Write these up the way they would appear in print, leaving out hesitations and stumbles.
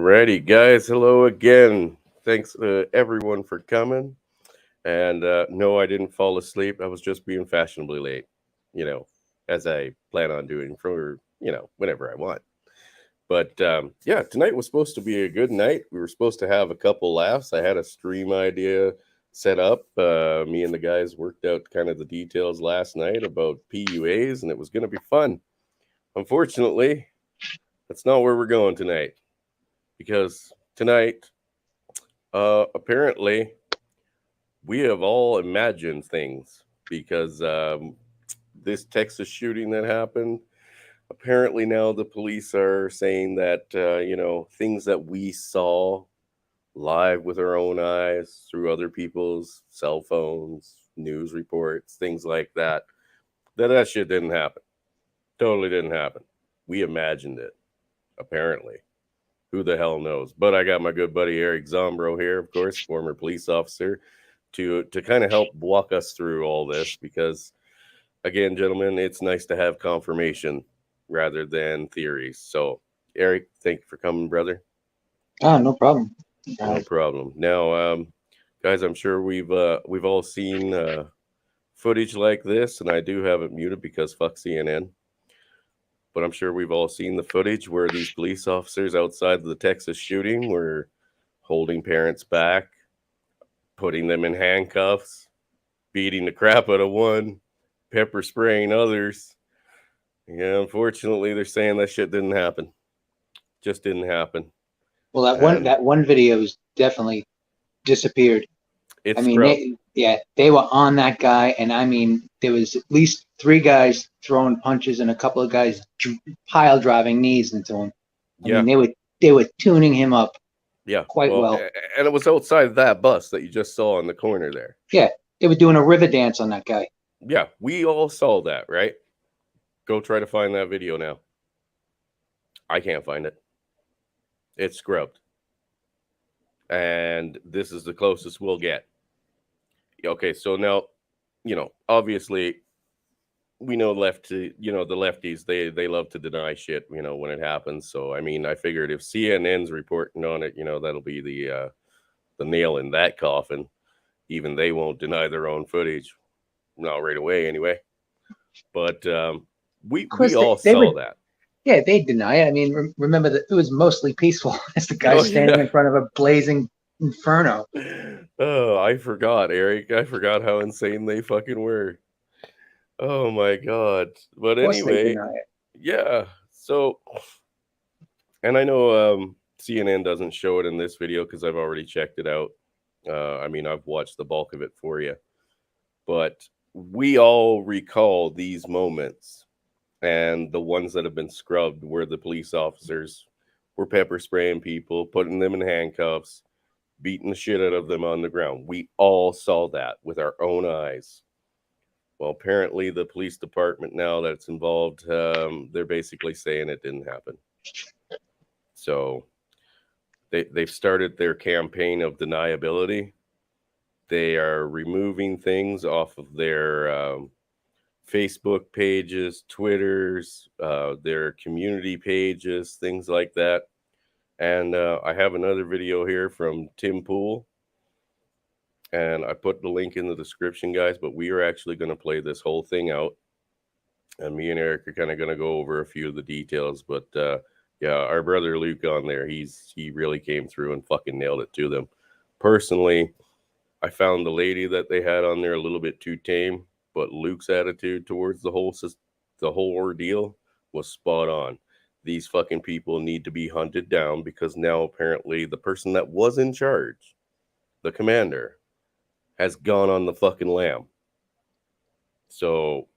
Alrighty, guys. Hello again. Thanks to everyone for coming. And no, I didn't fall asleep. I was just being fashionably late, you know, as I plan on doing for, whenever I want. But yeah, tonight was supposed to be a good night. We were supposed to have a couple laughs. I had a stream idea set up. Me and the guys worked out kind of the details last night about PUAs, and it was going to be fun. Unfortunately, that's not where we're going tonight because tonight, apparently, we have all imagined things because this Texas shooting that happened. Apparently, now the police are saying that, things that we saw live with our own eyes through other people's cell phones, news reports, things like that, that shit didn't happen. Totally didn't happen. We imagined it, apparently. Who the hell knows? But I got my good buddy Eric Zombro here, of course, former police officer, to kind of help walk us through all this because, again, gentlemen, it's nice to have confirmation rather than theories. So, Eric, thank you for coming, brother. Oh, no problem. No problem. Now, guys, I'm sure we've all seen footage like this, and I do have it muted because fuck CNN. But I'm sure we've all seen the footage where these police officers outside of the Texas shooting were holding parents back, putting them in handcuffs, beating the crap out of one, pepper spraying others. Yeah, unfortunately, they're saying that shit didn't happen. Just didn't happen. Well, that one video is definitely disappeared. It's I mean, they were on that guy, and I mean, there was at least 3 guys throwing punches and a couple of guys pile driving knees into him. I mean, they were tuning him up. Yeah, quite well. And it was outside that bus that you just saw in the corner there. Yeah, they were doing a river dance on that guy. Yeah, we all saw that, right? Go try to find that video now. I can't find it. It's scrubbed. And this is the closest we'll get. Okay, so now, obviously, we know the lefties, they love to deny shit, when it happens. So, I mean, I figured if CNN's reporting on it, that'll be the nail in that coffin. Even they won't deny their own footage. Not right away, anyway. But we all saw that. Yeah, they deny it. I mean, remember that it was mostly peaceful. It's the guy standing in front of a blazing inferno. Oh, I forgot, Eric. I forgot how insane they fucking were. Oh my god. But anyway, yeah. So, and I know CNN doesn't show it in this video because I've already checked it out. I mean, I've watched the bulk of it for you. But we all recall these moments and the ones that have been scrubbed where the police officers were pepper spraying people, putting them in handcuffs, beating the shit out of them on the ground. We all saw that with our own eyes. Well, apparently the police department now that's involved, they're basically saying it didn't happen. So they've started their campaign of deniability. They are removing things off of their Facebook pages, Twitters, their community pages, things like that. And I have another video here from Tim Pool. And I put the link in the description, guys, but we are actually going to play this whole thing out. And me and Eric are kind of going to go over a few of the details. But yeah, our brother Luke on there, he really came through and fucking nailed it to them. Personally, I found the lady that they had on there a little bit too tame, but Luke's attitude towards the whole ordeal was spot on. These fucking people need to be hunted down because now apparently the person that was in charge, the commander, has gone on the fucking lam. So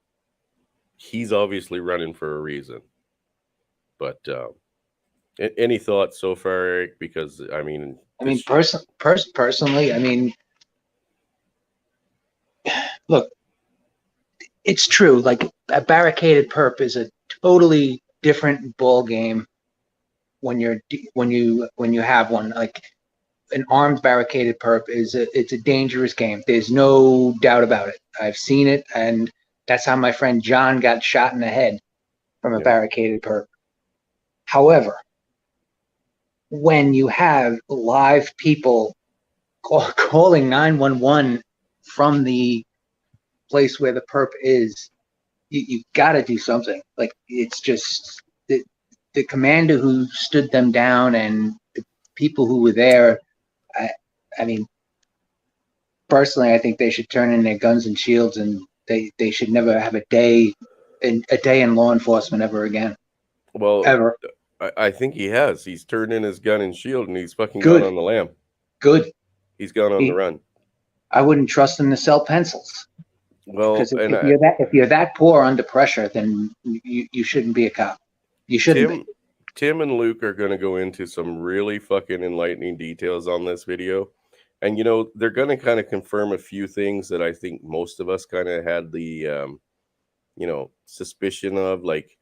he's obviously running for a reason. But any thoughts so far, Eric? Because personally, I mean, look, it's true. Like a barricaded perp is a totally different ball game when you have one. Like an armed barricaded perp it's a dangerous game. There's no doubt about it. I've seen it, and that's how my friend John got shot in the head from a barricaded perp. However, when you have live people calling 911 from the place where the perp is, you got to do something. Like, it's just the commander who stood them down and the people who were there. I mean, personally, I think they should turn in their guns and shields, and they should never have a day in law enforcement ever again. Well, ever. I think he has. He's turned in his gun and shield, and he's fucking Good. gone on the lam. Good. He's gone on the run. I wouldn't trust him to sell pencils. Well, because if you're that poor under pressure, then you shouldn't be a cop. You shouldn't be. Tim and Luke are going to go into some really fucking enlightening details on this video. And, you know, they're going to kind of confirm a few things that I think most of us kind of had the, you know, suspicion of, like,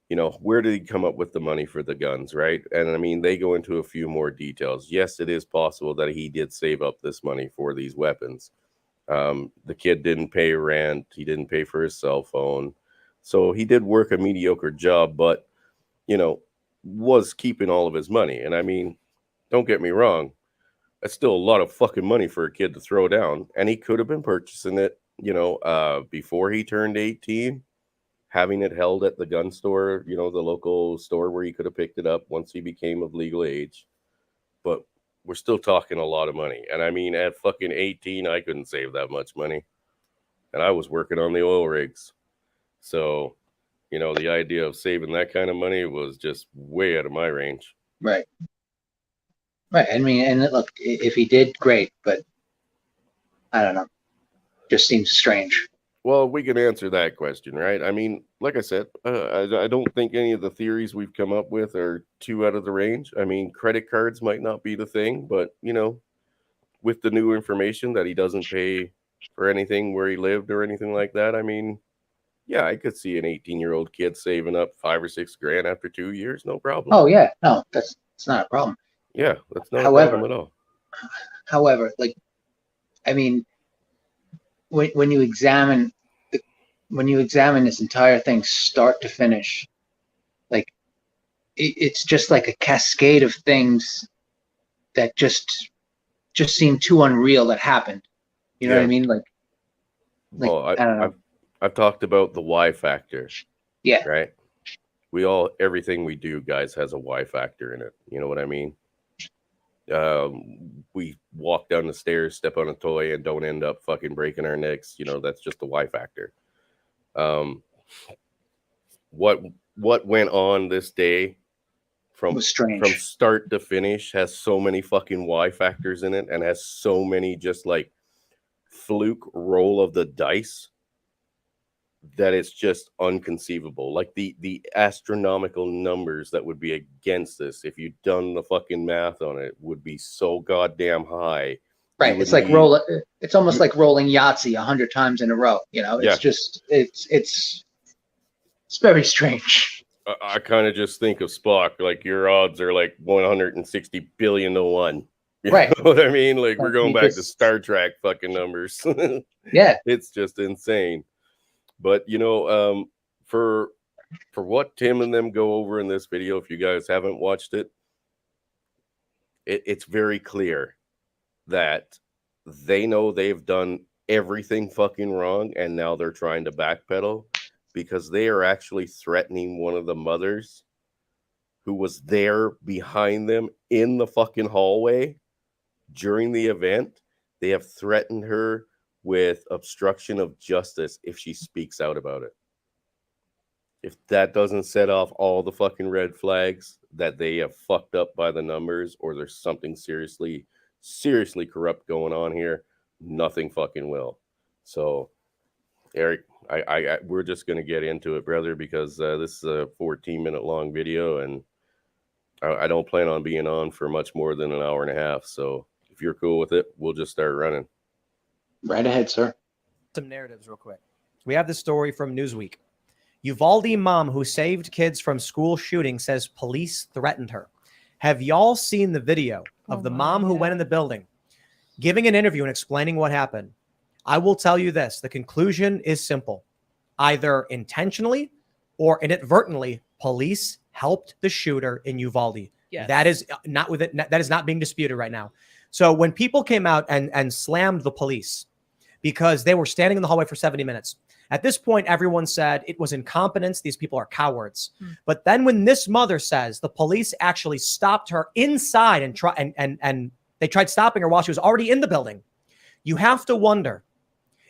you know, where did he come up with the money for the guns, right? And I mean, they go into a few more details. Yes, it is possible that he did save up this money for these weapons. The kid didn't pay rent. He didn't pay for his cell phone. So he did work a mediocre job, but, you know, was keeping all of his money. And I mean, don't get me wrong. That's still a lot of fucking money for a kid to throw down. And he could have been purchasing it, you know, before he turned 18, having it held at the gun store, you know, the local store where he could have picked it up once he became of legal age. But we're still talking a lot of money. And I mean, at fucking 18, I couldn't save that much money. And I was working on the oil rigs. So, you know, the idea of saving that kind of money was just way out of my range. Right. Right. I mean, and look, if he did, great. But I don't know. Just seems strange. Well, we can answer that question, right? I mean, like I said, I don't think any of the theories we've come up with are too out of the range. I mean, credit cards might not be the thing, but, you know, with the new information that he doesn't pay for anything where he lived or anything like that, I mean, yeah, I could see an 18-year-old kid saving up $5 or $6 grand after 2 years, no problem. Oh, yeah. No, it's not a problem. Yeah, that's not a problem at all. However, like, I mean, when you examine this entire thing start to finish, like it's just like a cascade of things that just seem too unreal that happened. You know what I mean? Like well, I don't know. I've talked about the why factor. Yeah. Right. Everything we do, guys, has a why factor in it. You know what I mean? We walk down the stairs, step on a toy, and don't end up fucking breaking our necks. You know, that's just the why factor. What went on this day from start to finish has so many fucking why factors in it, and has so many just like fluke roll of the dice that it's just unconceivable. Like the astronomical numbers that would be against this, if you'd done the fucking math on it, would be so goddamn high. Right. It's like it's almost like rolling Yahtzee 100 times in a row. You know, it's just it's very strange. I kind of just think of Spock, like your odds are like 160 billion to 1. You right. know what I mean? Like we're going back to Star Trek fucking numbers. Yeah. It's just insane. But, you know, for what Tim and them go over in this video, if you guys haven't watched it, it's very clear that they know they've done everything fucking wrong, and now they're trying to backpedal because they are actually threatening one of the mothers who was there behind them in the fucking hallway during the event. They have threatened her with obstruction of justice if she speaks out about it. If that doesn't set off all the fucking red flags that they have fucked up by the numbers, or there's something seriously corrupt going on here, nothing fucking will. So, Eric, we're just going to get into it, brother, because this is a 14-minute long video, and I don't plan on being on for much more than an hour and a half. So if you're cool with it, we'll just start running. Right ahead, sir. Some narratives real quick. We have the story from Newsweek. Uvalde mom who saved kids from school shooting says police threatened her. Have y'all seen the video of the mom who went in the building, giving an interview and explaining what happened? I will tell you this. The conclusion is simple. Either intentionally or inadvertently, police helped the shooter in Uvalde. Yes. That is not with it. That is not being disputed right now. So when people came out and slammed the police because they were standing in the hallway for 70 minutes, at this point, everyone said it was incompetence. These people are cowards. But then when this mother says the police actually stopped her inside and they tried stopping her while she was already in the building, you have to wonder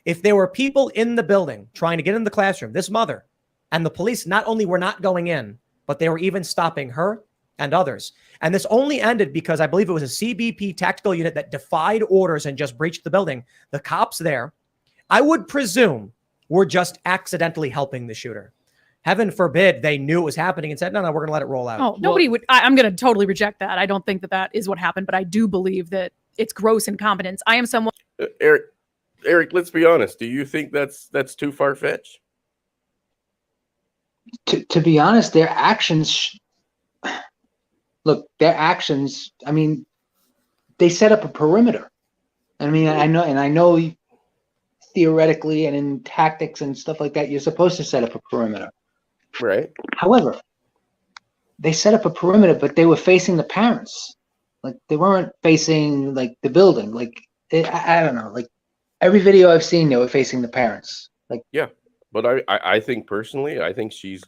if there were people in the building trying to get in the classroom, this mother, and the police not only were not going in, but they were even stopping her and others. And this only ended because I believe it was a CBP tactical unit that defied orders and just breached the building. The cops there, I would presume, were just accidentally helping the shooter. Heaven forbid they knew it was happening and said, no, we're going to let it roll out. Oh, nobody would. I'm going to totally reject that. I don't think that is what happened, but I do believe that it's gross incompetence. I am someone. Eric, let's be honest. Do you think that's too far-fetched? To be honest, their actions. Look, their actions. I mean, they set up a perimeter. I mean, I know. Theoretically and in tactics and stuff like that, you're supposed to set up a perimeter. Right. However, they set up a perimeter, but they were facing the parents. Like they weren't facing like the building. Like I don't know. Like every video I've seen, they were facing the parents. Like yeah, but I think personally, I think she's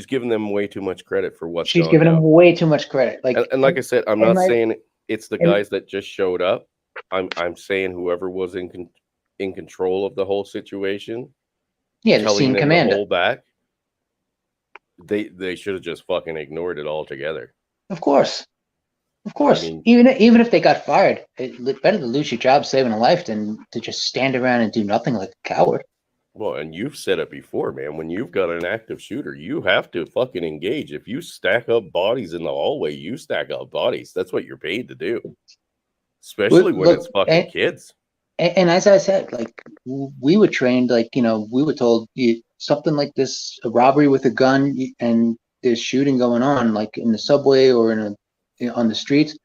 giving them way too much credit for what she's giving them way too much credit. Like and like I said, I'm not saying it's the guys that just showed up. I'm saying whoever was in control of the whole situation. Yeah, the scene commander. Hold back. They should have just fucking ignored it altogether. Of course. I mean, even if they got fired, it's better to lose your job saving a life than to just stand around and do nothing like a coward. Well, and you've said it before, man. When you've got an active shooter, you have to fucking engage. If you stack up bodies in the hallway, you stack up bodies. That's what you're paid to do. Especially when it's fucking kids. And as I said, like we were trained, like, we were told something like this, a robbery with a gun and there's shooting going on, like in the subway or on the streets.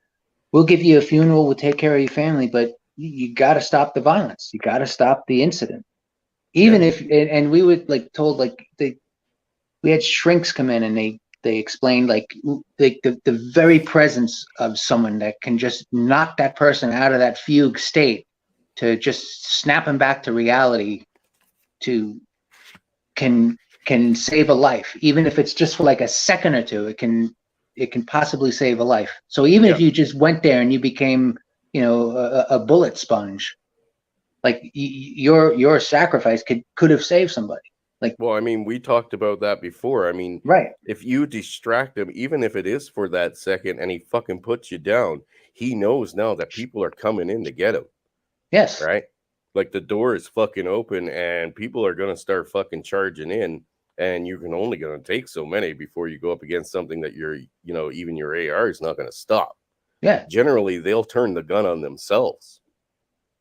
We'll give you a funeral. We'll take care of your family, but you got to stop the violence. You got to stop the incident. Even if, and we were like told, like we had shrinks come in and they explained like the very presence of someone that can just knock that person out of that fugue state to just snap him back to reality can save a life. Even if it's just for like a second or two, it can possibly save a life. So even if you just went there and you became, a bullet sponge, like your sacrifice could have saved somebody. Like, well, I mean, we talked about that before. I mean, right. If you distract him, even if it is for that second, and he fucking puts you down, he knows now that people are coming in to get him. Yes. Right? Like the door is fucking open and people are going to start fucking charging in, and you're only going to take so many before you go up against something that even your AR is not going to stop. Yeah. Generally, they'll turn the gun on themselves.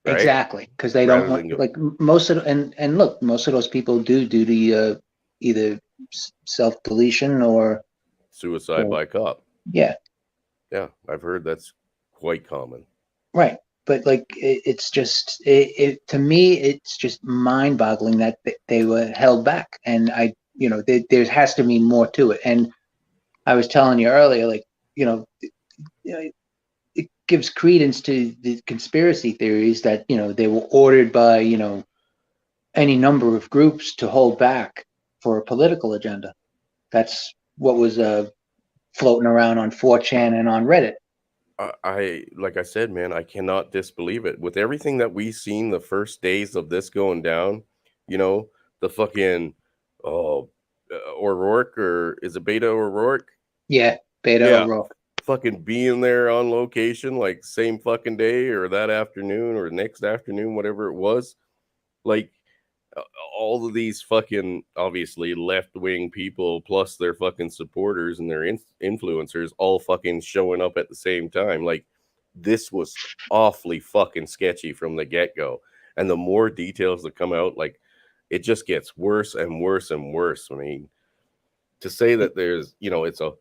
Right? Exactly, because they don't want, like most of and look, most of those people do the either self-deletion or suicide by cop. Yeah, I've heard that's quite common. Right, but like it's just to me, it's just mind-boggling that they were held back, and there has to be more to it. And I was telling you earlier, like it gives credence to the conspiracy theories that they were ordered by any number of groups to hold back for a political agenda. That's what was floating around on 4chan and on Reddit. Like I said, man, I cannot disbelieve it. With everything that we've seen the first days of this going down, the fucking O'Rourke, or is it Beto O'Rourke? Yeah, Beto O'Rourke. Fucking being there on location, like same fucking day or that afternoon or next afternoon, whatever it was. Like all of these fucking obviously left-wing people plus their fucking supporters and their influencers all fucking showing up at the same time. Like this was awfully fucking sketchy from the get-go. And the more details that come out, like it just gets worse and worse and worse. I mean, to say that there's, it's a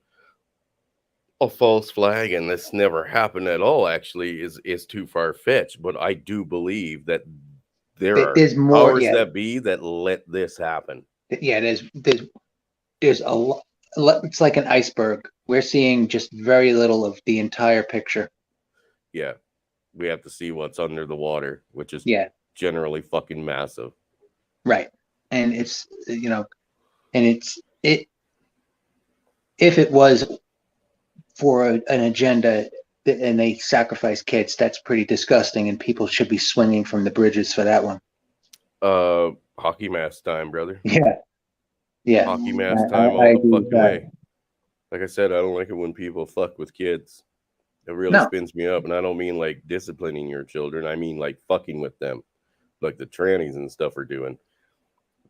false flag and this never happened at all actually is too far-fetched, but I do believe that there's more powers that be that let this happen. Yeah, there's a lot. It's like an iceberg we're seeing just very little of the entire picture. Yeah, we have to see what's under the water, which is generally fucking massive. Right. And it's, you know, and if it was for an agenda and they sacrifice kids, that's pretty disgusting, and people should be swinging from the bridges for that one. Hockey mask time, brother. Yeah. Hockey mask time all the fucking way. Like I said, I don't like it when people fuck with kids. It really spins me up, and I don't mean like disciplining your children. I mean like fucking with them, like the trannies and stuff are doing.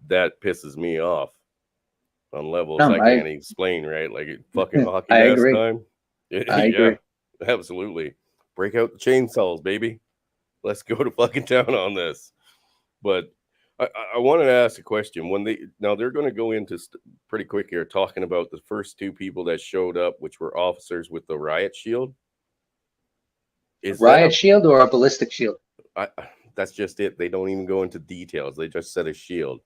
That pisses me off on levels I can't explain. Right, like fucking hockey mask time. I agree. Absolutely. Break out the chainsaws, baby. Let's go to fucking town on this. But I wanted to ask a question. When they're going to go into pretty quick here, talking about the first two people that showed up, which were officers with the riot shield. Is riot shield or a ballistic shield? That's just it. They don't even go into details. They just said a shield.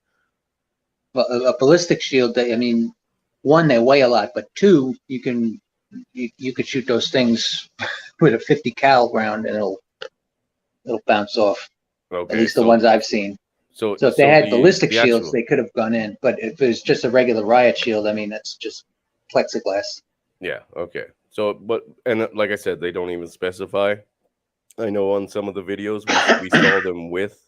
Well, a ballistic shield. I mean, one, they weigh a lot, but two, you could shoot those things with a 50 cal round and it'll bounce off. Okay, at least the ones I've seen. So if they had ballistic shields, they could have gone in. But if it was just a regular riot shield, I mean, that's just plexiglass. Yeah. Okay. So, and like I said, they don't even specify. I know on some of the videos we saw them with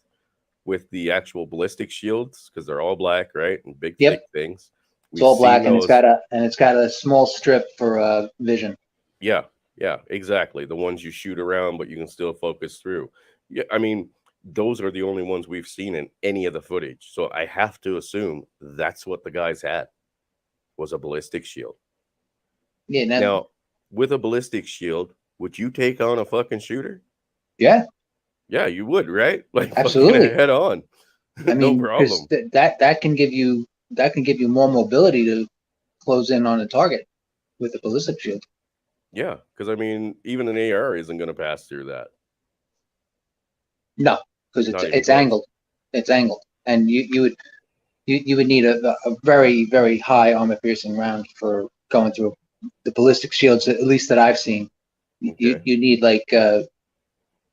the actual ballistic shields because they're all black, right, and big thick things. It's all black, and it's got a small strip for vision. Yeah, exactly. The ones you shoot around, but you can still focus through. Yeah, I mean, those are the only ones we've seen in any of the footage. So I have to assume that's what the guys had, was a ballistic shield. Yeah. Now, with a ballistic shield, would you take on a fucking shooter? Yeah. Yeah, you would, right? Like absolutely, head on. I mean, no problem. That can give you more mobility to close in on a target with a ballistic shield. Yeah, because I mean, even an AR isn't going to pass through that. No, because it's angled. It's angled, and you would need a very, very high armor piercing round for going through the ballistic shields, at least that I've seen. Okay. You need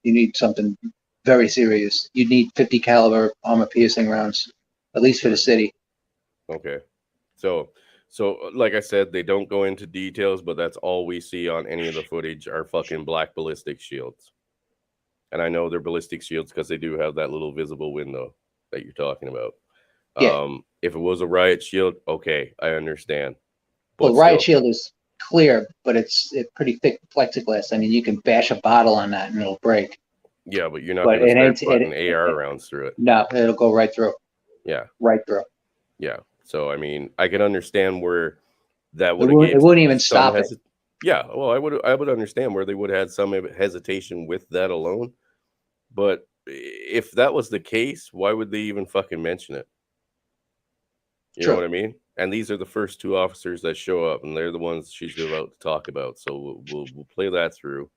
you need something very serious. You need 50 caliber armor piercing rounds, at least for the city. Okay, so like I said, they don't go into details, but that's all we see on any of the footage are fucking black ballistic shields. And I know they're ballistic shields because they do have that little visible window that you're talking about. Yeah. If it was a riot shield, okay, I understand. But well, riot shield is clear, but it's pretty thick plexiglass. I mean, you can bash a bottle on that and it'll break. Yeah, but you're not going to start putting AR rounds through it. No, it'll go right through. Yeah. Right through. Yeah. So, I mean, I can understand where that would have. It wouldn't even stop it. Yeah. Well, I would understand where they would have had some hesitation with that alone. But if that was the case, why would they even fucking mention it? You know what I mean? And these are the first two officers that show up, and they're the ones she's about to talk about. So we'll play that through.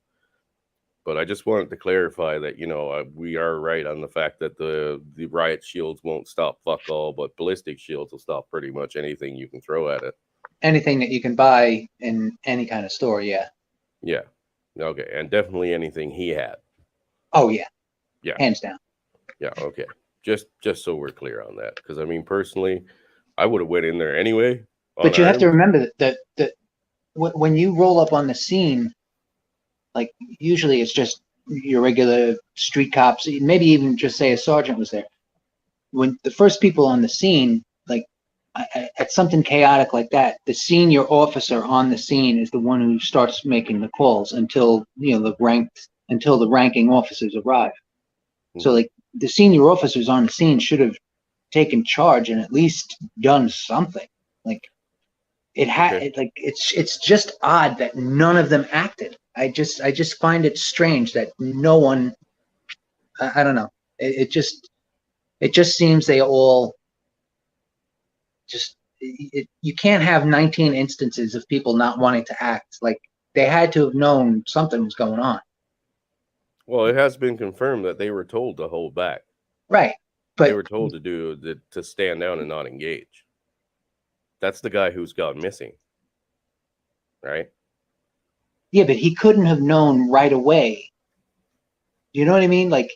But I just wanted to clarify that, you know, we are right on the fact that the riot shields won't stop fuck all, but ballistic shields will stop pretty much anything you can throw at it. Anything that you can buy in any kind of store, yeah. Yeah. Okay. And definitely anything he had. Oh, yeah. Yeah. Hands down. Yeah. Okay. Just so we're clear on that. Because, I mean, personally, I would have went in there anyway. But you have to remember that when you roll up on the scene, like usually it's just your regular street cops, maybe even just say a sergeant was there. When the first people on the scene, like at something chaotic like that, the senior officer on the scene is the one who starts making the calls until the ranking officers arrive. Mm-hmm. So like the senior officers on the scene should have taken charge and at least done something. Like it's just odd that none of them acted. I just find it strange that no one. I don't know. It just seems they all just. You can't have 19 instances of people not wanting to act. Like they had to have known something was going on. Well, it has been confirmed that they were told to hold back. Right, but they were told to stand down and not engage. That's the guy who's gone missing. right? Yeah, but he couldn't have known right away. You know what I mean? Like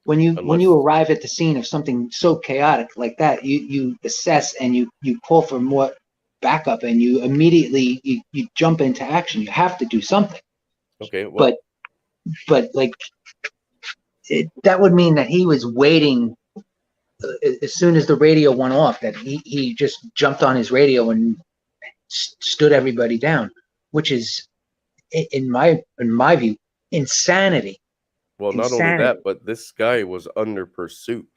when you arrive at the scene of something so chaotic like that, you assess and you call for more backup, and you immediately you jump into action. You have to do something. Okay, well, but like that would mean that he was waiting as soon as the radio went off, that he just jumped on his radio and stood everybody down, which is in my view insanity. well, not only that, but this guy was under pursuit.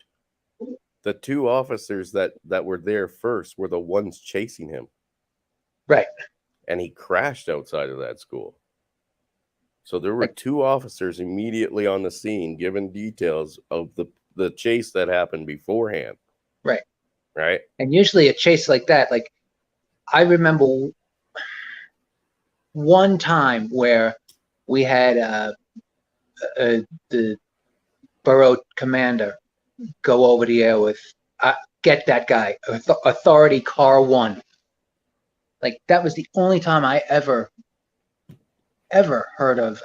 The two officers that were there first were the ones chasing him. Right. And he crashed outside of that school. So there were two officers immediately on the scene giving details of the chase that happened beforehand. Right. Right. And usually a chase like that, like I remember one time where we had the borough commander go over the air with get that guy, authority car 1. Like that was the only time I ever heard of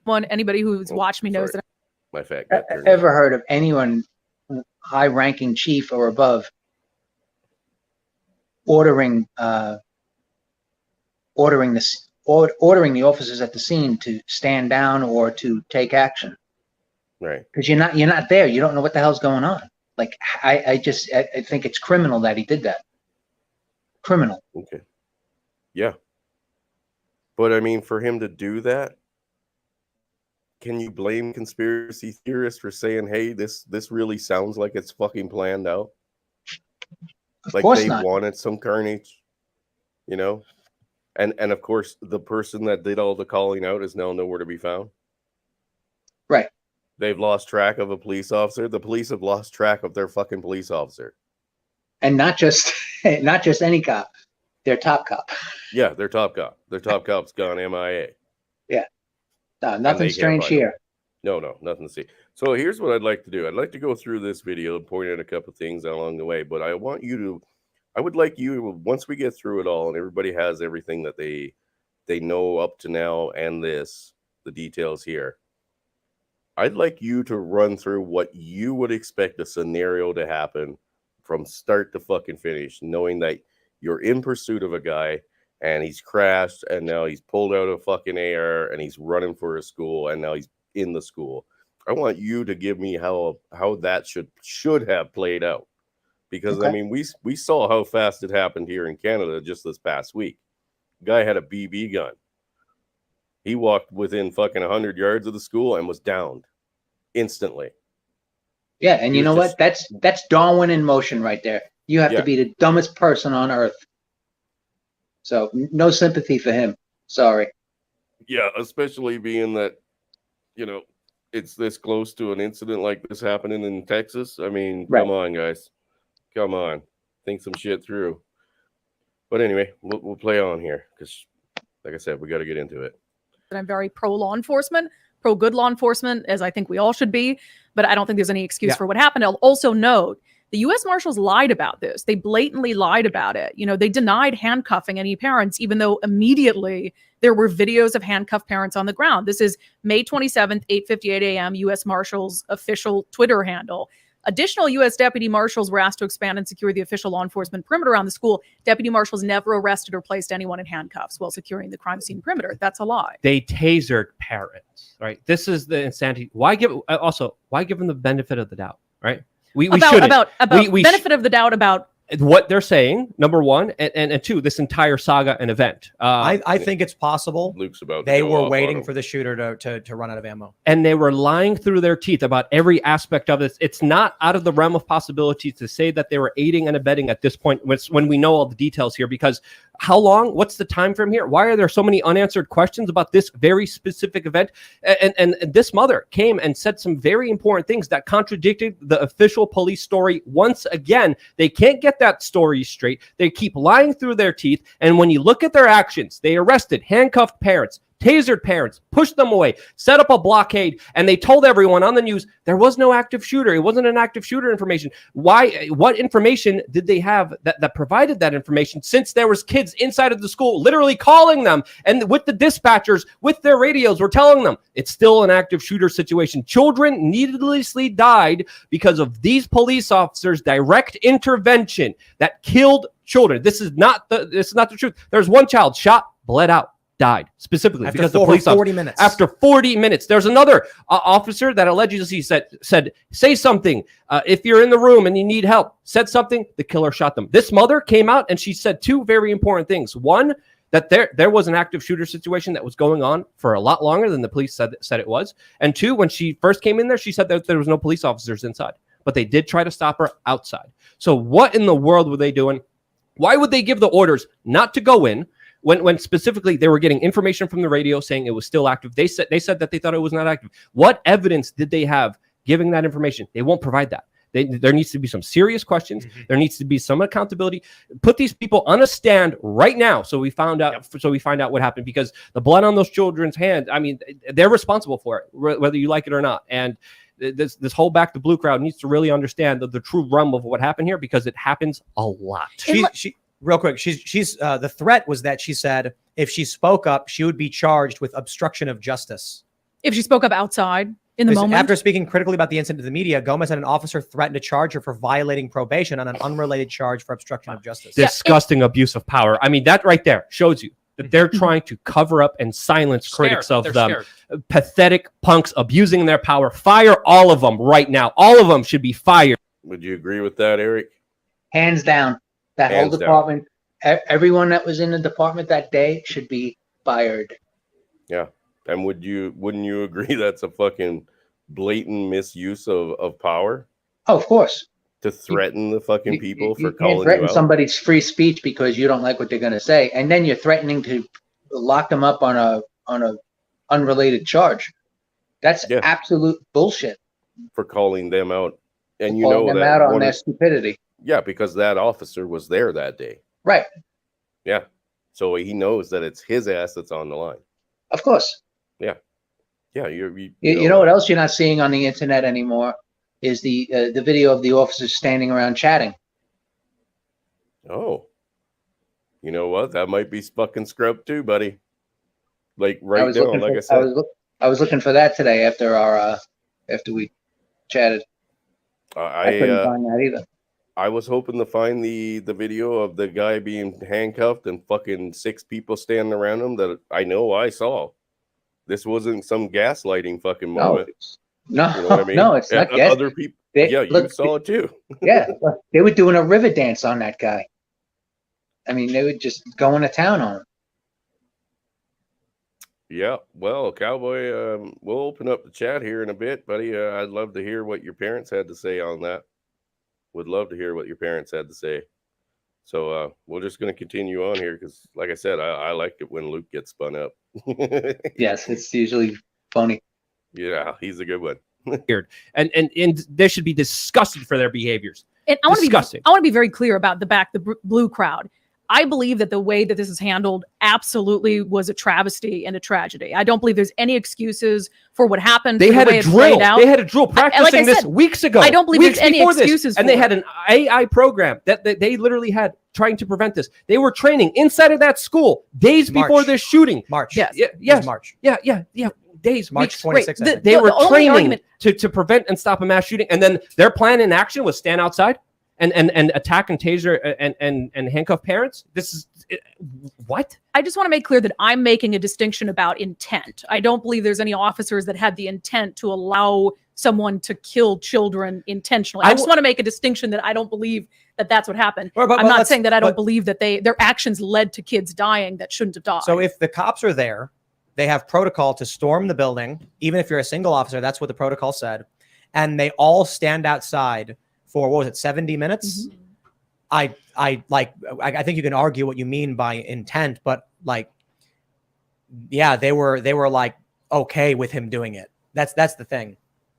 anybody who's watched me knows that my fat got turned ever heard of anyone high ranking chief or above ordering the officers at the scene to stand down or to take action. Right. Because you're not there. You don't know what the hell's going on. Like I think it's criminal that he did that. Criminal. Okay. Yeah. But I mean, for him to do that, can you blame conspiracy theorists for saying, hey, this really sounds like it's fucking planned out? Of course they not. wanted some carnage, you know? And of course, the person that did all the calling out is now nowhere to be found. Right. They've lost track of a police officer. The police have lost track of their fucking police officer. And not just any cop, their top cop. Yeah, their top cop. Their top cop's gone MIA. Yeah. No, nothing strange here. No, nothing to see. So here's what I'd like to do. I'd like to go through this video and point out a couple of things along the way, but I would like you, once we get through it all and everybody has everything that they know up to now and the details here, I'd like you to run through what you would expect a scenario to happen from start to fucking finish, knowing that you're in pursuit of a guy and he's crashed and now he's pulled out a fucking AR and he's running for a school and now he's in the school. I want you to give me how that should have played out. Because, okay. I mean, we saw how fast it happened here in Canada just this past week. Guy had a BB gun. He walked within fucking 100 yards of the school and was downed instantly. Yeah, and you know what? That's Darwin in motion right there. You have to be the dumbest person on earth. So no sympathy for him. Sorry. Yeah, especially being that, it's this close to an incident like this happening in Texas. I mean, Come on, guys. Come on. Think some shit through. But anyway, we'll play on here because, like I said, we got to get into it. I'm very pro law enforcement, pro good law enforcement, as I think we all should be. But I don't think there's any excuse for what happened. I'll also note the U.S. Marshals lied about this. They blatantly lied about it. They denied handcuffing any parents, even though immediately there were videos of handcuffed parents on the ground. This is May 27th, 8:58 a.m., U.S. Marshals official Twitter handle. Additional U.S. deputy marshals were asked to expand and secure the official law enforcement perimeter around the school. Deputy marshals never arrested or placed anyone in handcuffs while securing the crime scene perimeter. That's a lie. They tasered parents, right? This is the insanity. Why give them the benefit of the doubt, right? We shouldn't. About benefit of the doubt about what they're saying, number one, and two, this entire saga and event. I think it's possible Luke's about they were waiting for the shooter to run out of ammo. And they were lying through their teeth about every aspect of this. It's not out of the realm of possibility to say that they were aiding and abetting at this point when we know all the details here, because how long? What's the time frame here? Why are there so many unanswered questions about this very specific event? And this mother came and said some very important things that contradicted the official police story. Once again, they can't get that story straight. They keep lying through their teeth. And when you look at their actions, they arrested, handcuffed parents, tasered parents, pushed them away, set up a blockade, and they told everyone on the news there was no active shooter. It wasn't an active shooter information. Why? What information did they have that provided that information, since there was kids inside of the school literally calling them, and with the dispatchers, with their radios, were telling them it's still an active shooter situation. Children needlessly died because of these police officers' direct intervention that killed children. This is not the truth. There's one child shot, bled out, died specifically After because the police 40 minutes. After 40 minutes, there's another officer that allegedly said, say something. If you're in the room and you need help, said something. The killer shot them. This mother came out and she said two very important things. One, that there was an active shooter situation that was going on for a lot longer than the police said it was. And two, when she first came in there, she said that there was no police officers inside, but they did try to stop her outside. So what in the world were they doing? Why would they give the orders not to go in when specifically they were getting information from the radio saying it was still active? They said that they thought it was not active. What evidence did they have giving that information? They won't provide that. There needs to be some serious questions. Mm-hmm. There needs to be some accountability. Put these people on a stand right now, so we find out. Yep. So we find out what happened, because the blood on those children's hands. I mean, they're responsible for it, whether you like it or not. And this whole Back to Blue crowd needs to really understand the true realm of what happened here, because it happens a lot. She real quick. She's the threat was that she said if she spoke up, she would be charged with obstruction of justice. If she spoke up outside in the moment. After speaking critically about the incident to the media, Gomez said an officer threatened to charge her for violating probation on an unrelated charge for obstruction of justice. Disgusting abuse of power. I mean, that right there shows you that they're trying to cover up and silence critics of them. Scared. Pathetic punks abusing their power. Fire all of them right now. All of them should be fired. Would you agree with that, Eric? Hands down. That whole department, everyone that was in the department that day should be fired. Yeah. And wouldn't you agree that's a fucking blatant misuse of power? Oh, of course. To threaten the fucking people for calling you out. You threaten somebody's free speech because you don't like what they're going to say, and then you're threatening to lock them up on a unrelated charge. That's absolute bullshit. For calling them out, and you calling know them that out on their stupidity. Yeah, because that officer was there that day. Right. Yeah. So he knows that it's his ass that's on the line. Of course. Yeah. Yeah. You know what else you're not seeing on the internet anymore is the video of the officers standing around chatting. Oh. You know what? That might be fucking scrub too, buddy. Like right now, like I said. I was looking for that today after we chatted. I couldn't find that either. I was hoping to find the video of the guy being handcuffed and fucking 6 people standing around him that I know I saw. This wasn't some gaslighting fucking moment. No, you know what I mean? No, it's not. Other people. You saw it too. Yeah, they were doing a river dance on that guy. I mean, they were just going to town on him. Yeah, well, Cowboy, we'll open up the chat here in a bit, buddy. I'd love to hear what your parents had to say on that. Would love to hear what your parents had to say. So we're just going to continue on here because, like I said, I like it when Luke gets spun up. Yes, it's usually funny. Yeah, he's a good one. and they should be disgusted for their behaviors. And I want to be very clear about the Back the Blue crowd. I believe that the way that this is handled absolutely was a travesty and a tragedy. I don't believe there's any excuses for what happened. They had a drill. They had a drill practicing this weeks ago. I don't believe there's any excuses. And they had an AI program that they literally had trying to prevent this. They were training inside of that school days before this shooting. March. Yes. March. Yeah. Days. March 26th. They were training to prevent and stop a mass shooting. And then their plan in action was stand outside and attack and taser and handcuff parents. This is what? I just want to make clear that I'm making a distinction about intent. I don't believe there's any officers that had the intent to allow someone to kill children intentionally. I just want to make a distinction that I don't believe that that's what happened. I'm not saying that I don't believe that their actions led to kids dying that shouldn't have died. So if the cops are there, they have protocol to storm the building. Even if you're a single officer, that's what the protocol said. And they all stand outside for, what was it, 70 minutes? Mm-hmm. I think you can argue what you mean by intent, but like, yeah, they were like okay with him doing it. That's the thing.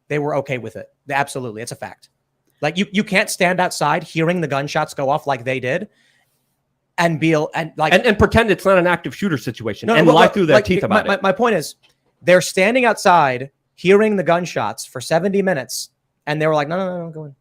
They were okay with it. Absolutely. It's a fact. Like you can't stand outside hearing the gunshots go off like they did and and pretend it's not an active shooter situation and but lie through their teeth about it. My point is, they're standing outside hearing the gunshots for 70 minutes, and they were like, no, go in.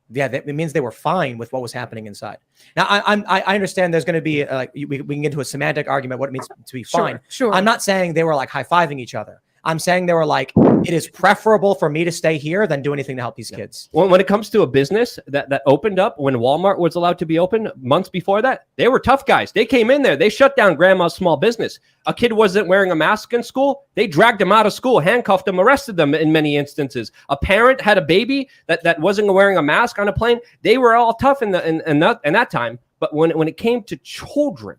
Yeah, it means they were fine with what was happening inside. Now, I understand there's going to be we can get into a semantic argument what it means to be fine. Sure. I'm not saying they were like high-fiving each other. I'm saying they were like, it is preferable for me to stay here than do anything to help these kids. Well, when it comes to a business that opened up when Walmart was allowed to be open months before that, they were tough guys. They came in there. They shut down grandma's small business. A kid wasn't wearing a mask in school. They dragged him out of school, handcuffed him, arrested them in many instances. A parent had a baby that wasn't wearing a mask on a plane. They were all tough in that time. But when it came to children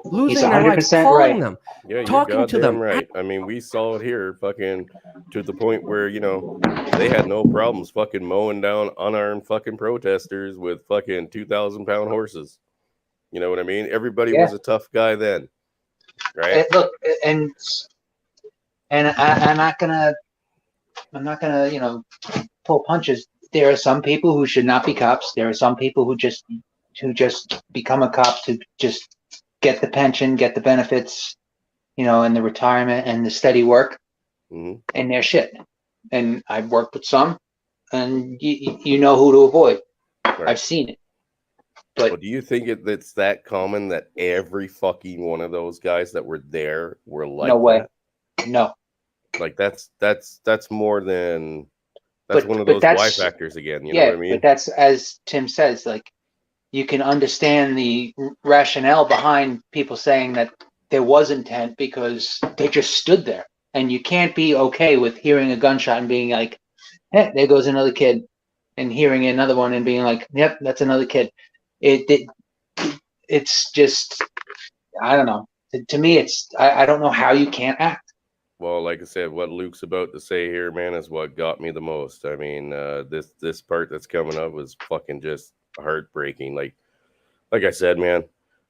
losing their lives, calling them, talking to them, right? I mean, we saw it here, fucking, to the point where they had no problems fucking mowing down unarmed fucking protesters with fucking 2,000-pound horses. You know what I mean? Everybody was a tough guy then, right? Look, and I'm not gonna pull punches. There are some people who should not be cops. There are some people who just become a cop to just get the pension, get the benefits, and the retirement and the steady work, and they're shit. And I've worked with some, and you know who to avoid. Right. I've seen it. But do you think it's that common that every fucking one of those guys that were there were like no way, that? No. Like that's more than one of those Y factors again. You know what I mean? But that's, as Tim says, like, you can understand the rationale behind people saying that there was intent because they just stood there. And you can't be okay with hearing a gunshot and being like, hey, there goes another kid, and hearing another one and being like, yep, that's another kid. It's just, I don't know. To me, I don't know how you can't act. Well, like I said, what Luke's about to say here, man, is what got me the most. I mean, this part that's coming up was fucking just heartbreaking. Like I said, man,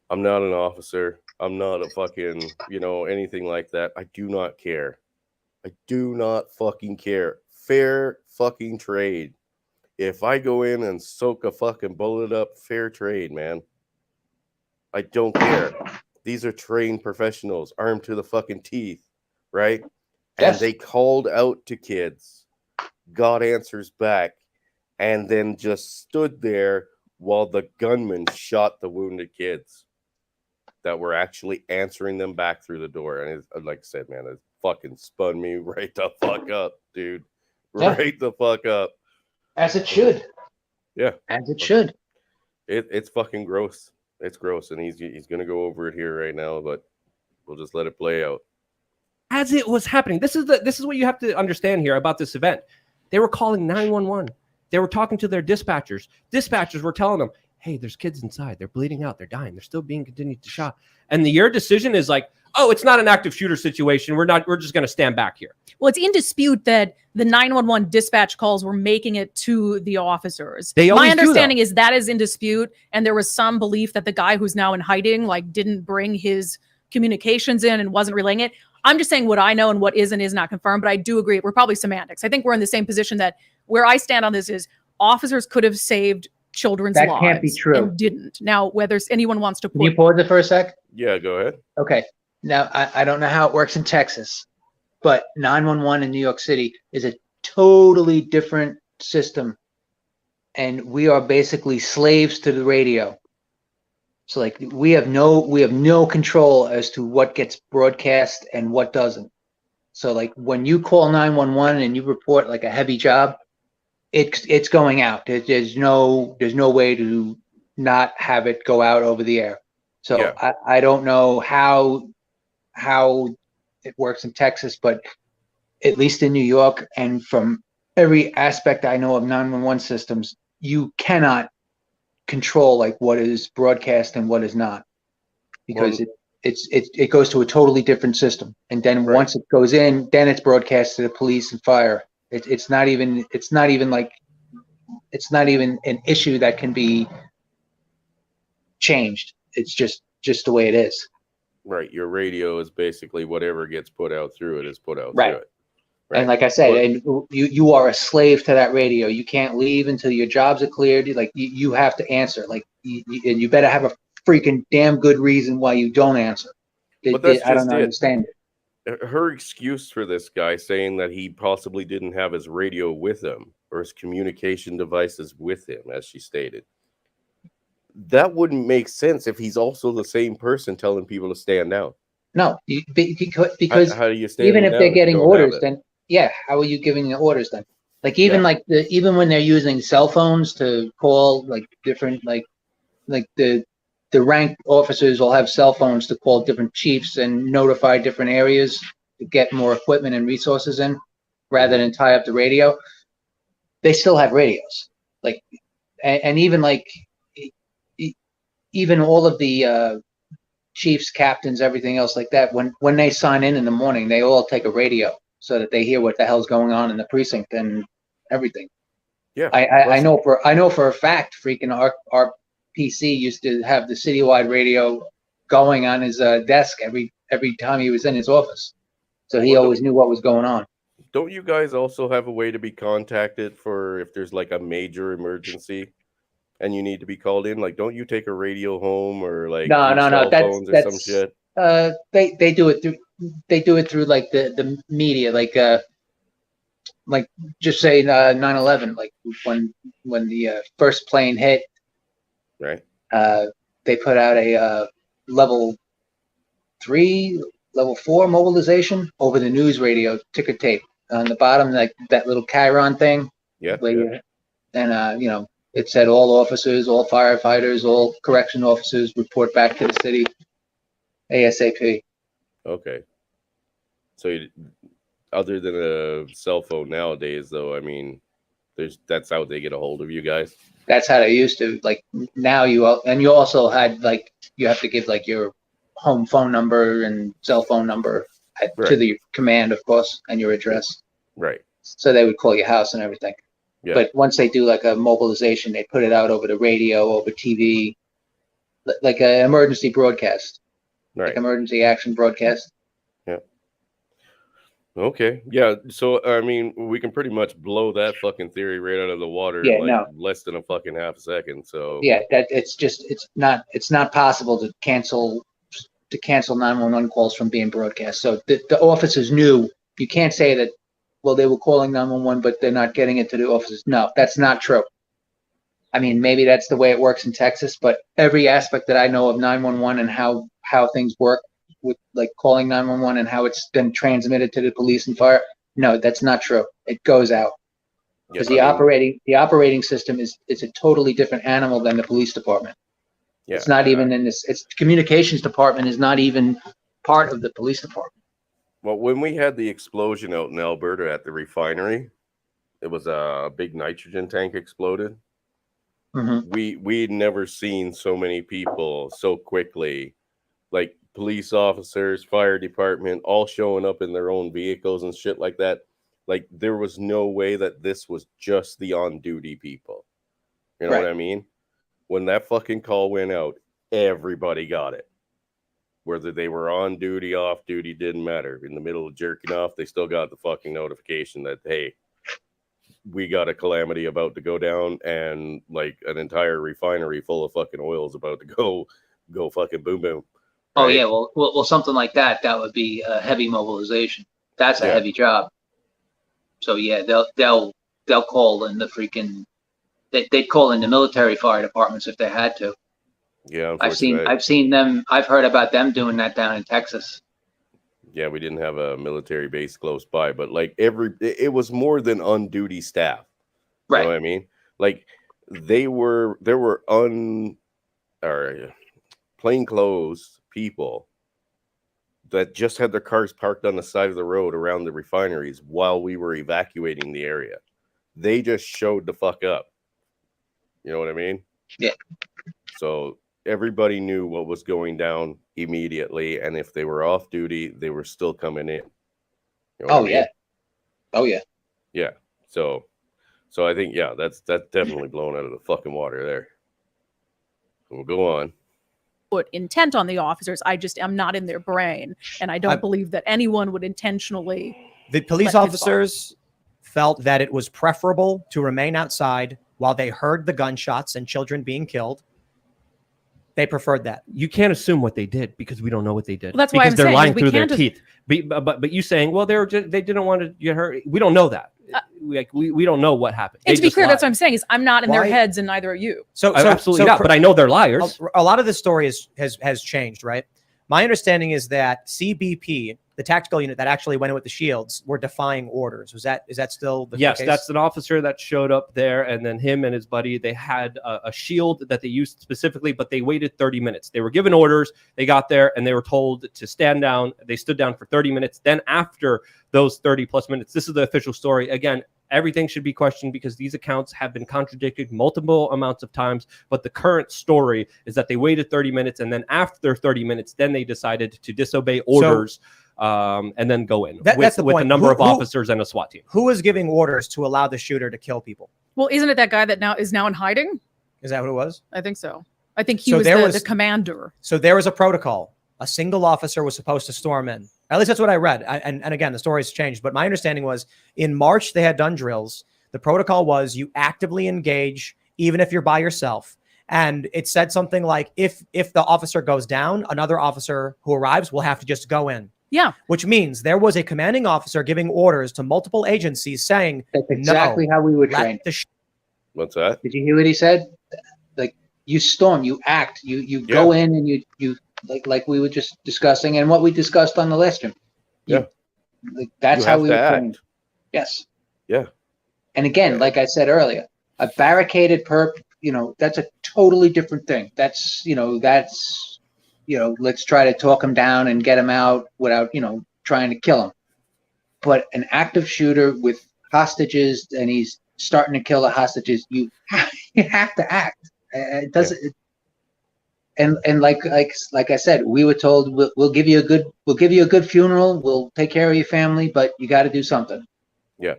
I'm not an officer. I'm not a fucking, anything like that. I do not care. I do not fucking care. Fair fucking trade. If I go in and soak a fucking bullet up, fair trade, man. I don't care. These are trained professionals, armed to the fucking teeth, right? Yes. And they called out to kids, got answers back, and then just stood there while the gunman shot the wounded kids that were actually answering them back through the door. And like I said, man, it fucking spun me right the fuck up, dude. Right the fuck up. As it should. Yeah. As it should. It's fucking gross. It's gross. And he's going to go over it here right now, but we'll just let it play out. As it was happening, this is what you have to understand here about this event. They were calling 911. They were talking to their dispatchers. Dispatchers were telling them, hey, there's kids inside. They're bleeding out. They're dying. They're still being continued to shot. And your decision is like, oh, it's not an active shooter situation. We're just going to stand back here. Well, it's in dispute that the 911 dispatch calls were making it to the officers. My understanding is that is in dispute. And there was some belief that the guy who's now in hiding, didn't bring his communications in and wasn't relaying it. I'm just saying what I know and what is and is not confirmed, but I do agree. We're probably semantics. I think we're in the same position that where I stand on this is officers could have saved children's lives. That can't be true. And didn't. Now, whether anyone wants to Can you pause it for a sec? Yeah, go ahead. Okay. Now, I don't know how it works in Texas, but 911 in New York City is a totally different system. And we are basically slaves to the radio. So we have no control as to what gets broadcast and what doesn't. So when you call 911 and you report a heavy job, it's going out. There's no way to not have it go out over the air. So yeah. I don't know how it works in Texas, but at least in New York and from every aspect I know of 911 systems, you cannot control what is broadcast and what is not, because it goes to a totally different system, and then once it goes in, then it's broadcast to the police and fire. It's not even an issue that can be changed. It's just the way it is. Right. Your radio is basically whatever gets put out through it is put out through it. Right. And like I said, and you are a slave to that radio. You can't leave until your jobs are cleared. You have to answer. And you better have a freaking damn good reason why you don't answer. But that's I don't just it. understand it. Her excuse for this guy saying that he possibly didn't have his radio with him or his communication devices with him, as she stated, that wouldn't make sense if he's also the same person telling people to stand down. No, because how do you stand even if down they're getting you don't have orders, it? then yeah, how are you giving the orders then? Like even Yeah. even when they're using cell phones to call like different like the rank officers will have cell phones to call different chiefs and notify different areas to get more equipment and resources in, rather than tie up the radio. They still have radios, like, and even like even all of the chiefs, captains, everything else like that. When they sign in the morning, they all take a radio so that they hear what the hell's going on in the precinct and everything. Yeah, I know for a fact, freaking our PC used to have the citywide radio going on his desk every time he was in his office, so he always knew what was going on. Don't you guys also have a way to be contacted for if there's like a major emergency and you need to be called in? Like, don't you take a radio home or like No. phones That's or some shit? They do it through like the media, like just say 9/11, like when the first plane hit, Right. they put out a level 3, level 4 mobilization over the news radio ticker tape on the bottom, like that little chyron thing. Yeah. And it said all officers, all firefighters, all correction officers report back to the city ASAP. Okay. So other than a cell phone nowadays, though, I mean, that's how they get a hold of you guys. That's how they used to. Like now you also had like you have to give like your home phone number and cell phone number to the command, of course, and your address. Right. So they would call your house and everything. Yeah. But once they do like a mobilization, they put it out over the radio, over TV, like an emergency broadcast, Right. like emergency action broadcast. Yeah. Okay. Yeah. So I mean, we can pretty much blow that fucking theory right out of the water in less than a fucking half a second. So yeah, that it's not possible to cancel 911 calls from being broadcast. So the officers knew. You can't say that. Well, they were calling 911, but they're not getting it to the officers. No, that's not true. I mean, maybe that's the way it works in Texas, but every aspect that I know of 911 and how things work with like calling 911 and how it's then transmitted to the police and fire, no, that's not true. It goes out because the operating system is a totally different animal than the police department. Yeah, it's not even in this. It's communications department is not even part of the police department. Well, when we had the explosion out in Alberta at the refinery, it was a big nitrogen tank exploded. Mm-hmm. We'd never seen so many people so quickly, like police officers, fire department, all showing up in their own vehicles and shit like that. Like there was no way that this was just the on-duty people. You know what I mean? When that fucking call went out, everybody got it. Whether they were on duty, off duty, didn't matter. In the middle of jerking off, they still got the fucking notification that, hey, we got a calamity about to go down and like an entire refinery full of fucking oil is about to go fucking boom boom. Right? Oh yeah, well, something like that would be a heavy mobilization. That's a heavy job. So yeah, they'll call in the freaking they'd call in the military fire departments if they had to. Yeah, I've seen them. I've heard about them doing that down in Texas. Yeah, we didn't have a military base close by, but like it was more than on duty staff. Right. You know what I mean? Like there were plainclothes people that just had their cars parked on the side of the road around the refineries while we were evacuating the area. They just showed the fuck up. You know what I mean? Yeah. So everybody knew what was going down immediately, and if they were off duty, they were still coming in. You know Oh yeah. Yeah. So I think that's definitely blown out of the fucking water there. We'll go on. Put intent on the officers. I'm not in their brain, and I don't believe that anyone would intentionally. The police officers felt that it was preferable to remain outside while they heard the gunshots and children being killed, They preferred that. You can't assume what they did because we don't know what they did. Well, that's why because I'm they're saying lying is we through their can't just- teeth. But you saying, well, they didn't want to get hurt. We don't know that. We don't know what happened. And They to be just clear, lied. that's what I'm saying is I'm not in their Why- heads and neither are you. So Absolutely not. But I know they're liars. a lot of the story has changed, right? My understanding is that CBP, the tactical unit that actually went in with the shields, were defying orders. Is that still the Yes, case? that's an officer that showed up there, and then him and his buddy, they had a shield that they used specifically, but they waited 30 minutes. They were given orders, they got there, and they were told to stand down. They stood down for 30 minutes. Then after those 30 plus minutes, this is the official story. Again, everything should be questioned because these accounts have been contradicted multiple amounts of times. But the current story is that they waited 30 minutes, and then after 30 minutes, then they decided to disobey orders. And then go in That's the with a point. number of Who- officers and a SWAT team. Who was giving orders to allow the shooter to kill people? Well, isn't it that guy that is now in hiding? Is that what it was? I think so. I think he So was there the, was- the commander. So there was a protocol. A single officer was supposed to storm in. At least that's what I read. And again, the story's changed. But my understanding was in March, they had done drills. The protocol was you actively engage, even if you're by yourself. And it said something like, if the officer goes down, another officer who arrives will have to just go in. Yeah. Which means there was a commanding officer giving orders to multiple agencies saying, That's exactly how we were let trained. the What's that? Did you hear what he said? Like you storm, you act, you go in and you like we were just discussing and what we discussed on the last stream. Yeah. Like that's You how have we to were act. trained. Yes. Yeah. And again, Yeah. like I said earlier, a barricaded perp, that's a totally different thing. That's let's try to talk him down and get him out without, trying to kill him. But an active shooter with hostages and he's starting to kill the hostages, you have to act. It doesn't. And like I said, we were told we'll give you a good funeral. We'll take care of your family, but you got to do something. Yeah.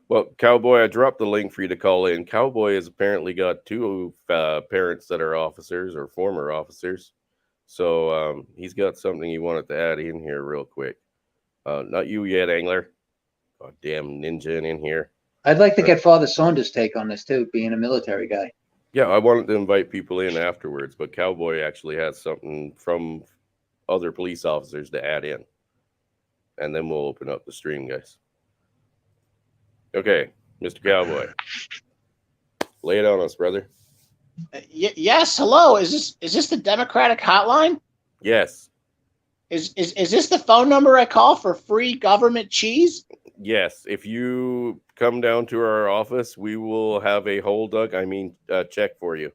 Well, Cowboy, I dropped the link for you to call in. Cowboy has apparently got two parents that are officers or former officers. So he's got something he wanted to add in here real quick. Not you yet, Angler. God damn ninja in here. I'd like to get Father Saunders' take on this too, being a military guy. Yeah, I wanted to invite people in afterwards, but Cowboy actually has something from other police officers to add in. And then we'll open up the stream, guys. Okay, Mr. Cowboy. Lay it on us, brother. Yes, hello. Is this the Democratic hotline? Yes. Is this the phone number I call for free government cheese? Yes. If you come down to our office, we will have a check for you.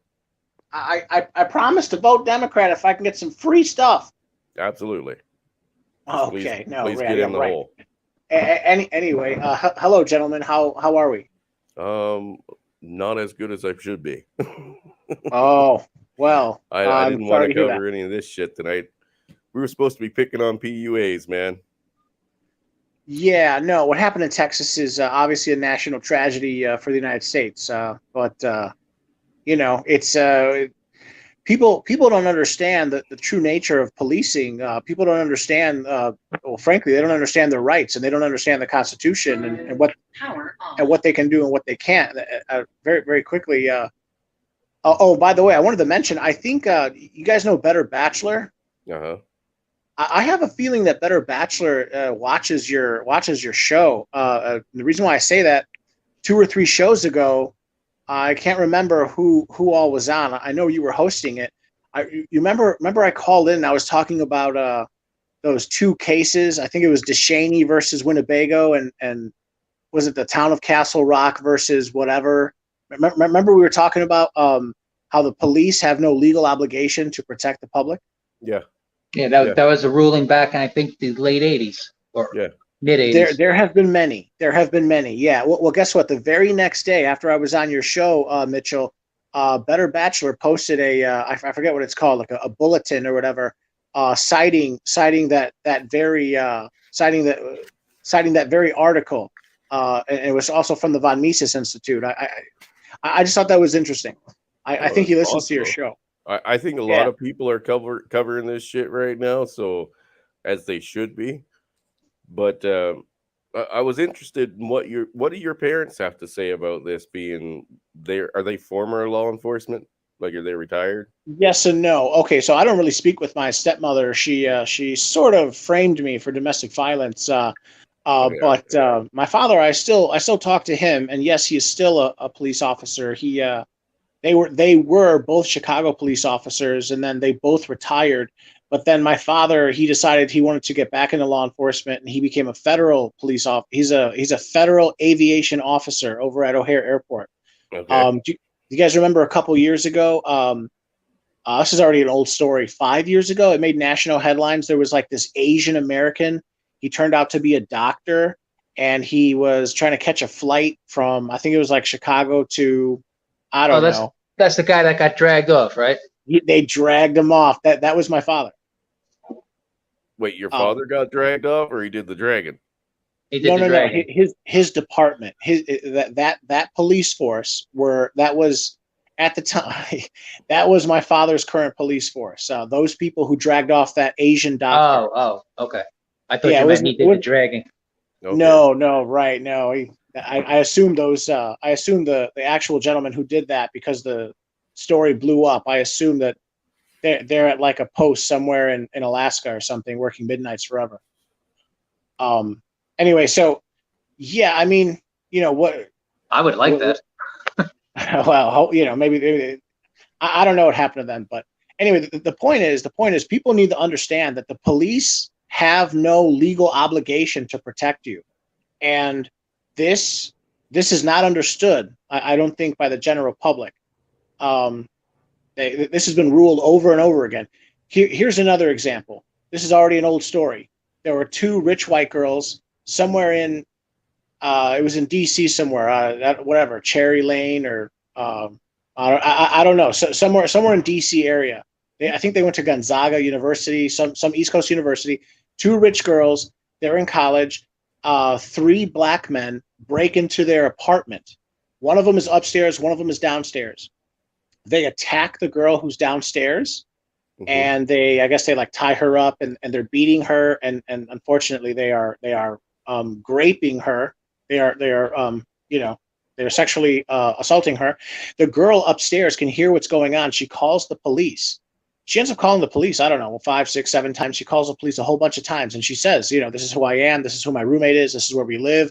I promise to vote Democrat if I can get some free stuff. Absolutely. Okay, Please get in the right. hole. Anyway, hello, gentlemen. How are we? Not as good as I should be. Oh, well, I didn't want sorry to hear cover any of this shit tonight. We were supposed to be picking on PUAs, man. Yeah, no. What happened in Texas is obviously a national tragedy for the United States. But it's people don't understand the true nature of policing. People don't understand. Well, frankly, they don't understand their rights, and they don't understand the Constitution and what they can do and what they can't. Very, very quickly. By the way, I wanted to mention. I think you guys know Better Bachelor. Uh-huh. I have a feeling that Better Bachelor watches your show. The reason why I say that, 2 or 3 shows ago, I can't remember who all was on. I know you were hosting it. You remember I called in and I was talking about those 2 cases. I think it was DeShaney versus Winnebago and was it the town of Castle Rock versus whatever? Remember we were talking about how the police have no legal obligation to protect the public? Yeah. Yeah, that was a ruling back in I think the late '80s or mid '80s. There have been many. Yeah. Well, guess what? The very next day after I was on your show, Mitchell, Better Bachelor posted I forget what it's called, like a bulletin or whatever, citing that very article, and it was also from the Von Mises Institute. I just thought that was interesting. I think he listens to your show. I think a lot of people are covering this shit right now, so as they should be. But I was interested in what do your parents have to say about this being there? Are they former law enforcement? Like, are they retired? Yes and no. Okay, so I don't really speak with my stepmother. She sort of framed me for domestic violence. But my father, I still talk to him, and yes, he is still a police officer. They were both Chicago police officers, and then they both retired. But then my father, he decided he wanted to get back into law enforcement, and he became a federal police officer. He's a federal aviation officer over at O'Hare Airport. Okay. Do you guys remember a couple years ago? This is already an old story. 5 years ago, it made national headlines. There was like this Asian American. He turned out to be a doctor, and he was trying to catch a flight from, I think it was like Chicago to, I don't know. That's the guy that got dragged off, right? They dragged him off. That was my father. Wait, your father got dragged off, or he did the dragging? He did the dragging. His department, that police force that was at the time, that was my father's current police force. Those people who dragged off that Asian doctor. Oh, okay. I thought you meant he did the dragging. Okay. No, right, no. I assumed those. I assumed the actual gentleman who did that, because the story blew up. I assume that they're at like a post somewhere in Alaska or something, working midnights forever. Anyway, so yeah, I mean, you know what? I would like that. Well, you know, maybe I don't know what happened to them, but anyway, the point is people need to understand that the police have no legal obligation to protect you, and this is not understood. I don't think, by the general public. This has been ruled over and over again. Here's another example. This is already an old story. There were two rich white girls somewhere in, it was in D.C. somewhere, whatever, Cherry Lane or I don't know, so somewhere in D.C. area. I think they went to Gonzaga University, some East Coast university. Two rich girls, they're in college. Three black men break into their apartment. One of them is upstairs, one of them is downstairs. They attack the girl who's downstairs, and I guess they like tie her up, and they're beating her, and unfortunately they are graping her. They are they're sexually assaulting her. The girl upstairs can hear what's going on. She calls the police. She ends up calling the police, I don't know, 5, 6, 7 times. She calls the police a whole bunch of times, and she says, this is who I am. This is who my roommate is. This is where we live.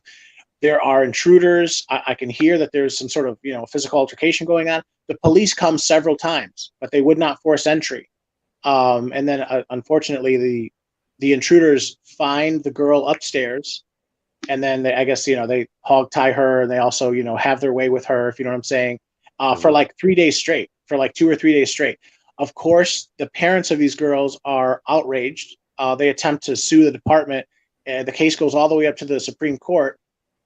There are intruders. I can hear that there's some sort of, physical altercation going on. The police come several times, but they would not force entry. And then, unfortunately, the intruders find the girl upstairs, and then they hog tie her, and they also, have their way with her, if you know what I'm saying, for like 3 days straight, for like 2 or 3 days straight. Of course, the parents of these girls are outraged. They attempt to sue the department, and the case goes all the way up to the Supreme Court.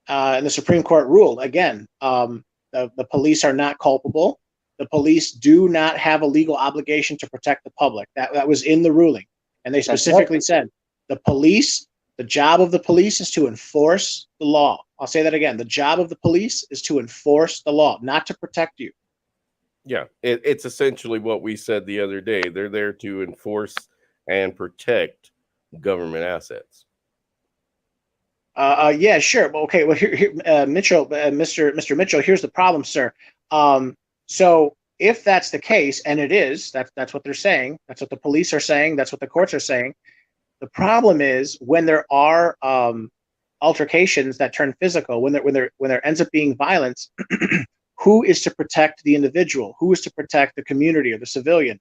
And the Supreme Court ruled again, the police are not culpable. The police do not have a legal obligation to protect the public. That was in the ruling. And they specifically said the job of the police is to enforce the law. I'll say that again. The job of the police is to enforce the law, not to protect you. Yeah, it's essentially what we said the other day. They're there to enforce and protect government assets. Yeah, sure. Okay. Well, here, Mitchell, Mr. Mitchell, here's the problem, sir. So if that's the case, and it is, that's what they're saying. That's what the police are saying. That's what the courts are saying. The problem is when there are altercations that turn physical, when there ends up being violence, who is to protect the individual? Who is to protect the community or the civilian?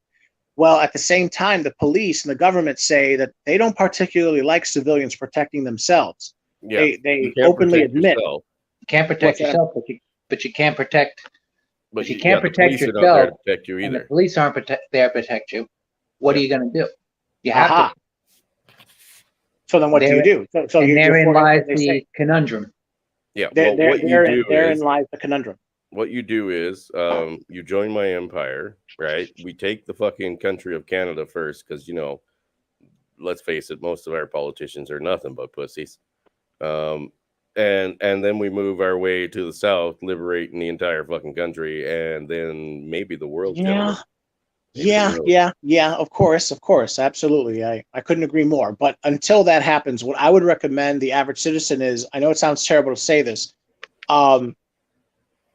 Well, at the same time, the police and the government say that they don't particularly like civilians protecting themselves. Yeah, they openly admit you can't protect yourself, but you can't protect. But you can't protect yourself. Not there to protect you either. And the police aren't there to protect you. What are you going to do? You have to. So then, what do you do? So therein lies the conundrum. Yeah, therein lies the conundrum. What you do is, you join my empire, right? We take the fucking country of Canada first, because let's face it, most of our politicians are nothing but pussies. And then we move our way to the south, liberating the entire fucking country, and then maybe the world. Yeah. Of course, absolutely. I couldn't agree more. But until that happens, what I would recommend the average citizen is, I know it sounds terrible to say this,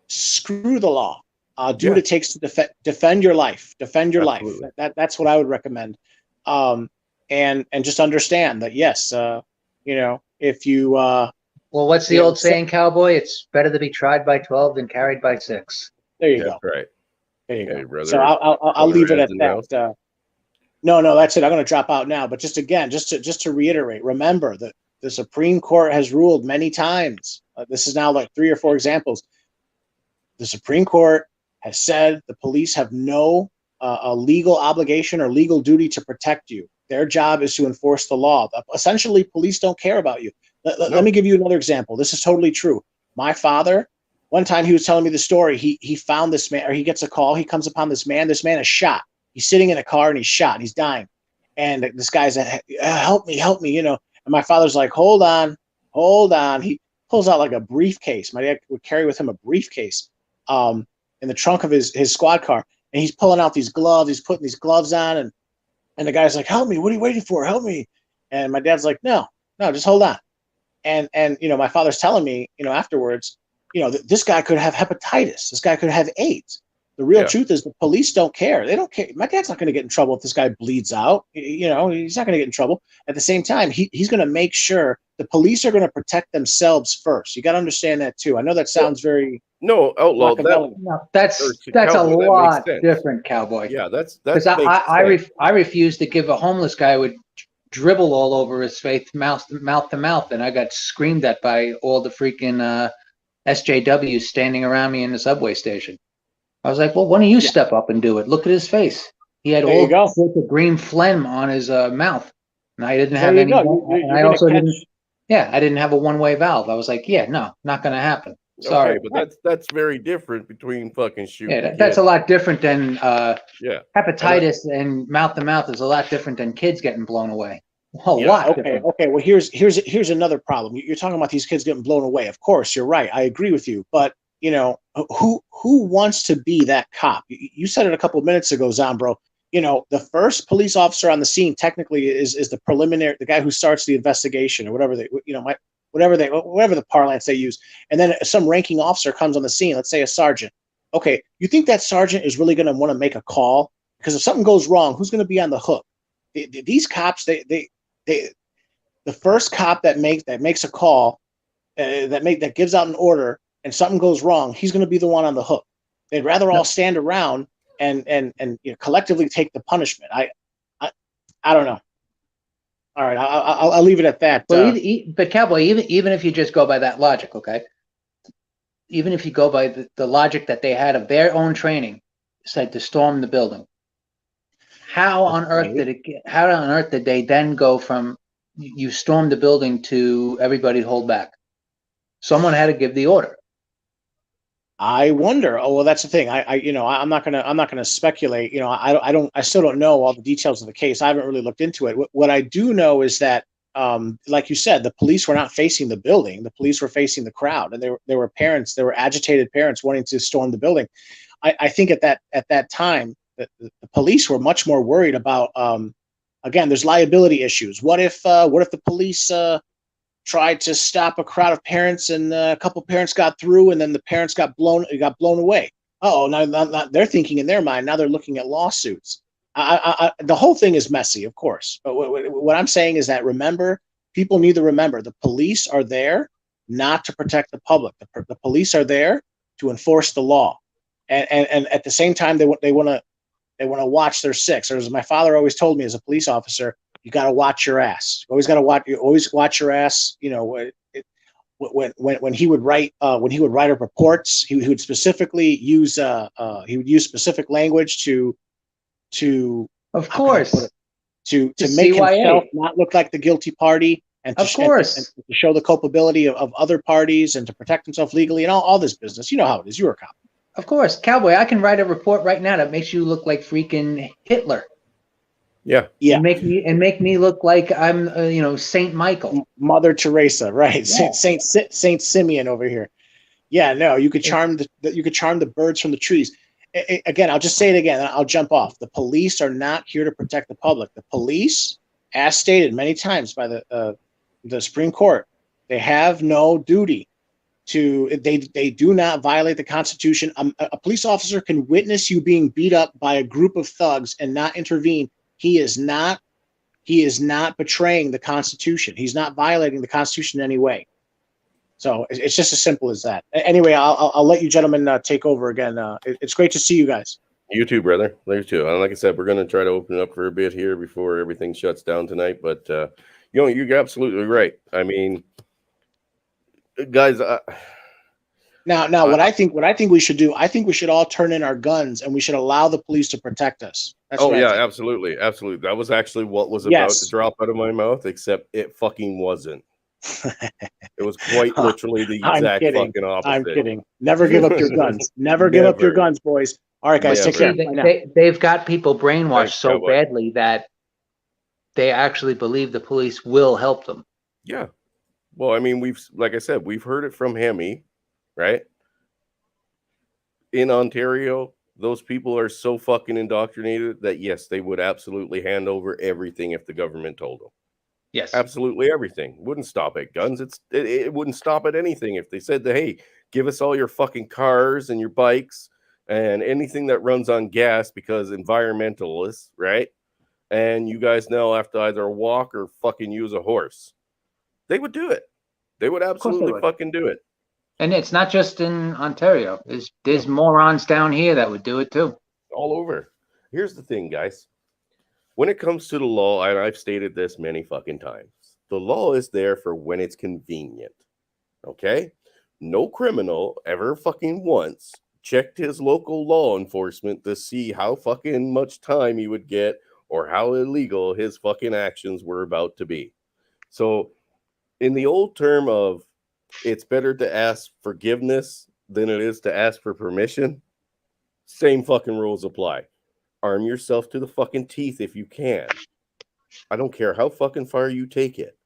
screw the law. Do what it takes to defend your life. Defend your Absolutely. life. That's what I would recommend. And just understand that yes, if you Well, what's the old saying, cowboy? It's better to be tried by 12 than carried by 6. There you That's go. right. There you Hey, go. brother. So I'll leave it at Announced. that. No, that's it. I'm going to drop out now. But just to reiterate, remember that the Supreme Court has ruled many times. This is now like 3 or 4 examples. The Supreme Court has said the police have no a legal obligation or legal duty to protect you. Their job is to enforce the law. Essentially, police don't care about you. Let me give you another example. This is totally true. My father, one time he was telling me the story. He found this man, or he gets a call. He comes upon this man. This man is shot. He's sitting in a car and he's shot. He's dying. And this guy's like, help me, And my father's like, hold on. He pulls out like a briefcase. My dad would carry with him a briefcase in the trunk of his squad car. And he's pulling out these gloves. He's putting these gloves on. And the guy's like, help me. What are you waiting for? Help me. And my dad's like, no, just hold on. And my father's telling me, afterwards, this guy could have hepatitis. This guy could have AIDS. The real truth is the police don't care. They don't care. My dad's not going to get in trouble if this guy bleeds out. He's not going to get in trouble. At the same time, he's going to make sure the police are going to protect themselves first. You got to understand that too. I know that sounds very outlaw. That's a lot different, cowboy. Yeah, that's because I refuse to give a homeless guy with dribble all over his face, mouth to mouth, and I got screamed at by all the freaking SJWs standing around me in the subway station. I was like, well, why don't you step up and do it? Look at his face. He had all sorts of green phlegm on his mouth, and I didn't have any. I didn't have a one-way valve. I was like, not going to happen. Sorry, okay, but that's very different between fucking shooting. Yeah, that's a lot different than hepatitis and mouth to mouth is a lot different than kids getting blown away. A lot. Okay. Well, here's another problem. You're talking about these kids getting blown away. Of course, you're right. I agree with you. But who wants to be that cop? You said it a couple of minutes ago, Zombro. The first police officer on the scene technically is the guy who starts the investigation or whatever whatever the parlance they use. And then some ranking officer comes on the scene, let's say a sergeant. Okay, you think that sergeant is really going to want to make a call? Because if something goes wrong, who's going to be on the hook? These cops, the first cop that makes a call, that gives out an order, and something goes wrong, he's going to be the one on the hook. They'd rather all stand around and collectively take the punishment. I don't know. All right, I'll leave it at that. But Cowboy, even if you just go by that logic, okay? Even if you go by the logic that they had of their own training, said to storm the building, how on earth did they then go from you stormed the building to everybody hold back? Someone had to give the order. I wonder. Oh, well, that's the thing. I'm not gonna speculate. I still don't know all the details of the case. I haven't really looked into it. What I do know is that, like you said, the police were not facing the building. The police were facing the crowd, and there were parents. There were agitated parents wanting to storm the building. I think at that time, the police were much more worried about. Again, there's liability issues. What if the police tried to stop a crowd of parents and a couple of parents got through and then the parents got blown away? Now they're thinking in their mind, now they're looking at lawsuits. The whole thing is messy, of course. But what I'm saying is that people need to remember the police are there not to protect the public. The police are there to enforce the law. And at the same time, they want to watch their six. Or as my father always told me as a police officer, you got to watch your ass. You always watch your ass. When he would write up reports, he would specifically use specific language to of course to make himself not look like the guilty party and to show the culpability of other parties and to protect himself legally and all this business. You know how it is. You're a cop. Of course, Cowboy. I can write a report right now that makes you look like freaking Hitler. Yeah. And make me look like I'm, Saint Michael, Mother Teresa, right? Yeah. Saint Simeon over here. Yeah, no, you could charm the birds from the trees. Again, I'll just say it again, and I'll jump off. The police are not here to protect the public. The police, as stated many times by the Supreme Court, they have no duty They do not violate the Constitution. A police officer can witness you being beat up by a group of thugs and not intervene. He is not betraying the Constitution. He's not violating the Constitution in any way. So it's just as simple as that. Anyway, I'll let you gentlemen take over again. It's great to see you guys. You too, brother. You too. And like I said, we're going to try to open it up for a bit here before everything shuts down tonight. But you're absolutely right. I mean, guys. Now, what I think we should do, I think we should all turn in our guns and we should allow the police to protect us. That's absolutely. That was actually what was about to drop out of my mouth, except it fucking wasn't. It was quite literally the exact fucking opposite. I'm kidding. Never give up your guns. Never give up your guns, boys. All right, guys, take care. They've got people brainwashed so badly that they actually believe the police will help them. Yeah. Well, I mean, like I said, we've heard it from Hemi, right? In Ontario, those people are so fucking indoctrinated that yes, they would absolutely hand over everything if the government told them. Yes, absolutely everything. Wouldn't stop at guns. It wouldn't stop at anything if they said that, hey, give us all your fucking cars and your bikes and anything that runs on gas because environmentalists, right? And you guys now have to either walk or fucking use a horse. They would do it. They would absolutely fucking do it. And it's not just in Ontario. There's morons down here that would do it too. All over. Here's the thing, guys. When it comes to the law, and I've stated this many fucking times, the law is there for when it's convenient. Okay? No criminal ever fucking once checked his local law enforcement to see how fucking much time he would get or how illegal his fucking actions were about to be. So, in the old term of it's better to ask forgiveness than it is to ask for permission, same fucking rules apply. Arm yourself to the fucking teeth if you can. I don't care how fucking far you take it.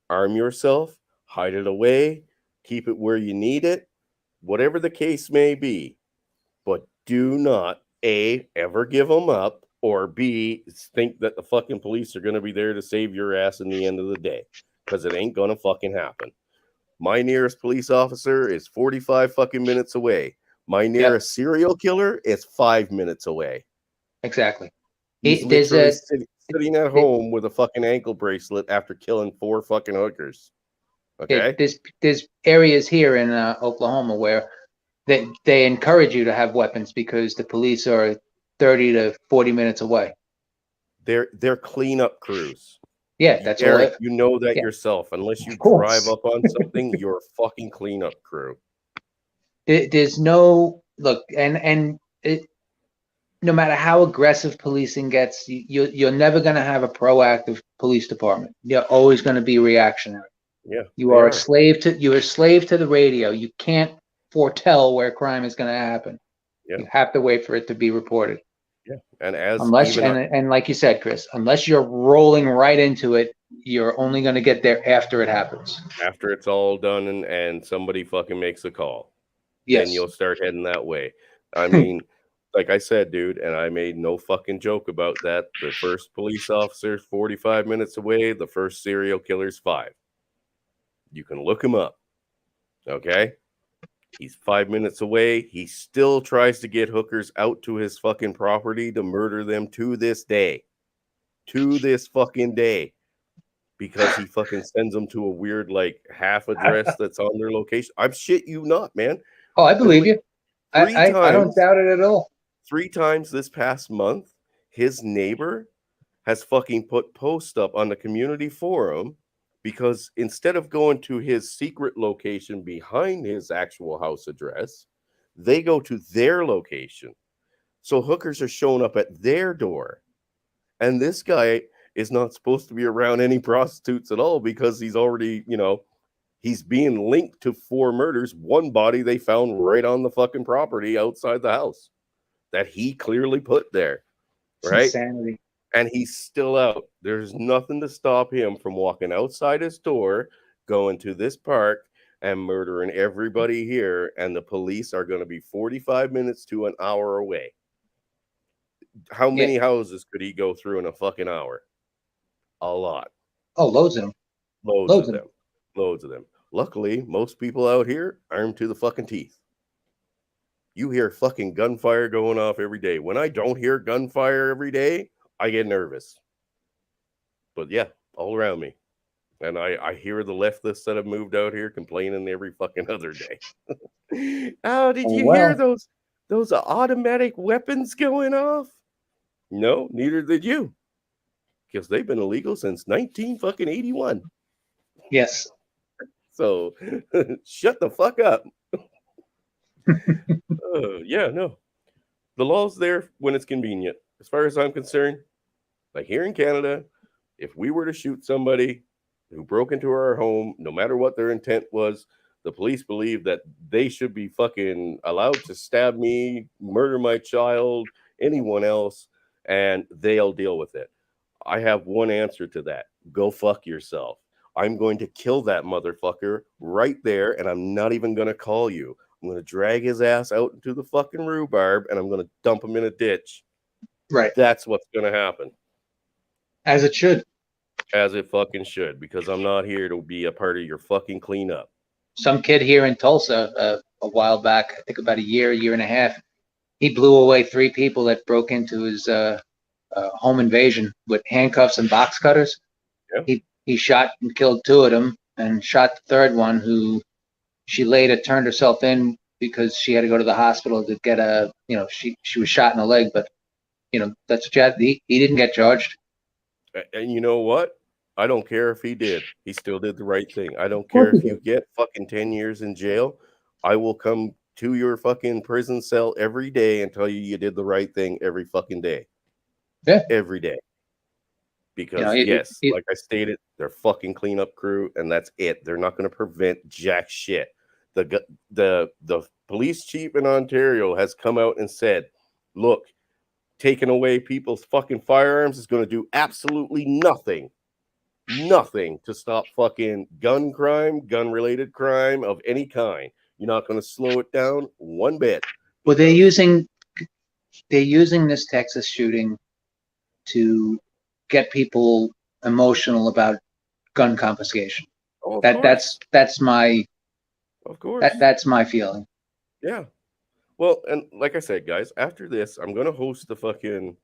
Arm yourself, hide it away, keep it where you need it, whatever the case may be. But do not, A, ever give them up, or B, think that the fucking police are going to be there to save your ass in the end of the day. Because it ain't going to fucking happen. My nearest police officer is 45 fucking minutes away. My nearest serial killer is 5 minutes away. Exactly. He's literally sitting at home with a fucking ankle bracelet after killing 4 fucking hookers. Okay. There's areas here in Oklahoma where they encourage you to have weapons because the police are 30 to 40 minutes away. They're cleanup crews. Yeah, that's Eric, you know that yourself. Unless you drive up on something, you're a fucking cleanup crew. There's no look, and no matter how aggressive policing gets, you're never going to have a proactive police department. You're always going to be reactionary. Yeah, you are a slave to the radio. You can't foretell where crime is going to happen. Yeah. You have to wait for it to be reported. Yeah, and like you said, Chris, unless you're rolling right into it, you're only going to get there after it happens. After it's all done and somebody fucking makes a call. Yes. Then you'll start heading that way. I mean, like I said, dude, and I made no fucking joke about that. The first police officer's 45 minutes away. The first serial killer's 5. You can look him up. Okay? He's 5 minutes away. He still tries to get hookers out to his fucking property to murder them to this day. To this fucking day. Because he fucking sends them to a weird, like, half address that's on their location. I'm shit you not, man. Oh, I believe you. I don't doubt it at all. 3 times this past month, his neighbor has fucking put posts up on the community forum because instead of going to his secret location behind his actual house address, they go to their location. So hookers are showing up at their door. And this guy is not supposed to be around any prostitutes at all because he's already, he's being linked to 4 murders. One body they found right on the fucking property outside the house that he clearly put there. Right? Insanity. And he's still out. There's nothing to stop him from walking outside his door, going to this park, and murdering everybody here. And the police are going to be 45 minutes to an hour away. How many houses could he go through in a fucking hour? A lot. Oh, loads of them. Loads of them. Luckily, most people out here armed to the fucking teeth. You hear fucking gunfire going off every day. When I don't hear gunfire every day, I get nervous. But yeah, all around me. And I hear the leftists that have moved out here complaining every fucking other day. Oh, did you hear those automatic weapons going off? No, neither did you. Because they've been illegal since 1981. Yes. So shut the fuck up. Yeah, no. The law's there when it's convenient. As far as I'm concerned, like here in Canada, if we were to shoot somebody who broke into our home, no matter what their intent was, the police believe that they should be fucking allowed to stab me, murder my child, anyone else, and they'll deal with it. I have one answer to that. Go fuck yourself. I'm going to kill that motherfucker right there, and I'm not even going to call you. I'm going to drag his ass out into the fucking rhubarb, and I'm going to dump him in a ditch. Right. That's what's going to happen. As it should. As it fucking should, because I'm not here to be a part of your fucking cleanup. Some kid here in Tulsa a while back, I think about a year and a half, he blew away 3 people that broke into his home invasion with handcuffs and box cutters. Yeah. He shot and killed 2 of them and shot the 3rd one, who she later turned herself in because she had to go to the hospital to get she was shot in the leg, but that's what he didn't get charged. And you know what? I don't care if he did. He still did the right thing. I don't care if you get fucking 10 years in jail. I will come to your fucking prison cell every day and tell you did the right thing every fucking day. Yeah. Every day. Because, like I stated, they're fucking cleanup crew, and that's it. They're not going to prevent jack shit. The police chief in Ontario has come out and said, look, taking away people's fucking firearms is going to do absolutely nothing to stop fucking gun crime, gun-related crime of any kind. You're not going to slow it down one bit. Well, they're using this Texas shooting to get people emotional about gun confiscation. Oh, that's my that's my feeling. Yeah. Well, and like I said, guys, after this, I'm going to host I'm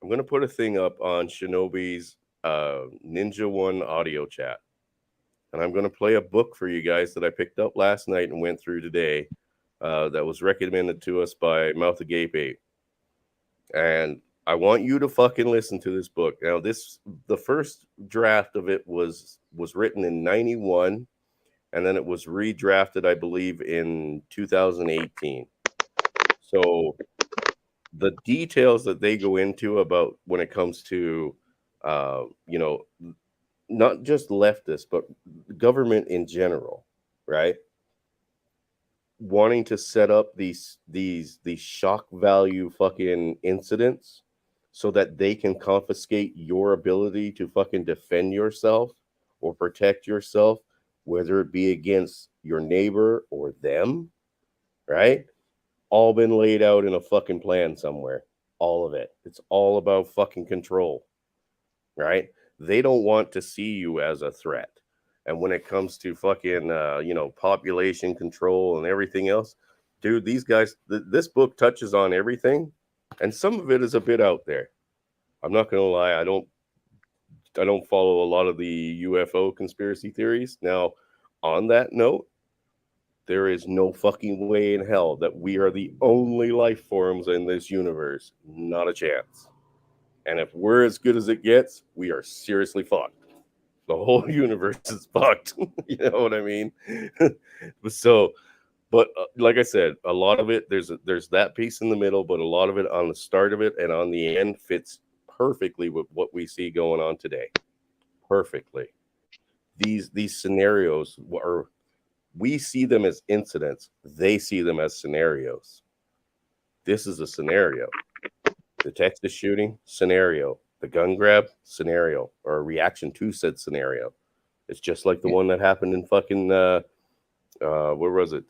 going to put a thing up on Shinobi's Ninja One audio chat. And I'm going to play a book for you guys that I picked up last night and went through today that was recommended to us by Mouth Agape Ape. And I want you to fucking listen to this book. Now, the first draft of it was written in 91, and then it was redrafted, I believe, in 2018. So the details that they go into about when it comes to, not just leftists, but government in general, right? Wanting to set up these shock value fucking incidents so that they can confiscate your ability to fucking defend yourself or protect yourself, whether it be against your neighbor or them, right? All been laid out in a fucking plan somewhere. All of it. It's all about fucking control, right? They don't want to see you as a threat. And when it comes to fucking, population control and everything else, dude, these guys, this book touches on everything. And some of it is a bit out there. I'm not going to lie. I don't follow a lot of the UFO conspiracy theories. Now, on that note, there is no fucking way in hell that we are the only life forms in this universe. Not a chance. And if we're as good as it gets, we are seriously fucked. The whole universe is fucked. You know what I mean? But like I said, a lot of it, there's that piece in the middle, but a lot of it on the start of it and on the end fits perfectly with what we see going on today. Perfectly. These scenarios are, we see them as incidents. They see them as scenarios. This is a scenario. The Texas shooting, scenario. The gun grab, scenario, or a reaction to said scenario. It's just like the one that happened in fucking, where was it?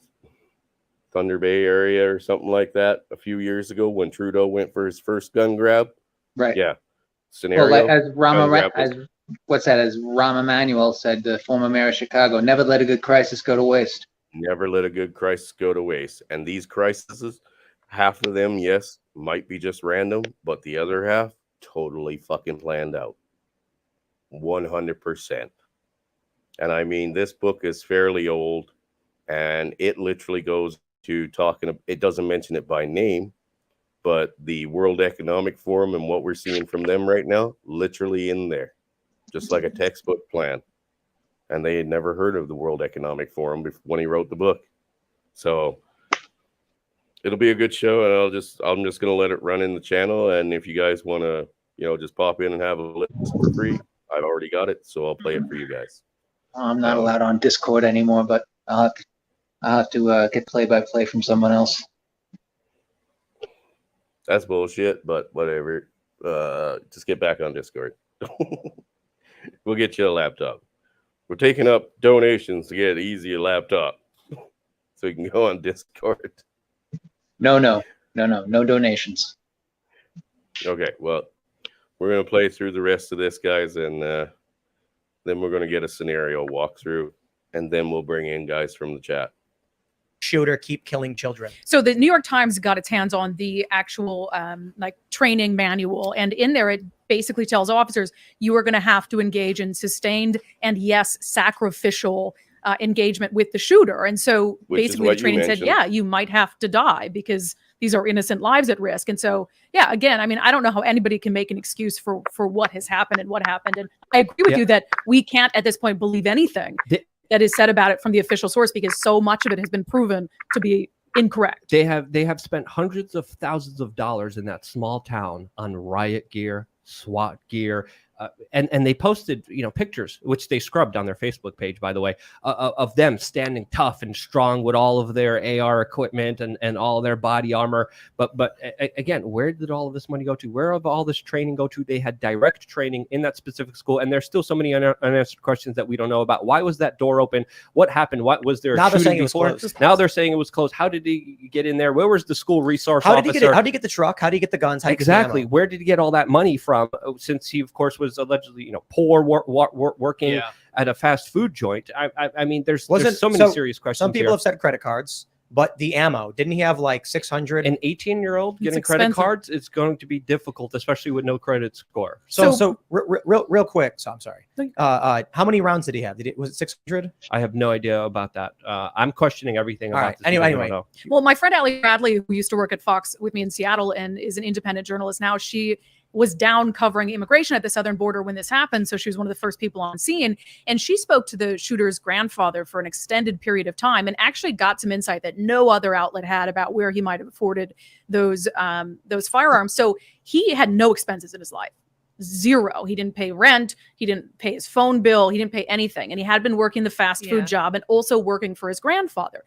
Thunder Bay area or something like that a few years ago when Trudeau went for his first gun grab. Right. Yeah. Scenario. Well, what's that? As Rahm Emanuel said, the former mayor of Chicago, never let a good crisis go to waste. Never let a good crisis go to waste. And these crises, half of them, yes, might be just random, but the other half, totally fucking planned out. 100%. And I mean, this book is fairly old, and it literally goes to talking, it doesn't mention it by name, but the World Economic Forum and what we're seeing from them right now, literally in there, just like a textbook plan. And they had never heard of the World Economic Forum when he wrote the book. So it'll be a good show, and I'm just going to let it run in the channel. And if you guys want to, just pop in and have a listen for free, I've already got it, so I'll play it for you guys. I'm not allowed on Discord anymore, but I'll have to get play-by-play from someone else. That's bullshit, but whatever. Just get back on Discord. We'll get you a laptop. We're taking up donations to get Easy a laptop, so you can go on Discord. No donations. Okay, well, we're gonna play through the rest of this, guys, and then we're gonna get a scenario walkthrough, and then we'll bring in guys from the chat. Shooter, keep killing children. So the New York Times got its hands on the actual training manual, and in there it basically tells officers you are going to have to engage in sustained and yes, sacrificial engagement with the shooter. And so basically the training said, yeah, you might have to die because these are innocent lives at risk. And so, yeah, again, I mean, I don't know how anybody can make an excuse for what has happened and what happened. And I agree with you that we can't at this point believe anything that is said about it from the official source, because so much of it has been proven to be incorrect. They have spent hundreds of thousands of dollars in that small town on riot gear, SWAT gear, and they posted pictures, which they scrubbed on their Facebook page, by the way, of them standing tough and strong with all of their AR equipment and all their body armor. But again, where did all of this money go to? Where did all this training go to? They had direct training in that specific school, and there's still so many unanswered questions that we don't know about. Why was that door open? What happened? What was there? Now they're saying it was closed. Now they're saying it was closed. How did he get in there? Where was the school resource officer? How did he get the truck? How did he get the guns? Exactly. Where did he get all that money from? Since he, of course, was allegedly, poor working at a fast food joint. I mean, there's so many serious questions. Some people have said credit cards, but the ammo, didn't he have like 600? An 18-year-old getting credit cards, it's going to be difficult, especially with no credit score. So real quick. So I'm sorry. How many rounds did he have? Was it 600? I have no idea about that. I'm questioning everything about this. Anyway. Well, my friend Ali Bradley, who used to work at Fox with me in Seattle and is an independent journalist now, she was down covering immigration at the southern border when this happened. So she was one of the first people on scene. And she spoke to the shooter's grandfather for an extended period of time and actually got some insight that no other outlet had about where he might have afforded those firearms. So he had no expenses in his life. Zero. He didn't pay rent. He didn't pay his phone bill. He didn't pay anything. And he had been working the fast food job and also working for his grandfather.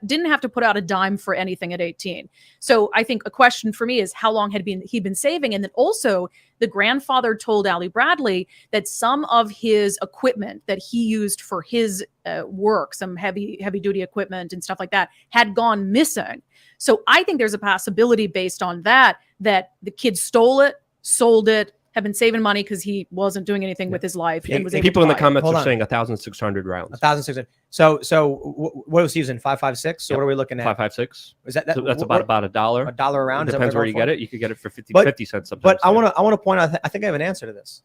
Didn't have to put out a dime for anything at 18. So I think a question for me is how long had he been saving? And then also the grandfather told Ali Bradley that some of his equipment that he used for his work, some heavy duty equipment and stuff like that, had gone missing. So I think there's a possibility based on that the kid stole it, sold it, have been saving money because he wasn't doing anything with his life. And was people in the comments are saying 1,600 rounds. 1,600. So what was he using? 5.56. So what are we looking at? 5.56. Is that so that's about $1. $1 a round. It depends where you get it. You could get it for 50 cents sometimes. But I want to point out. I think I have an answer to this.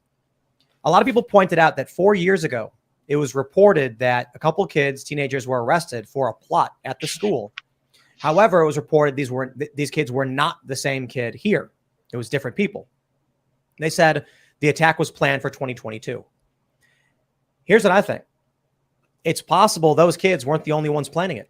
A lot of people pointed out that 4 years ago, it was reported that a couple kids, teenagers, were arrested for a plot at the school. However, it was reported these kids were not the same kid here. It was different people. They said the attack was planned for 2022. Here's what I think. It's possible those kids weren't the only ones planning it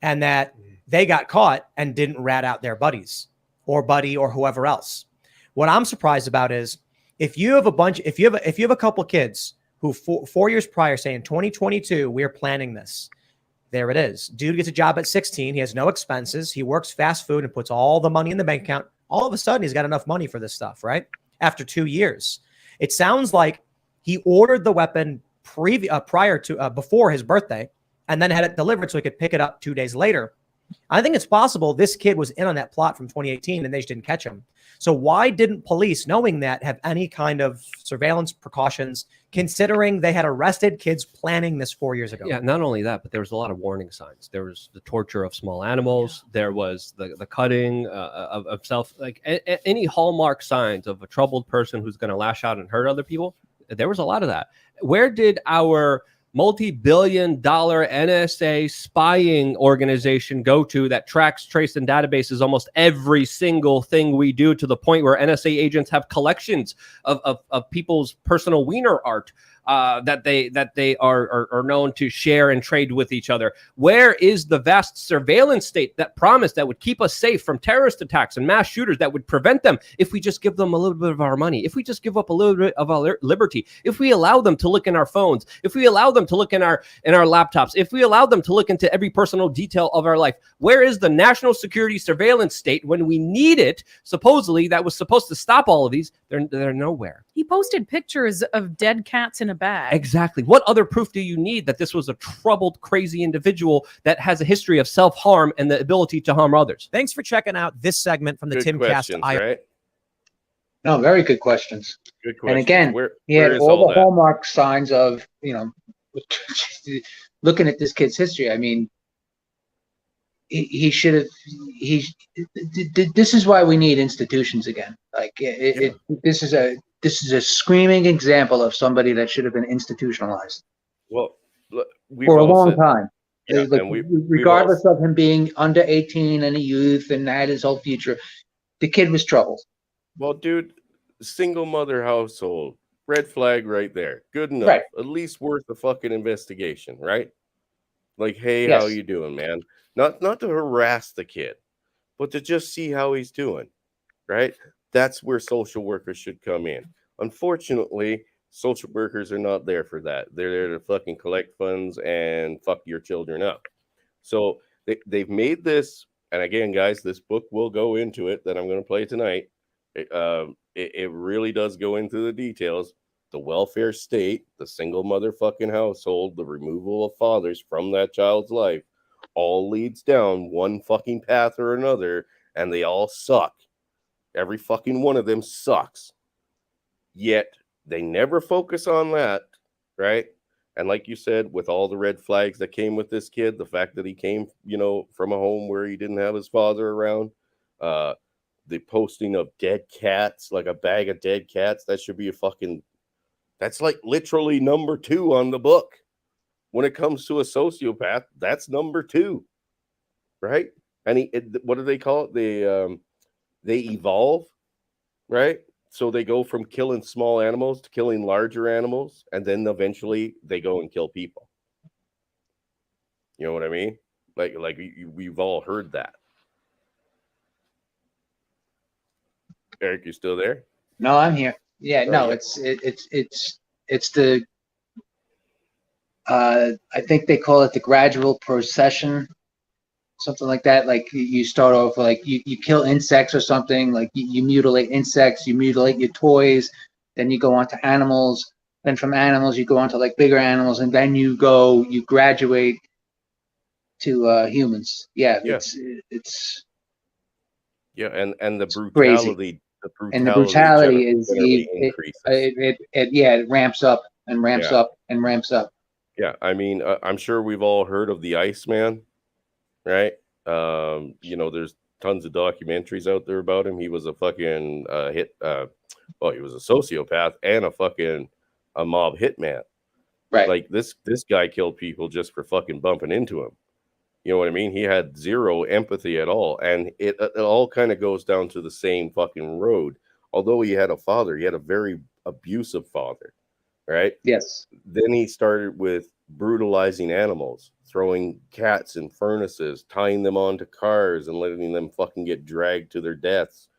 and that they got caught and didn't rat out their buddies or whoever else. What I'm surprised about is if you have a couple kids who 4 years prior say in 2022, we're planning this. There it is. Dude gets a job at 16. He has no expenses. He works fast food and puts all the money in the bank account. All of a sudden, he's got enough money for this stuff, right? After 2 years. It sounds like he ordered the weapon before his birthday and then had it delivered so he could pick it up 2 days later. I think it's possible this kid was in on that plot from 2018 and they just didn't catch him. So why didn't police, knowing that, have any kind of surveillance precautions, considering they had arrested kids planning this 4 years ago? Yeah, not only that, but there was a lot of warning signs. There was the torture of small animals. There was the cutting of self, like any hallmark signs of a troubled person who's going to lash out and hurt other people. There was a lot of that. Where did our multi-billion-dollar NSA spying organization go to that tracks, traces, and databases almost every single thing we do, to the point where NSA agents have collections of people's personal wiener art that they are known to share and trade with each other? Where is the vast surveillance state that promised that would keep us safe from terrorist attacks and mass shooters, that would prevent them if we just give them a little bit of our money, if we just give up a little bit of our liberty, if we allow them to look in our phones, if we allow them to look in our laptops, if we allow them to look into every personal detail of our life? Where is the national security surveillance state when we need it? Supposedly that was supposed to stop all of these. They're nowhere. He posted pictures of dead cats in a bag. Exactly. What other proof do you need that this was a troubled, crazy individual that has a history of self-harm and the ability to harm others? Thanks for checking out this segment from the Good Timcast. questions, right? No, very good questions. Good question. And again, where he had is all the that? hallmark signs of, looking at this kid's history. I mean, he should have. This is why we need institutions again. Like this is a screaming example of somebody that should have been institutionalized Well, look, we've for a all long said- time. Yeah, Like, and regardless of him being under 18 and a youth and had his whole future, the kid was troubled. Well, dude, single mother household, red flag right there. Good enough. Right. At least worth a fucking investigation, right? Like, hey, Yes. how you doing, man? Not to harass the kid, but to just see how he's doing, right? That's where social workers should come in. Unfortunately, social workers are not there for that. They're there to fucking collect funds and fuck your children up. So they've made this, and again, guys, this book will go into it that I'm going to play tonight. It really does go into the details. The welfare state, the single motherfucking household, the removal of fathers from that child's life, all leads down one fucking path or another, and they all suck. Every fucking one of them sucks. Yet they never focus on that, right? And like you said, with all the red flags that came with this kid, the fact that he came, from a home where he didn't have his father around, the posting of dead cats, like a bag of dead cats, that should be that's like literally number 2 on the book. When it comes to a sociopath, that's number 2, right? And what do they call it? They evolve, right? So they go from killing small animals to killing larger animals, and then eventually they go and kill people. You know what I mean? Like we've all heard that. Eric, you still there? No, I'm here. Yeah, Oh, no, yeah. it's the I think they call it the gradual procession, something like that. Like you start off like you kill insects or something, like you mutilate insects, you mutilate your toys, then you go on to animals, then from animals you go on to like bigger animals, and then you graduate to humans. Yeah. It's Yeah, and the crazy. brutality, And the brutality is generally increases. it ramps up and ramps Yeah. up and ramps up. Yeah, I mean, I'm sure we've all heard of the Iceman, right? There's tons of documentaries out there about him. He was a fucking he was a sociopath and a mob hitman. Right. Like this guy killed people just for fucking bumping into him. You know what I mean? He had zero empathy at all, and it all kind of goes down to the same fucking road. Although he had a father, he had a very abusive father, right? Yes. Then he started with brutalizing animals, throwing cats in furnaces, tying them onto cars and letting them fucking get dragged to their deaths.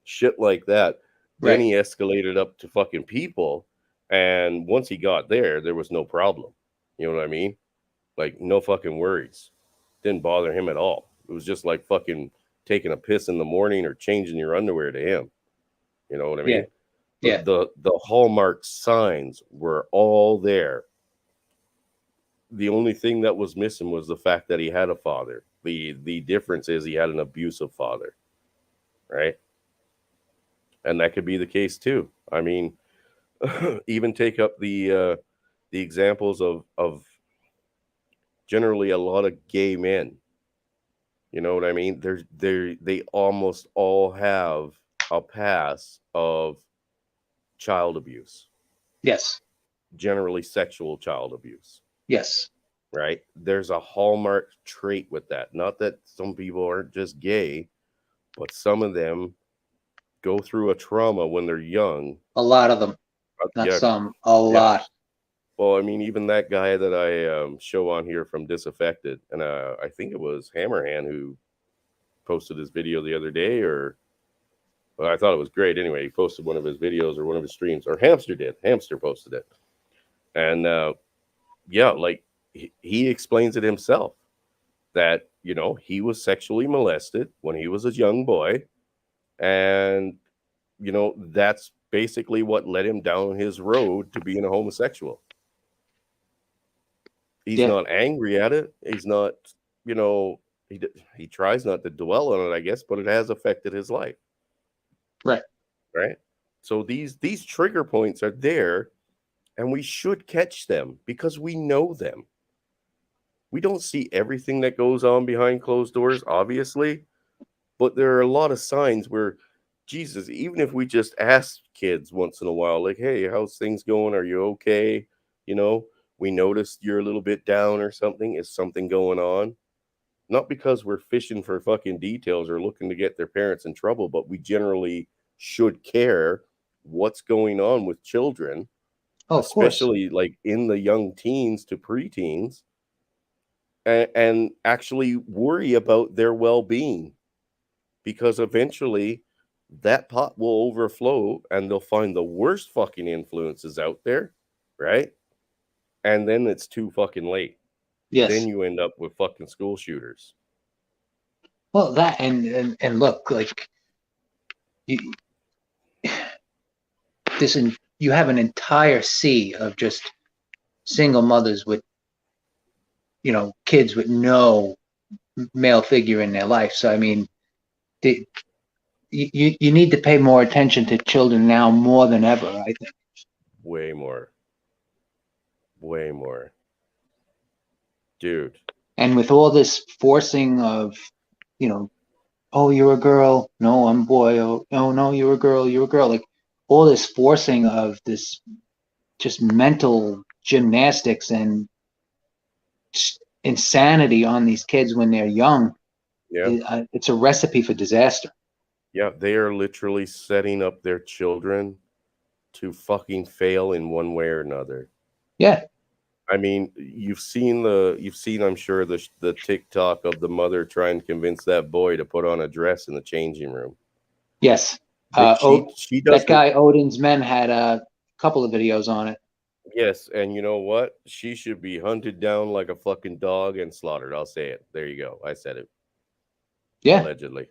Shit like that. Right. Then he escalated up to fucking people. And once he got there was no problem. You know what I mean? Like, no fucking worries. Didn't bother him at all. It was just like fucking taking a piss in the morning or changing your underwear to him. You know what I mean? Yeah. The hallmark signs were all there. The only thing that was missing was the fact that he had a father. The difference is he had an abusive father, right? And that could be the case too. I mean, even take up the examples of generally a lot of gay men. You know what I mean? They almost all have a past of child abuse. Yes. Generally sexual child abuse. Yes. Right? There's a hallmark trait with that. Not that some people aren't just gay, but some of them go through a trauma when they're young. A lot of them. Not some. A lot. Well, I mean, even that guy that I show on here from Disaffected, and I think it was Hammerhand who posted his video the other day, or well, I thought it was great. Anyway, he posted one of his videos or one of his streams, or Hamster did. Hamster posted it. And yeah, like he explains it himself that, you know, he was sexually molested when he was a young boy. And, you know, that's basically what led him down his road to being a homosexual. He's not angry at it. He's not, you know, he tries not to dwell on it, I guess, but it has affected his life. Right. Right. So these trigger points are there, and we should catch them because we know them. We don't see everything that goes on behind closed doors, obviously, but there are a lot of signs where, Jesus, even if we just ask kids once in a while, like, hey, how's things going? Are you okay? You know, we noticed you're a little bit down or something. Is something going on? Not because we're fishing for fucking details or looking to get their parents in trouble, but we generally should care what's going on with children, especially like in the young teens to preteens, and actually worry about their well-being, because eventually that pot will overflow and they'll find the worst fucking influences out there, right? And then it's too fucking late. Yes. Then you end up with fucking school shooters. Well, that and look, like you have an entire sea of just single mothers with, you know, kids with no male figure in their life. So I mean, you need to pay more attention to children now more than ever, I think. Way more, dude. And with all this forcing of, you know, oh, you're a girl, no, I'm a boy, oh no, you're a girl, like all this forcing of this just mental gymnastics and insanity on these kids when they're young. Yeah, it's a recipe for disaster. Yeah, they are literally setting up their children to fucking fail in one way or another. Yeah. I mean, you've seen, I'm sure, the TikTok of the mother trying to convince that boy to put on a dress in the changing room. Yes. She does that guy Odin's Men had a couple of videos on it. Yes, and you know what? She should be hunted down like a fucking dog and slaughtered. I'll say it. There you go. I said it. Yeah. Allegedly.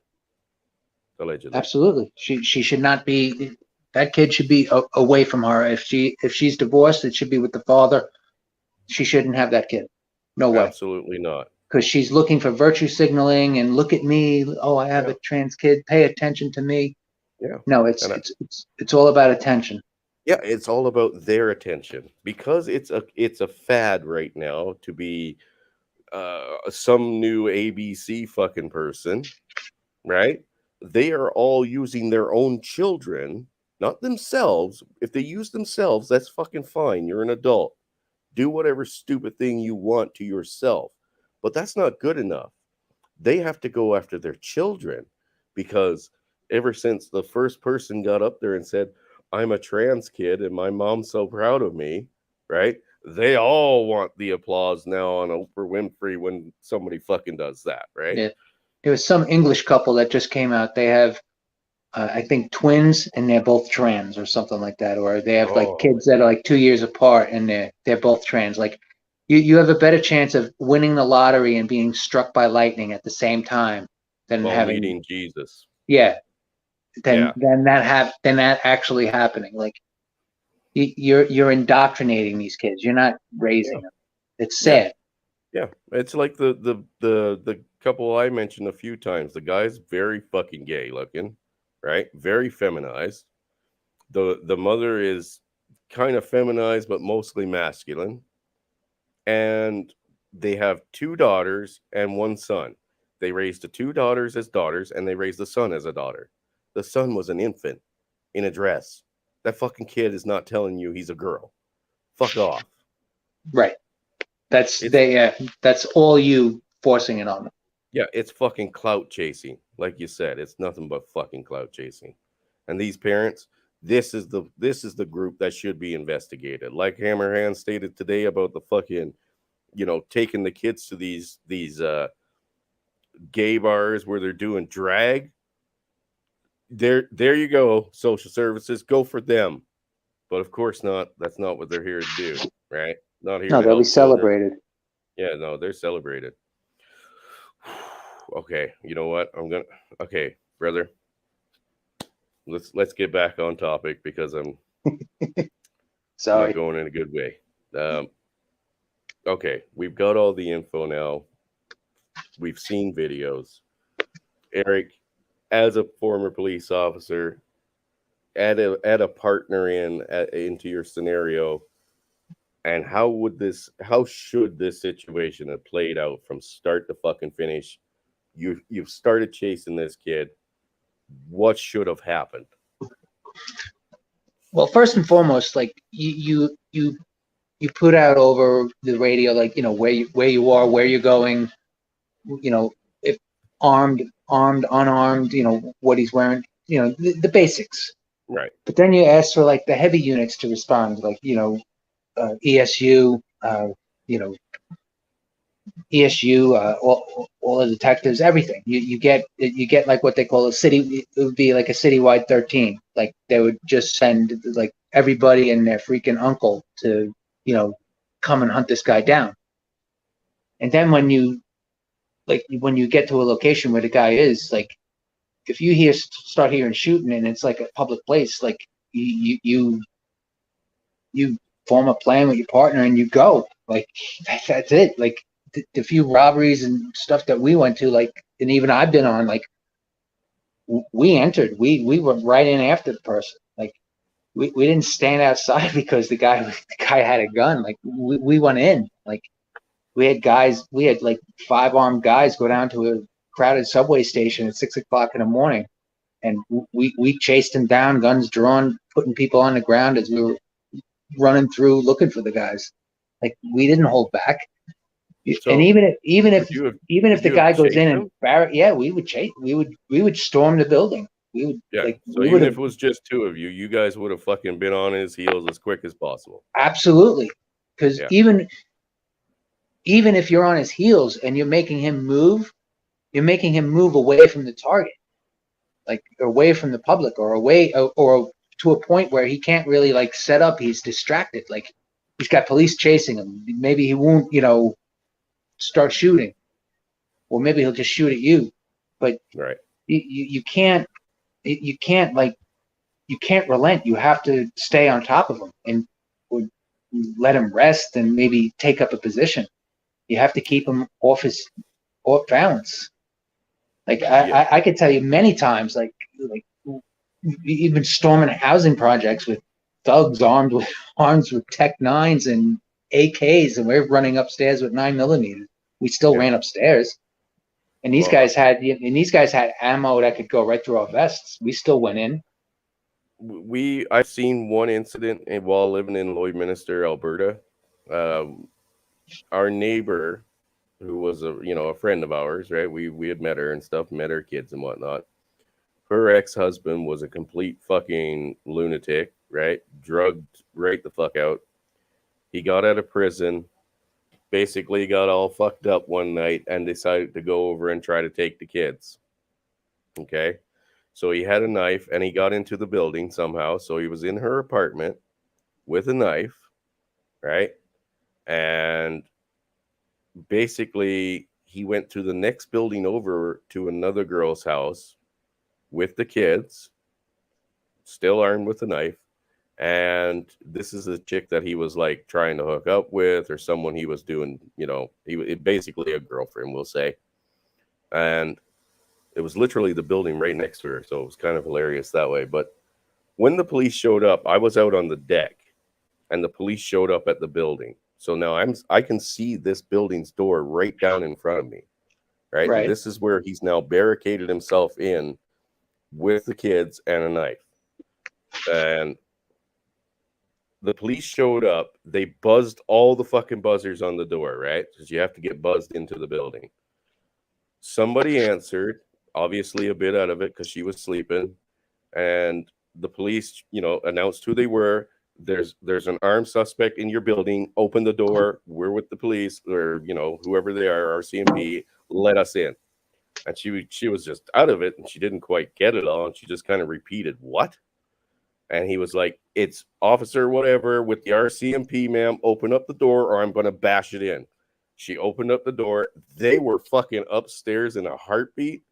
Absolutely. She should not be. That kid should be away from her. If she's divorced, it should be with the father. She shouldn't have that kid. No way. Absolutely not. Because she's looking for virtue signaling and look at me. Oh, I have a trans kid. Pay attention to me. Yeah. No, it's all about attention. Yeah, it's all about their attention, because it's a fad right now to be some new ABC fucking person, right? They are all using their own children, not themselves. If they use themselves, that's fucking fine. You're an adult. Do whatever stupid thing you want to yourself. But that's not good enough. They have to go after their children, because ever since the first person got up there and said, I'm a trans kid and my mom's so proud of me, right? They all want the applause now on Oprah Winfrey when somebody fucking does that, right? Yeah. There was some English couple that just came out. They have, I think, twins, and they're both trans or something like that. Or they have like kids that are like 2 years apart, and they're both trans. Like you have a better chance of winning the lottery and being struck by lightning at the same time than having meeting Jesus. Yeah. Than that actually happening. Like you're indoctrinating these kids. You're not raising them. It's sad. Yeah, it's like the couple I mentioned a few times. The guy's very fucking gay looking, right? Very feminized. The mother is kind of feminized, but mostly masculine. And they have 2 daughters and 1 son. They raised the 2 daughters as daughters, and they raised the son as a daughter. The son was an infant in a dress. That fucking kid is not telling you he's a girl. Fuck off. Right. That's It's- that's all you forcing it on them. Yeah, it's fucking clout chasing. Like you said, it's nothing but fucking clout chasing. And these parents, this is the group that should be investigated. Like Hammerhand stated today about the fucking, taking the kids to these gay bars where they're doing drag. There you go, social services, go for them. But of course not. That's not what they're here to do, right? Not here No, to they'll be help children. celebrated. Yeah, no, they're celebrated. Okay, you know what? Okay, brother. Let's get back on topic because I'm Sorry. not going in a good way. Okay, we've got all the info now. We've seen videos. Eric, as a former police officer, add a partner into your scenario. And how should this situation have played out from start to fucking finish? You've started chasing this kid. What should have happened? Well, first and foremost, like you put out over the radio, like, where you are, where you're going, if armed, unarmed, what he's wearing, the basics. Right. But then you ask for like the heavy units to respond, like, ESU, all the detectives, everything. You get like what they call a city. It would be like a citywide 13. Like they would just send like everybody and their freaking uncle to come and hunt this guy down. And then when you get to a location where the guy is, like, if you start hearing shooting and it's like a public place, like you form a plan with your partner and you go. Like that's it. Like the few robberies and stuff that we went to, like, and even I've been on, like, we entered, we were right in after the person. Like we didn't stand outside because the guy had a gun. Like we went in. Like we had like 5 armed guys go down to a crowded subway station at 6 o'clock in the morning, and we chased him down, guns drawn, putting people on the ground as we were running through looking for the guys. Like we didn't hold back. So and even if the guy goes in and we would chase. We would storm the building. We would, so even if it was just 2 of you, you guys would have fucking been on his heels as quick as possible. Absolutely, because even if you're on his heels and you're making him move away from the target, like away from the public, or away or to a point where he can't really like set up. He's distracted. Like he's got police chasing him. Maybe he won't, start shooting, or maybe he'll just shoot at you. But you can't relent. You have to stay on top of him and let him rest and maybe take up a position. You have to keep him off balance. Like I could tell you many times, like even storming housing projects with thugs armed with Tech 9s and AKs, and we're running upstairs with 9mm. We still ran upstairs, and these guys had ammo that could go right through our vests. We still went in. I've seen one incident while living in Lloydminster, Alberta. Our neighbor, who was a friend of ours, right? We had met her and stuff, met her kids and whatnot. Her ex-husband was a complete fucking lunatic, right? Drugged right the fuck out. He got out of prison, basically got all fucked up one night and decided to go over and try to take the kids. Okay? So he had a knife and he got into the building somehow. So he was in her apartment with a knife, right? And basically he went to the next building over to another girl's house with the kids, still armed with a knife, And this is a chick that he was like trying to hook up with, or someone he was doing, you know, basically a girlfriend, we'll say. And it was literally the building right next to her, so it was kind of hilarious that way. But when the police showed up, I was out on the deck, and the police showed up at the building. So now I can see this building's door right down in front of me, right? Right. And this is where he's now barricaded himself in with the kids and a knife. And the police showed up. They buzzed all the fucking buzzers on the door, right? Because you have to get buzzed into the building. Somebody answered, obviously a bit out of it because she was sleeping. And the police, you know, announced who they were. There's an armed suspect in your building. Open the door. We're with the police, or, you know, whoever they are, RCMP. Let us in. And she was just out of it, and she didn't quite get it all. And she just kind of repeated, "What?" And he was like, "It's officer whatever with the RCMP, ma'am. Open up the door, or I'm gonna bash it in." She opened up the door. They were fucking upstairs in a heartbeat.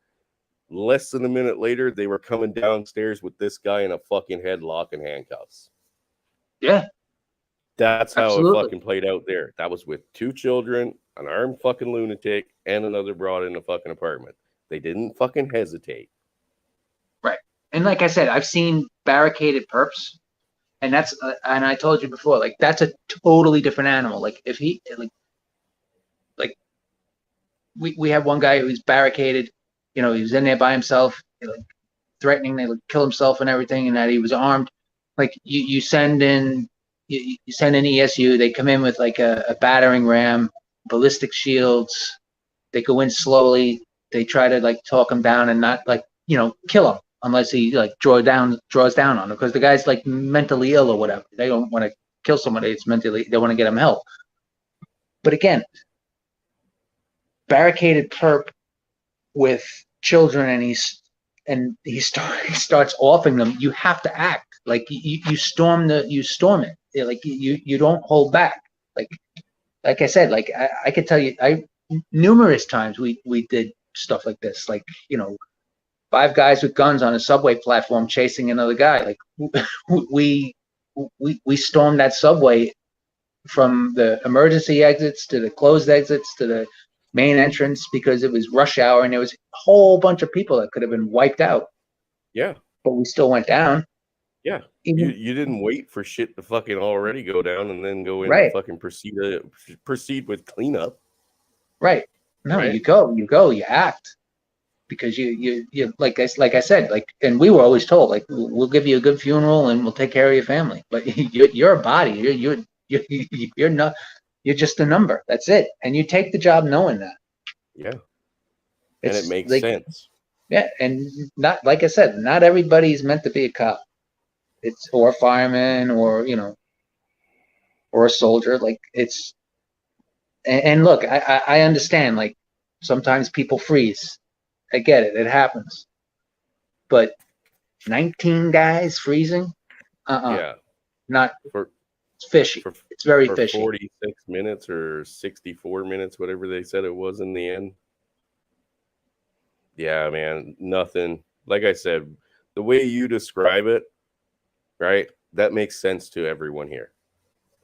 Less than a minute later, they were coming downstairs with this guy in a fucking headlock and handcuffs. Yeah. That's how Absolutely. it fucking played out there. That was with 2 children, an armed fucking lunatic, and another broad in a fucking apartment. They didn't fucking hesitate. Right. And like I said, I've seen barricaded perps, and that's and I told you before, like that's a totally different animal. Like if he like we have one guy who's barricaded, you know, he was in there by himself, like threatening to kill himself and everything, and that he was armed. Like you send in ESU, they come in with like a battering ram, ballistic shields. They go in slowly. They try to like talk him down and not like, you know, kill him unless he like draws down on him, because the guy's like mentally ill or whatever. They don't want to kill somebody. It's mentally, they want to get him help. But again, barricaded perp with children, and he starts offing them. You have to act like you storm it. Like you don't hold back. Like I said, like I could tell you, numerous times we did stuff like this. Like, you know, 5 guys with guns on a subway platform chasing another guy. Like we stormed that subway from the emergency exits to the closed exits to the main entrance because it was rush hour and there was a whole bunch of people that could have been wiped out. Yeah. But we still went down. Yeah. You didn't wait for shit to fucking already go down and then go in Right. and fucking proceed with cleanup. Right. No, Right. you act. Because you like I said, like, and we were always told, like, we'll give you a good funeral and we'll take care of your family. But you're a body. You're not. You're just a number. That's it. And you take the job knowing that. Yeah. And it makes like, sense. Yeah, and not, like I said, not everybody's meant to be a cop. It's or a fireman, or, you know, or a soldier. Like it's. And look, I understand. Like sometimes people freeze. I get it. It happens. But 19 guys freezing? Yeah. Not. For It's fishy. It's very for fishy. 46 minutes or 64 minutes, whatever they said it was in the end. Yeah, man, nothing. Like I said, the way you describe it, right, that makes sense to everyone here.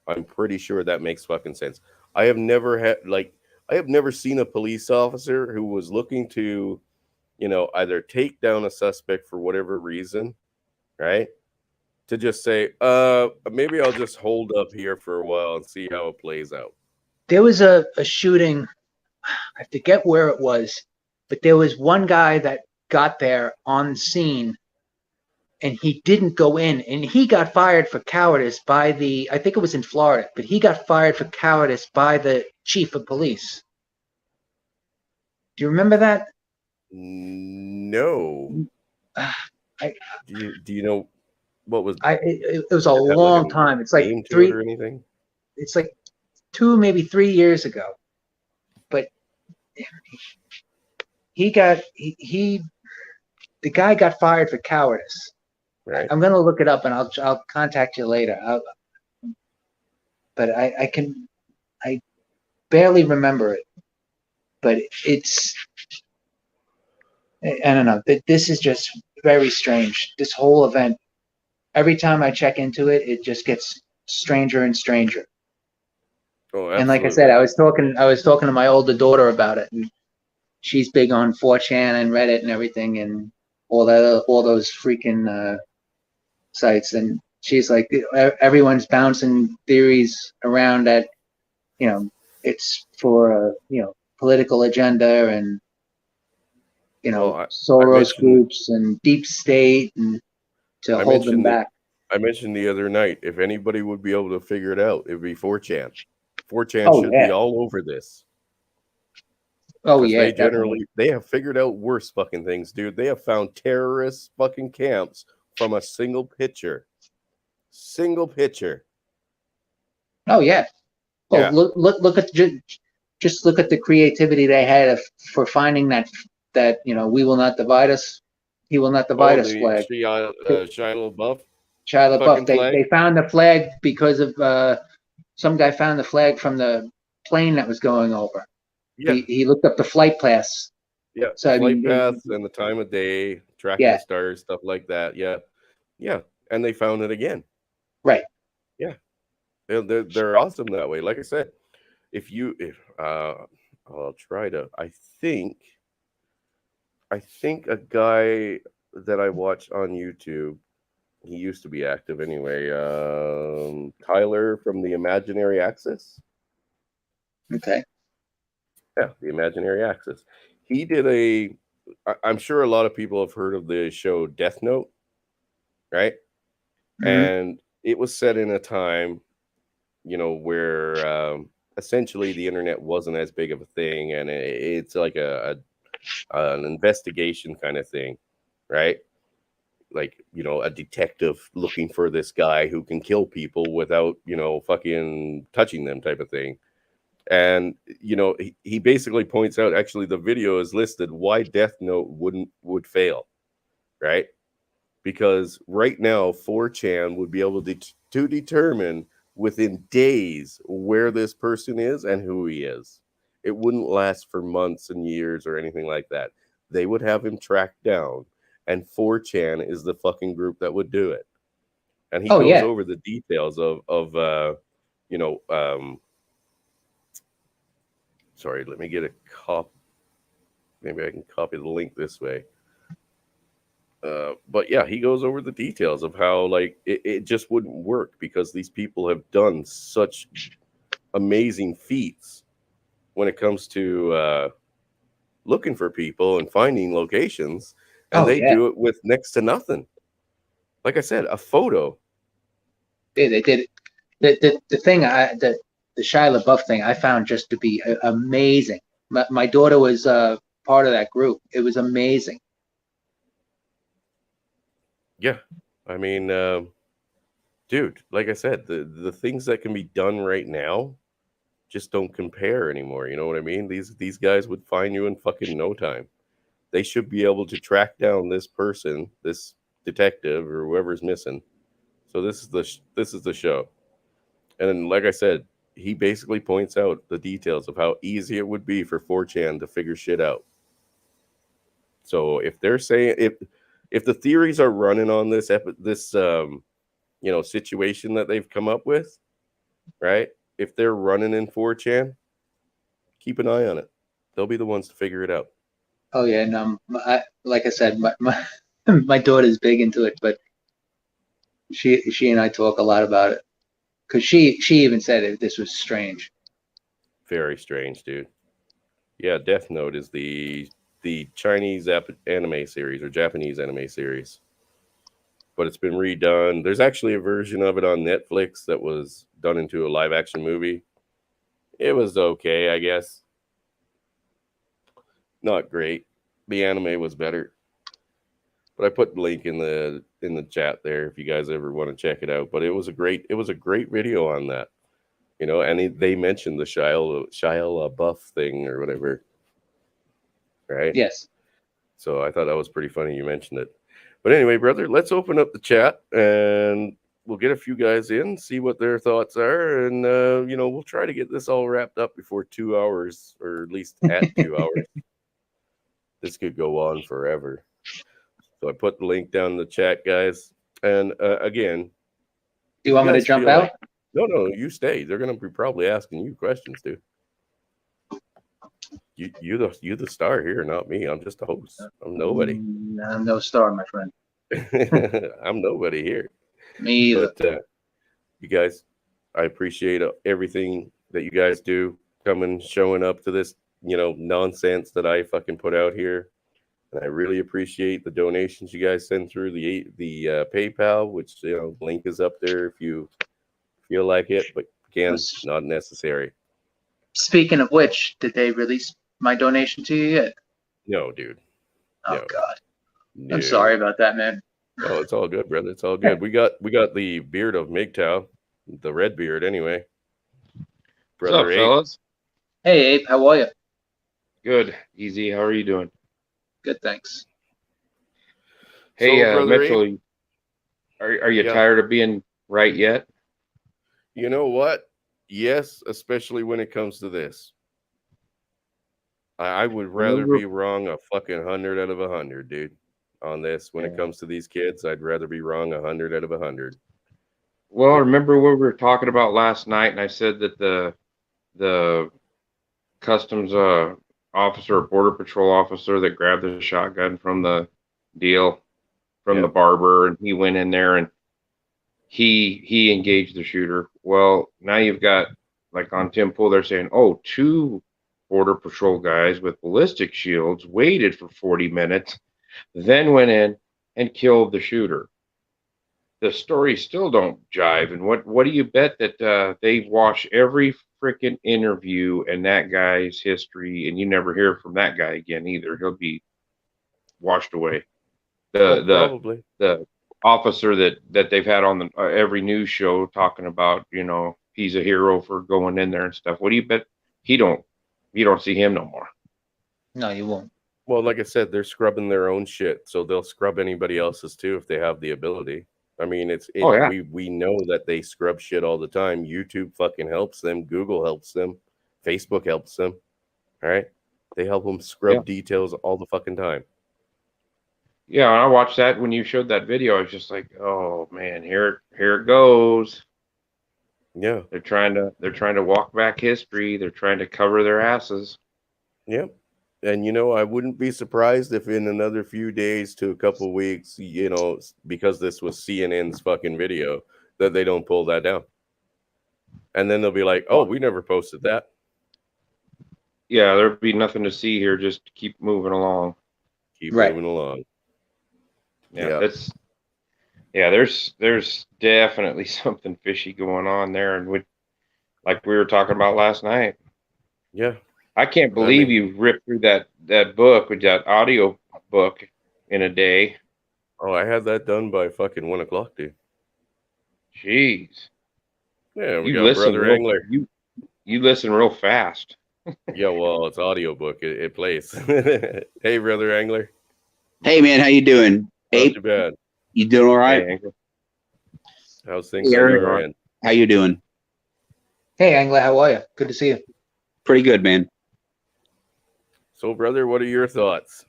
I'm pretty sure that makes fucking sense. I have never seen a police officer who was looking to, you know, either take down a suspect for whatever reason, right? To just say, maybe I'll just hold up here for a while and see how it plays out. There was a shooting, I forget where it was, but there was one guy that got there on scene and he didn't go in, and he got fired for cowardice by I think it was in Florida, but he got fired for cowardice by the chief of police. Do you remember that? No. Do you know what was? It was a long time. It's like 3 or anything. It's like 2, maybe 3 years ago. But the guy got fired for cowardice. Right. I'm gonna look it up and I'll contact you later. But I barely remember it. But I don't know. This is just very strange. This whole event. every time I check into it, it just gets stranger and stranger. Oh, and like I said, I was talking to my older daughter about it, and she's big on 4chan and Reddit and everything, and all those freaking sites. And she's like, everyone's bouncing theories around that, it's for political agenda, and Soros groups and deep state, and to hold them back. I mentioned the other night, if anybody would be able to figure it out, it'd be 4chan. 4chan should be all over this. Oh yeah, they have figured out worse fucking things, dude. They have found terrorist fucking camps from a single picture. Oh yeah. Well, yeah. Look at just look at the creativity they had for finding that we will not divide us. He will not divide us flag. Shia LaBeouf. Shia LaBeouf. They found the flag because of some guy found the flag from the plane that was going over. Yeah. He looked up the flight paths. Yeah. So flight paths and the time of day, tracking the stars, stuff like that. Yeah. Yeah. And they found it again. Right. Yeah. They're awesome that way. Like I said, I'll try to. I think a guy that I watch on YouTube, he used to be active anyway. Tyler from the Imaginary Axis. Okay. Yeah, the Imaginary Axis. He did I'm sure a lot of people have heard of the show Death Note, right? Mm-hmm. And it was set in a time, where essentially the internet wasn't as big of a thing, and it's like an investigation kind of thing, right? Like, a detective looking for this guy who can kill people without, fucking touching them type of thing. And, he basically points out, actually, the video is listed why Death Note would fail, right? Because right now, 4chan would be able to determine within days where this person is and who he is. It wouldn't last for months and years or anything like that. They would have him tracked down, and 4chan is the fucking group that would do it. And he goes over the details of sorry, let me get a copy. Maybe I can copy the link this way. But yeah, he goes over the details of how it just wouldn't work because these people have done such amazing feats when it comes to looking for people and finding locations, and they do it with next to nothing. Like I said, a photo. Yeah, they did it. The thing the Shia LaBeouf thing I found just to be amazing. My daughter was part of that group. It was amazing. Yeah, I mean, dude, like I said, the things that can be done right now just don't compare anymore. You know what I mean? These guys would find you in fucking no time. They should be able to track down this person, this detective or whoever's missing. So this is the show. And then, like I said, he basically points out the details of how easy it would be for 4chan to figure shit out. So if they're saying if the theories are running on this situation that they've come up with, right? If they're running in 4chan, keep an eye on it. They'll be the ones to figure it out. Oh yeah, no, like I said, my daughter's big into it, but she and I talk a lot about it because she even said this was strange. Very strange, dude. Yeah, Death Note is the Chinese anime series or Japanese anime series, but it's been redone. There's actually a version of it on Netflix that was done into a live action movie. It was okay, I guess. Not great. The anime was better, but I put the link in the chat there if you guys ever want to check it out. But it was a great video on that, and they mentioned the Shia LaBeouf thing or whatever. Right? Yes. So I thought that was pretty funny you mentioned it. But anyway, brother, let's open up the chat and we'll get a few guys in, see what their thoughts are, and we'll try to get this all wrapped up before 2 hours, or at least at 2 hours. This could go on forever. So I put the link down in the chat, guys. And again, Do you want me to jump out? No, you stay. They're gonna be probably asking you questions, dude. You the star here, not me. I'm just a host. I'm nobody. I'm no star, my friend. I'm nobody here. Me either. But you guys, I appreciate everything that you guys do, showing up to this, nonsense that I fucking put out here. And I really appreciate the donations you guys send through the PayPal, which link is up there if you feel like it. But again, not necessary. Speaking of which, did they release my donation to you yet? No, dude. Oh No. God, No. I'm sorry about that, man. Oh, it's all good, brother. It's all good. We got the beard of MGTOW, the red beard, anyway. What's up, Ape. fellas? Hey, Ape, how are you? Good, easy. How are you doing? Good, thanks. Hey, So, Brother Mitchell, Ape, are you Yeah. tired of being right yet? you know what? Yes, especially when it comes to this. I would rather be wrong a fucking 100 out of 100, dude. On this, when it comes to these kids, I'd rather be wrong 100 out of 100. Well, remember what we were talking about last night, and I said that the customs officer, border patrol officer that grabbed the shotgun from the deal from the barber, and he went in there and he engaged the shooter. Well, now you've got, like on Tim Pool, they're saying, oh, 2 border patrol guys with ballistic shields waited for 40 minutes, then went in and killed the shooter. The stories still don't jive. And what do you bet that they watch every freaking interview and that guy's history, and you never hear from that guy again either. He'll be washed away. Probably. The officer that they've had on the every news show talking about, he's a hero for going in there and stuff. What do you bet you don't see him no more? No, you won't. Well, like I said, they're scrubbing their own shit, so they'll scrub anybody else's too if they have the ability. I mean, we know that they scrub shit all the time. YouTube fucking helps them. Google helps them. Facebook helps them. All right, they help them scrub details all the fucking time. Yeah, I watched that when you showed that video. I was just like, oh man, here it goes. Yeah, they're trying to walk back history. They're trying to cover their asses. Yep. And I wouldn't be surprised if in another few days to a couple weeks, because this was CNN's fucking video, that they don't pull that down. And then they'll be like, oh, we never posted that. Yeah, there'll be nothing to see here. Just keep moving along. Keep moving along. There's definitely something fishy going on there. And like we were talking about last night. Yeah. I can't believe you ripped through that book with that audio book in a day. Oh, I had that done by fucking 1 o'clock, dude. Jeez. Yeah, we got Brother Angler. You listen real fast. Yeah, well, it's audiobook. It plays. Hey, Brother Angler. Hey, man, how you doing? Not too bad. You doing all right? Hey, how's things on your end? How you doing? Hey, Angler, how are you? Good to see you. Pretty good, man. So, brother, what are your thoughts?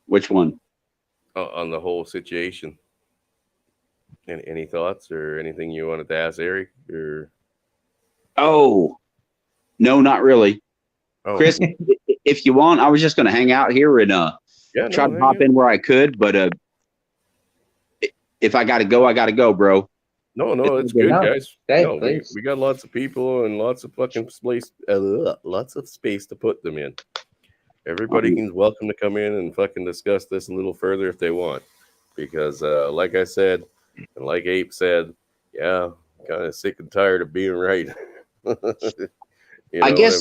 Which one? On the whole situation. Any thoughts or anything you wanted to ask Eric? Or no, not really. Oh. Chris, if you want, I was just going to hang out here and try to hop in where I could, but if I got to go, I got to go, bro. No, it's good, guys. No, we got lots of people and lots of fucking space, lots of space to put them in. Everybody is welcome to come in and fucking discuss this a little further if they want, because like I said, and like Ape said, yeah, kind of sick and tired of being right. I guess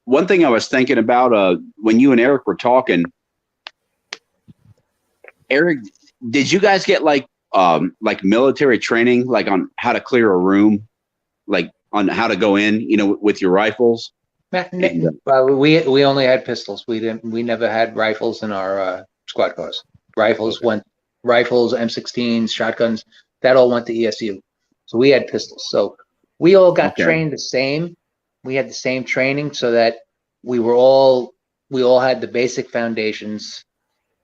one thing I was thinking about when you and Eric were talking, Eric, did you guys get like military training, like on how to clear a room, like on how to go in, with your rifles? Well, we only had pistols. We never had rifles in our squad cars. Rifles, M16s, shotguns, that all went to ESU. So we had pistols. So we all got trained the same. We had the same training so that we all had the basic foundations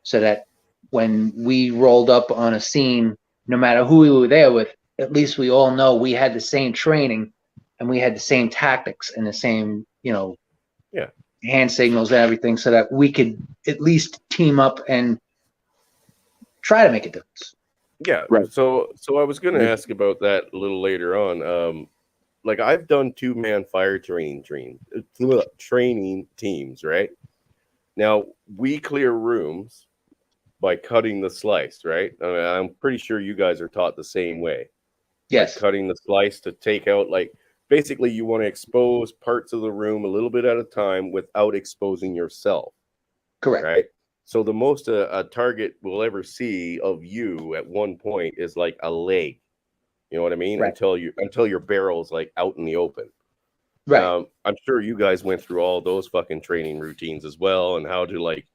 so that when we rolled up on a scene, no matter who we were there with, at least we all know we had the same training and we had the same tactics and the same, hand signals and everything, so that we could at least team up and try to make a difference. Yeah. Right. So I was going to ask about that a little later on. Like I've done 2-man fire training teams, right? Now we clear rooms by cutting the slice, right? I mean, I'm pretty sure you guys are taught the same way. Yes. Like cutting the slice to take out, like, basically you want to expose parts of the room a little bit at a time without exposing yourself. Correct. Right. So the most a target will ever see of you at one point is like a leg. You know what I mean? Right. Until your barrel's like out in the open. Right. I'm sure you guys went through all those fucking training routines as well, and how to, like,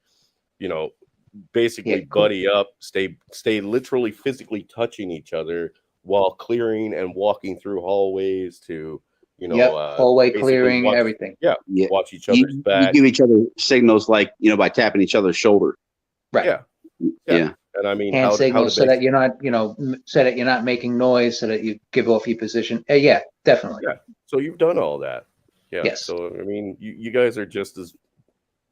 basically buddy up, stay literally physically touching each other while clearing and walking through hallways to, hallway clearing, everything. Yeah. Watch each other's back. You give each other signals like, by tapping each other's shoulder. Right. Yeah. And I mean, hand signals so that you're not, so that you're not making noise, so that you give off your position. Yeah, definitely. Yeah. So you've done all that. Yeah. Yes. So I mean, you guys are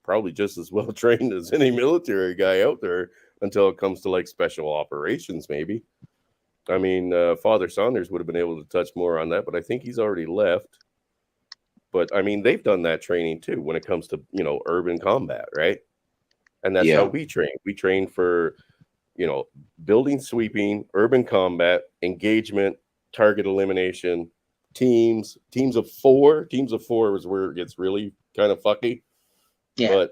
probably just as well trained as any military guy out there, until it comes to like special operations, maybe. I mean, Father Saunders would have been able to touch more on that, but I think he's already left. But I mean, they've done that training too when it comes to, urban combat, right? And that's how we train. We train for, building sweeping, urban combat, engagement, target elimination, teams of 4. Teams of 4 is where it gets really kind of fucky. Yeah.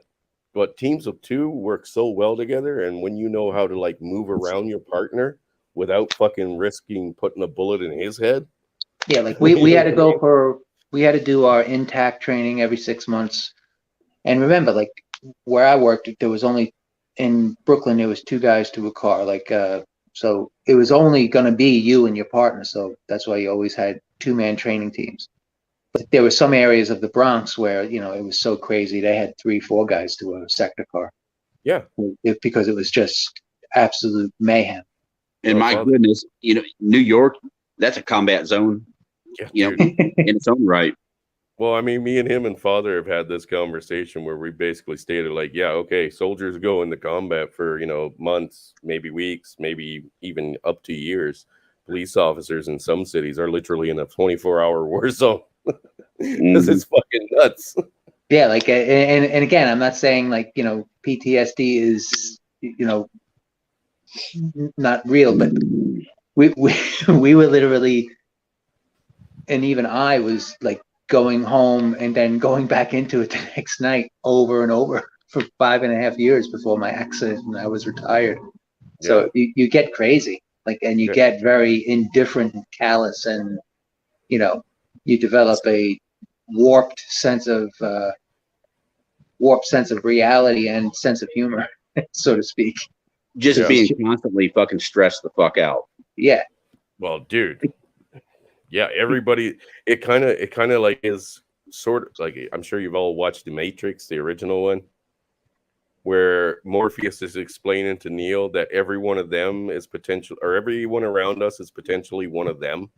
But teams of 2 work so well together, and when you know how to like move around your partner without fucking risking putting a bullet in his head. Yeah, like we had to we had to do our intact training every 6 months. And remember, like where I worked, there was only, in Brooklyn, there was 2 guys to a car. Like, so it was only going to be you and your partner. So that's why you always had 2-man training teams. But there were some areas of the Bronx where, it was so crazy. They had 3-4 guys to a sector car. Yeah. Because it was just absolute mayhem. And my goodness, New York, that's a combat zone, in its own right. Well, I mean, me and him and Father have had this conversation where we basically stated like, yeah, okay, soldiers go into combat for, months, maybe weeks, maybe even up to years. Police officers in some cities are literally in a 24-hour war zone. This is fucking nuts. Yeah, like, and again, I'm not saying like, PTSD is, not real, but we were literally, and even I was like going home and then going back into it the next night over and over for 5.5 years before my accident, and I was retired. Yeah. So you get crazy, like, and you get very indifferent and callous, and you develop a warped sense of reality and sense of humor, so to speak. Just being constantly fucking stressed the fuck out. Yeah. Well, dude. Yeah, everybody. It kind of like is sort of like, I'm sure you've all watched The Matrix, the original one, where Morpheus is explaining to Neo that every one of them is potential, or everyone around us is potentially one of them,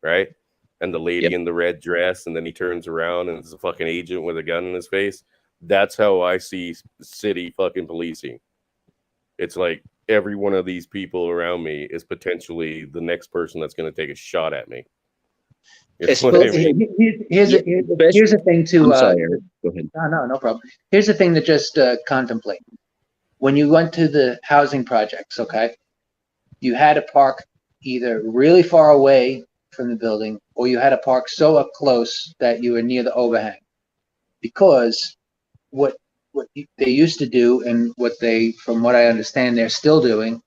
right? And the lady in the red dress, and then he turns around and it's a fucking agent with a gun in his face. That's how I see city fucking policing. It's like every one of these people around me is potentially the next person that's going to take a shot at me. Here's the thing to. I'm sorry, Eric. Go ahead. No problem. Here's the thing to just contemplate. When you went to the housing projects, okay, you had to park either really far away from the building, or you had to park so up close that you were near the overhang. Because what they used to do, and what they, from what I understand, they're still doing,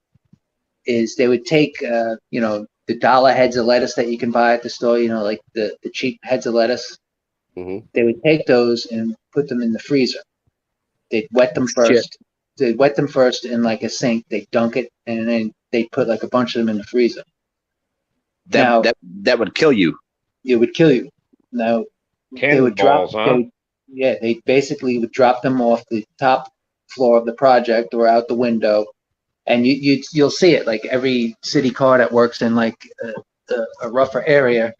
is they would take, the dollar heads of lettuce that you can buy at the store, like the cheap heads of lettuce. Mm-hmm. They would take those and put them in the freezer. They'd wet them first. Shit. They'd wet them first in like a sink. They'd dunk it, and then they'd put like a bunch of them in the freezer. That would kill you. It would kill you. Now, they would drop. Huh? They basically would drop them off the top floor of the project or out the window, and you'll see it like every city car that works in like a rougher area.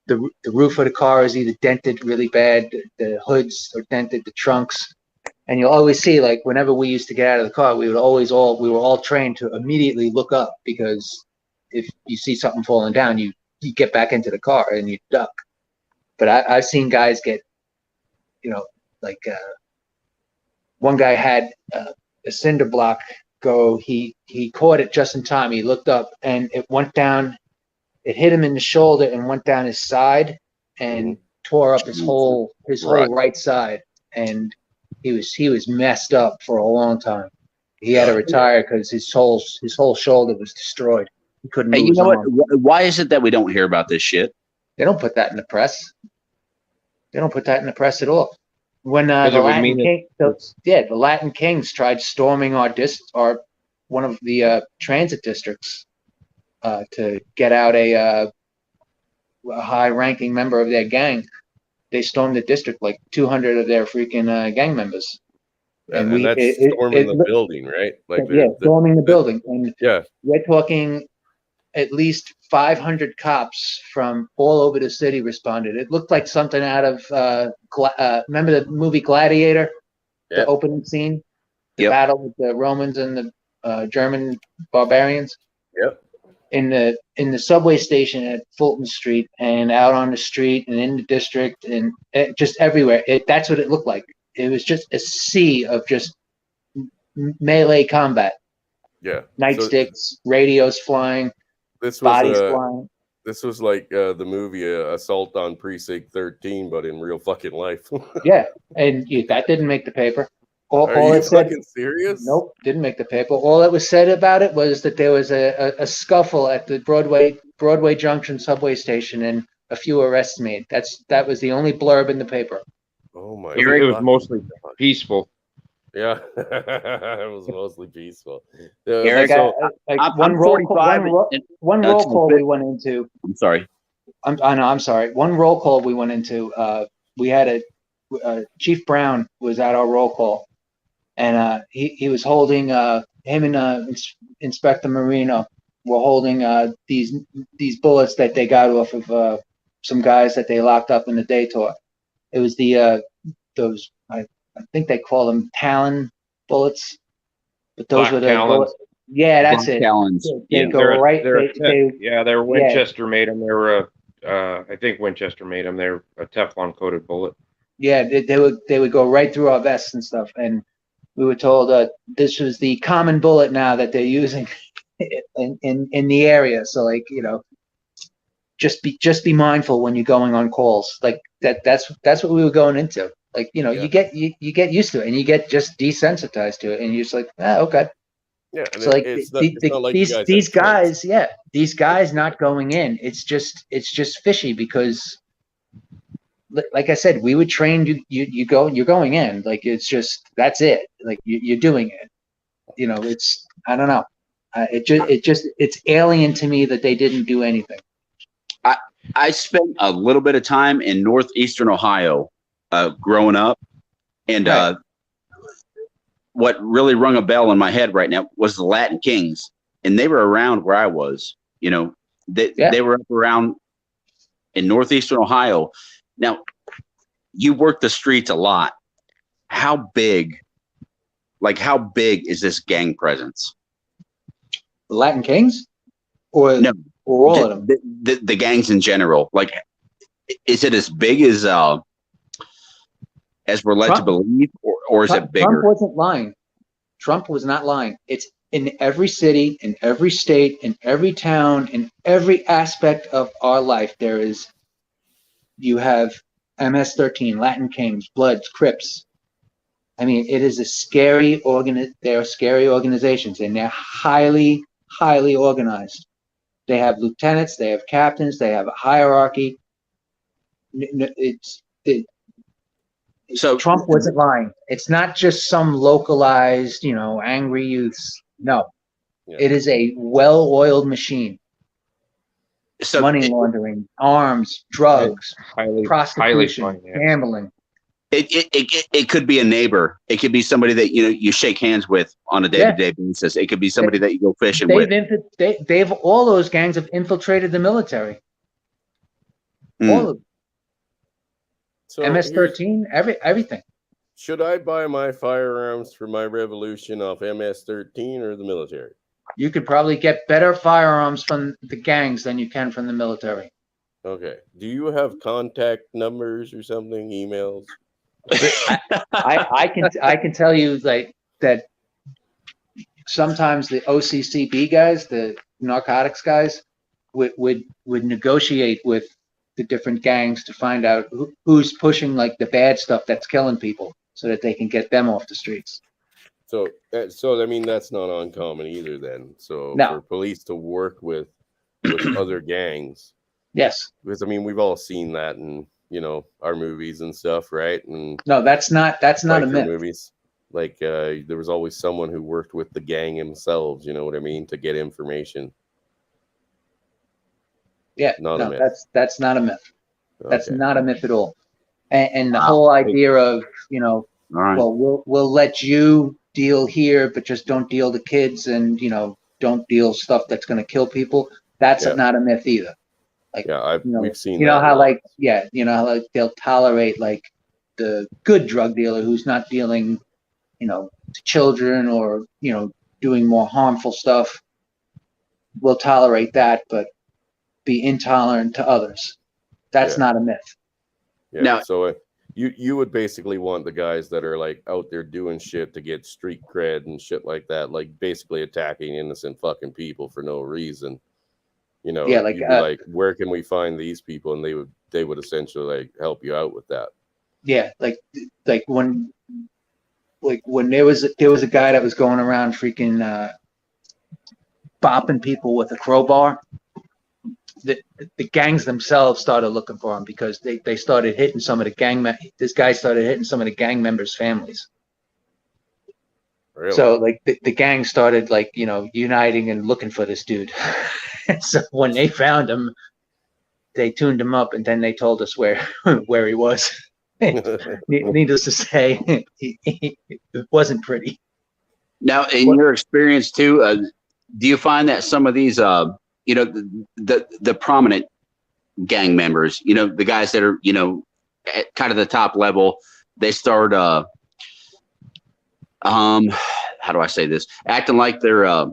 The roof of the car is either dented really bad, the hoods are dented, the trunks, and you'll always see like whenever we used to get out of the car, we were all trained to immediately look up, because if you see something falling down, you get back into the car and you duck. But I've seen guys get, like one guy had a cinder block go. He caught it just in time. He looked up and it went down. It hit him in the shoulder and went down his side and tore up his whole right side. And he was messed up for a long time. He had to retire because his whole shoulder was destroyed. He couldn't. Hey, you know what? Why is it that we don't hear about this shit? They don't put that in the press. They don't put that in the press at all. When the Latin Kings tried storming our one of the transit districts to get out a high-ranking member of their gang, they stormed the district, like 200 of their freaking gang members. And that's storming the building, right? Like storming the building. And yeah, we're talking at least 500 cops from all over the city responded. It looked like something out of remember the movie Gladiator, the opening scene, the battle with the Romans and the German barbarians. Yep. In the subway station at Fulton Street and out on the street and in the district and just everywhere. That's what it looked like. It was just a sea of just melee combat. Yeah. Nightsticks, radios flying. Bodies flying. This was like the movie Assault on Precinct 13, but in real fucking life. Yeah, and that didn't make the paper. Are you fucking serious? Nope, didn't make the paper. All that was said about it was that there was a scuffle at the Broadway Junction subway station and a few arrests made. That was the only blurb in the paper. Oh my! It was mostly peaceful. Yeah, it was mostly peaceful. Eric, one roll call we went into. I'm sorry. I'm sorry. One roll call we went into. We had Chief Brown was at our roll call, and he was holding him and Inspector Marino were holding these bullets that they got off of some guys that they locked up in the day tour. It was those. I think they call them Talon bullets, but those Black were the Talons. bullets. Yeah, that's Black it. Talons. They go right. They're Winchester made them. They were I think Winchester made them. They're a Teflon coated bullet. Yeah, they would go right through our vests and stuff, and we were told this was the common bullet now that they're using in the area. So like just be mindful when you're going on calls. Like that's what we were going into. Like, you get used to it and you get just desensitized to it and you're just like, okay. Yeah. So like, these guys not going in, it's just fishy because like I said, we would train you're going in, like, it's just, that's it. Like you're doing it, it's, I don't know. It's alien to me that they didn't do anything. I spent a little bit of time in northeastern Ohio growing up, and what really rung a bell in my head right now was the Latin Kings, and they were around where I was. They were up around in northeastern Ohio. Now, you work the streets a lot. How big is this gang presence? The Latin Kings, or no, or all of them? The gangs in general. Like, is it as big as we're led to believe, or is it bigger? Trump wasn't lying. Trump was not lying. It's in every city, in every state, in every town, in every aspect of our life. You have MS-13, Latin Kings, Bloods, Crips. I mean, it is a scary they're scary organizations, and they're highly, highly organized. They have lieutenants, they have captains, they have a hierarchy. So Trump wasn't lying. It's not just some localized, angry youths. No, It is a well-oiled machine. So money laundering, arms, drugs, prostitution, gambling. It could be a neighbor. It could be somebody that you shake hands with on a day-to-day basis. It could be somebody that you go fishing with. They've all those gangs have infiltrated the military. All of them. So MS-13, everything. Should I buy my firearms for my revolution off MS-13 or the military? You could probably get better firearms from the gangs than you can from the military. Okay. Do you have contact numbers or something? Emails? I can tell you like that. Sometimes the OCCB guys, the narcotics guys, would negotiate with the different gangs to find out who's pushing like the bad stuff that's killing people, so that they can get them off the streets. So I mean that's not uncommon either. Then, so No. for police to work with other gangs, Yes. because I mean we've all seen that in our movies and stuff, right? And No, that's not a biker myth. movies. Like there was always someone who worked with the gang themselves. You know what I mean, to get information. Yeah, Not a no, myth. that's not a myth. That's Okay. not a myth at all. And the whole idea of All right. well, we'll let you deal here, but just don't deal the kids, and don't deal stuff that's going to kill people. That's Yeah. not a myth either. Like, Yeah, we've seen. you know that how a lot. how like they'll tolerate like the good drug dealer who's not dealing, to children or doing more harmful stuff. We'll tolerate that, but be intolerant to others. That's Yeah. not a myth. Yeah. Now- So you would basically want the guys that are like out there doing shit to get street cred and shit like that, like basically attacking innocent fucking people for no reason. Yeah, like, you'd be like, where can we find these people? And they would essentially like help you out with that. Yeah, like when there was a guy that was going around freaking bopping people with a crowbar. The gangs themselves started looking for him because they started hitting some of the this guy started hitting some of the gang members' families. Really? So like the gang started like uniting and looking for this dude. So when they found him, they tuned him up, and then they told us where he was. Needless to say, it wasn't pretty. Now, in your experience too, do you find that some of these, the prominent gang members, the guys that are, at kind of the top level, they start, how do I say this? Acting like they're,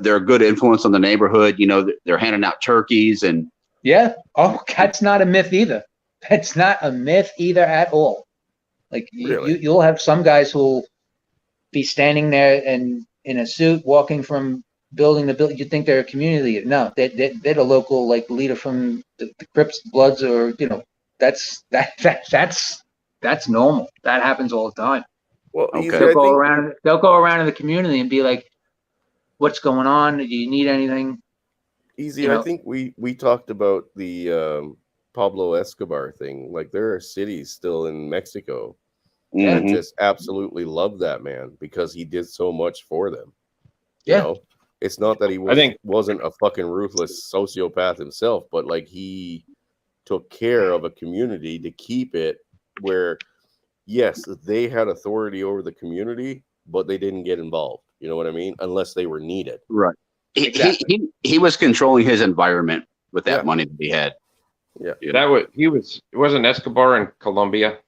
they're a good influence on the neighborhood. They're handing out turkeys and. Yeah. Oh, that's not a myth either. That's not a myth either at all. Like Really? you'll have some guys who'll be standing there and in a suit, walking from building to building. You think they're a community leader? No, they're the local like leader from the Crips, Bloods, or that's normal. That happens all the time. Well, Okay. Easy, They'll go around in the community and be like, "What's going on? Do you need anything?" Easy. I think we talked about the Pablo Escobar thing. Like there are cities still in Mexico that Mhm. just absolutely love that man because he did so much for them. Yeah. It's not that he think- wasn't a fucking ruthless sociopath himself, but like he took care of a community to keep it where, yes, they had authority over the community, but they didn't get involved. You know what I mean? Unless they were needed. Right. Exactly. He was controlling his environment with that Yeah. money that he had. Yeah. It wasn't Escobar in Colombia.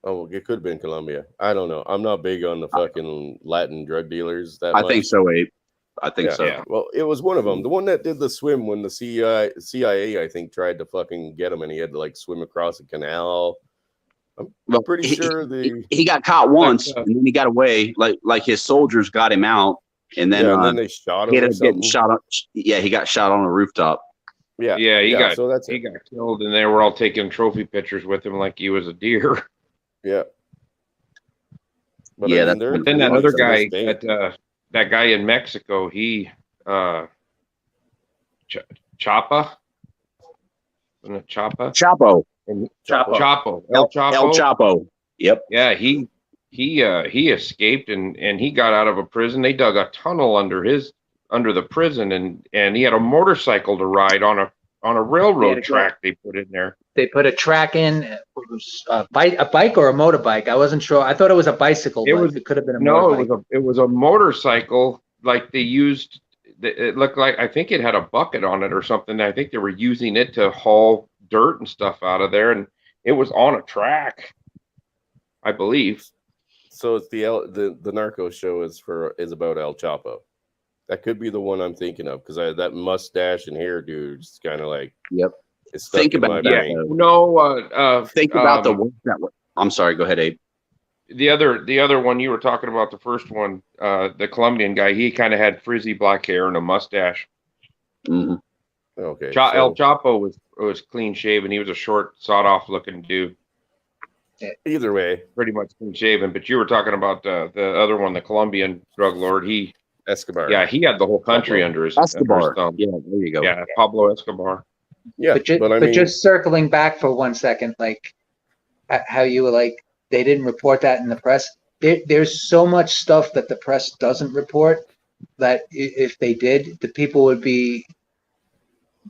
Oh, it could have been Colombia. I don't know. I'm not big on the fucking Latin drug dealers that I much. think so, Abe. I think Yeah. so. Yeah. Well, it was one of them. The one that did the swim when the CIA, I think, tried to fucking get him, and he had to like swim across a canal. Well, Pretty sure he got caught once Like, and then he got away. Like his soldiers got him out, and then, and then they shot he him. Or ended up getting something. shot on. Yeah, he got shot on a rooftop. Yeah, Yeah, he got So that's he it. got killed, and they were all taking trophy pictures with him like he was a deer. Yeah. But Yeah, I mean, that's- they're But then that police other to guy, this day. that guy in Mexico, he Chapa, wasn't it Chapa? Chapo. Chapo. El El Chapo. Chapo. Yep. Yeah, he escaped and he got out of a prison. They dug a tunnel under the prison and he had a motorcycle to ride on on a railroad track they put in there. They put a track in. It was a bike or a motorbike. I wasn't sure. I thought it was a bicycle. It could have been a motorbike. It was a motorcycle. Like they used. It looked like, I think it had a bucket on it or something. I think they were using it to haul dirt and stuff out of there, and it was on a track, I believe. So it's the Narco show is about El Chapo. That could be the one I'm thinking of because that mustache and hairdo is kind of like it's stuck Think in about my that. brain. Think about the ones that were. I'm sorry. Go ahead, Abe. The other one you were talking about, the first one, the Colombian guy, he kind of had frizzy black hair and a mustache. Mm-hmm. Okay. El Chapo was clean shaven. He was a short, sawed off looking dude. Either way, pretty much clean shaven. But you were talking about the other one, the Colombian drug lord. Escobar. Yeah, he had the whole country under his thumb. Yeah, there you go. Yeah, Pablo Escobar. Yeah, but just circling back for 1 second, like how you were like, they didn't report that in the press. There's so much stuff that the press doesn't report that if they did, the people would be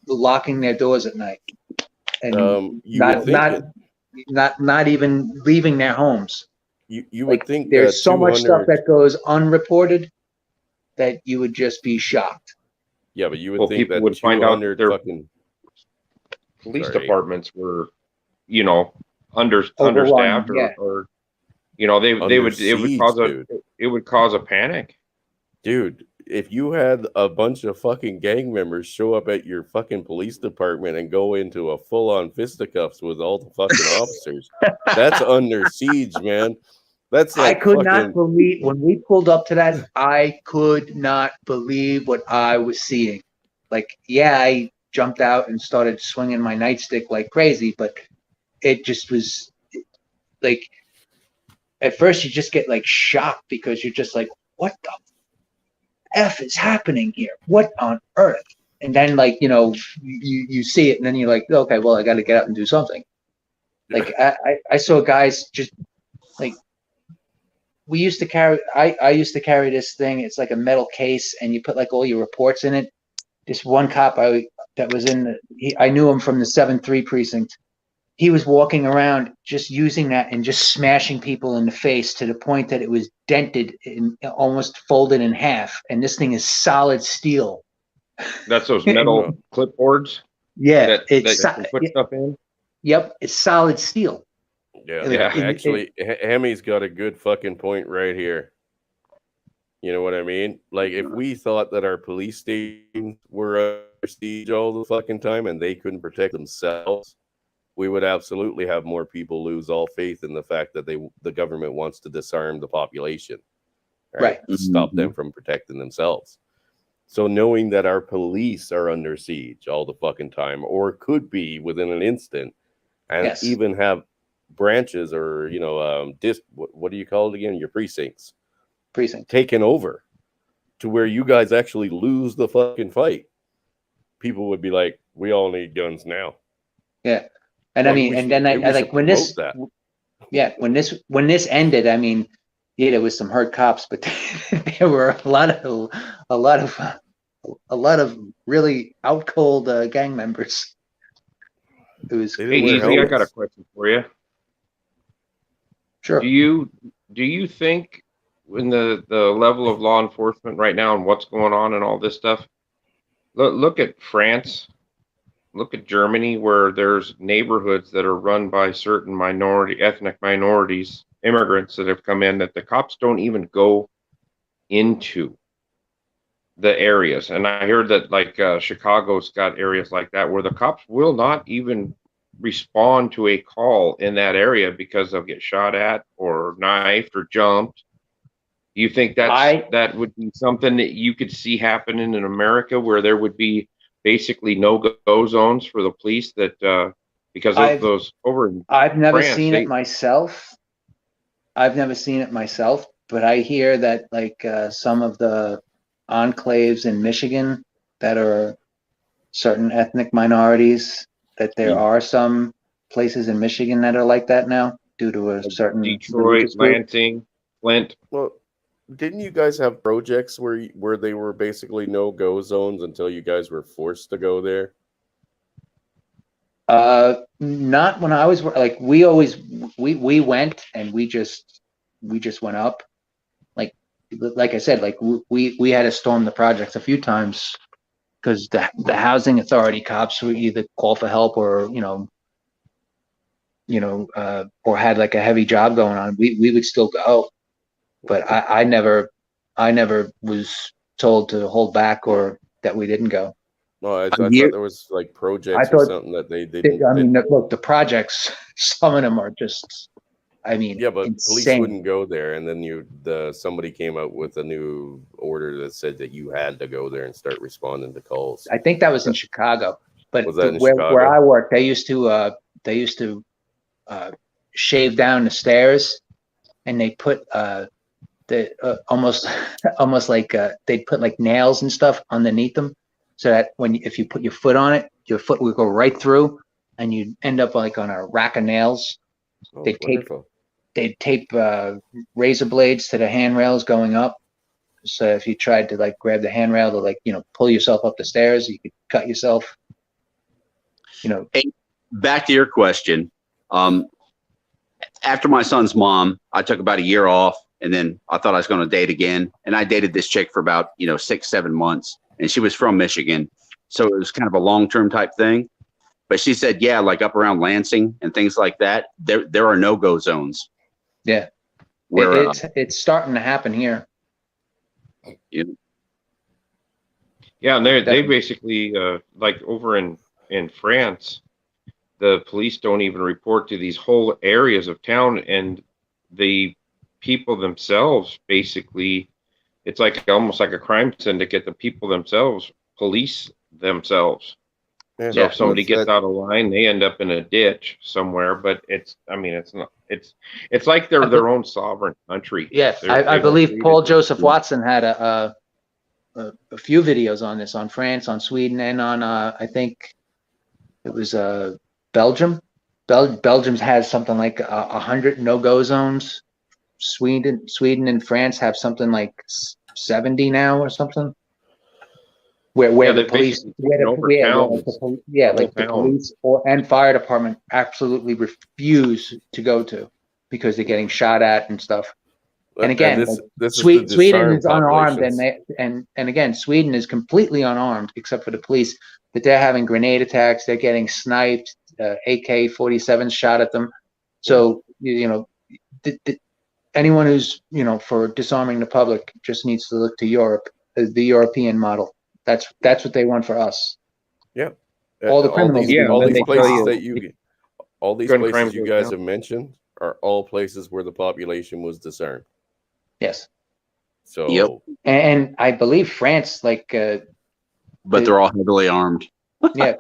locking their doors at night and not even leaving their homes. You would think there's so much stuff that goes unreported that you would just be shocked. Yeah, but you would think people that would find out their fucking police departments were, understaffed or it would cause a panic. Dude, if you had a bunch of fucking gang members show up at your fucking police department and go into a full-on fisticuffs with all the fucking officers, that's under siege, man. That's like I could not believe when we pulled up to that. I could not believe what I was seeing. Like, yeah, I jumped out and started swinging my nightstick like crazy, but it just was like, at first you just get like shocked because you're just like, what the F is happening here? What on earth? And then like, you see it and then you're like, okay, well, I got to get out and do something. Like I saw guys just like, I used to carry this thing. It's like a metal case and you put like all your reports in it. This one cop that was I knew him from the 7-3 precinct. He was walking around just using that and just smashing people in the face to the point that it was dented and almost folded in half. And this thing is solid steel. That's those metal clipboards. Yeah, that you put stuff in. Yep, it's solid steel. Yeah. Actually, Hemi's got a good fucking point right here. You know what I mean? Like, if we thought that our police stations were under siege all the fucking time and they couldn't protect themselves, we would absolutely have more people lose all faith in the fact that the government wants to disarm the population, right? To stop them from protecting themselves. So knowing that our police are under siege all the fucking time, or could be within an instant, and even have branches or what do you call it again? Your precinct taken over to where you guys actually lose the fucking fight. People would be like, we all need guns now. Yeah. And I mean, and then I like when this ended, I mean, yeah, there was some hurt cops, but there were a lot of really out cold gang members. It was. Hey, Easy, I got a question for you. Sure. Do you think in the level of law enforcement right now and what's going on and all this stuff? Look at France. Look at Germany, where there's neighborhoods that are run by certain ethnic minorities, immigrants that have come in, that the cops don't even go into the areas. And I heard that like Chicago's got areas like that where the cops will not even respond to a call in that area because they'll get shot at or knifed or jumped. Do you think that would be something that you could see happening in America, where there would be basically no-go zones for the police that because of those over in I've never France, seen it myself. But I hear that like some of the enclaves in Michigan that are certain ethnic minorities, that there are some places in Michigan that are like that now due to a certain Detroit, Lansing, Flint. Well, didn't you guys have projects where they were basically no-go zones until you guys were forced to go there? Not when I was like, we went and we just went up. Like I said, like we had to storm the projects a few times because the housing authority cops would either call for help or or had like a heavy job going on. We would still go, but I never was told to hold back or that we didn't go. No, I thought there was like projects or something that they didn't. I mean, look, the projects, some of them are just, I mean, yeah, but insane. Police wouldn't go there, and then somebody came out with a new order that said that you had to go there and start responding to calls. I think that was in Chicago, but was that in where Chicago? I worked, they used to shave down the stairs, and they put almost like they'd put like nails and stuff underneath them, so that if you put your foot on it, your foot would go right through, and you'd end up like on a rack of nails. Oh, they'd tape razor blades to the handrails going up, so if you tried to like grab the handrail to like pull yourself up the stairs, you could cut yourself. Hey, back to your question. After my son's mom, I took about a year off, and then I thought I was going to date again. And I dated this chick for about 6-7 months, and she was from Michigan, so it was kind of a long-term type thing. But she said, yeah, like up around Lansing and things like that, there are no-go zones. Yeah, where it's starting to happen here. Yeah, and they basically like over in France, the police don't even report to these whole areas of town, and the people themselves basically, it's like almost like a crime syndicate. The people themselves police themselves. Yeah, so if somebody gets out of line, they end up in a ditch somewhere. But it's like they're their own sovereign country. Yeah, I believe Paul Joseph Watson had a few videos on this, on France, on Sweden, and on I think it was Belgium. Belgium has something like 100 no-go zones. Sweden and France have something like 70 now or something. Where the police, the police and fire department absolutely refuse to go to because they're getting shot at and stuff. And again, Sweden is unarmed, and again, Sweden is completely unarmed except for the police. That they're having grenade attacks, they're getting sniped, AK-47 shot at them. So anyone who's for disarming the public just needs to look to Europe, the European model. That's what they want for us. Yeah, all the criminals. All these places you guys have mentioned are all places where the population was disarmed. Yes. So. Yep. And I believe France, like. But they're all heavily armed. Yeah,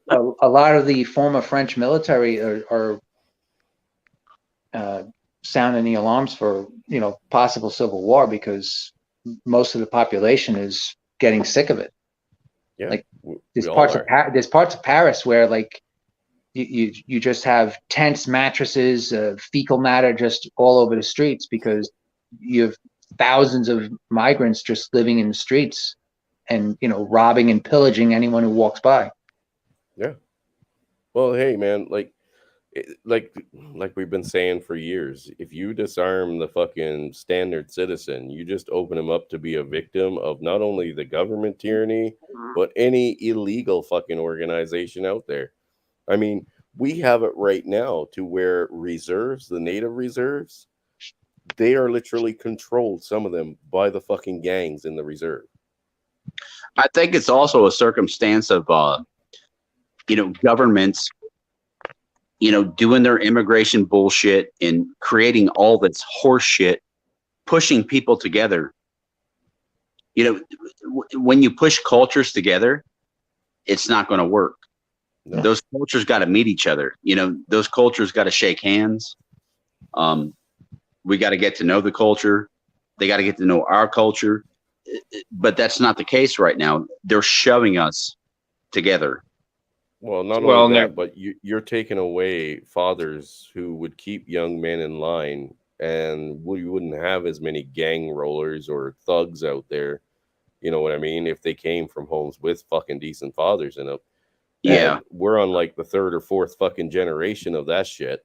a lot of the former French military are sounding the alarms for possible civil war because most of the population is getting sick of it. Yeah, like there's parts of Paris where like you just have tents, mattresses, fecal matter just all over the streets because you have thousands of migrants just living in the streets and robbing and pillaging anyone who walks by. Yeah. Well, hey man, like we've been saying for years, if you disarm the fucking standard citizen, you just open him up to be a victim of not only the government tyranny, but any illegal fucking organization out there. I mean, we have it right now to where reserves, the native reserves, they are literally controlled, some of them, by the fucking gangs in the reserve. I think it's also a circumstance of, governments, doing their immigration bullshit and creating all this horse shit, pushing people together. When you push cultures together, it's not going to work. No. Those cultures got to meet each other. Those cultures got to shake hands. We got to get to know the culture. They got to get to know our culture. But that's not the case right now. They're shoving us together. Well, not only that, but you're taking away fathers who would keep young men in line, and we wouldn't have as many gang rollers or thugs out there. You know what I mean? If they came from homes with fucking decent fathers in them. Yeah, And we're on like the third or fourth fucking generation of that shit.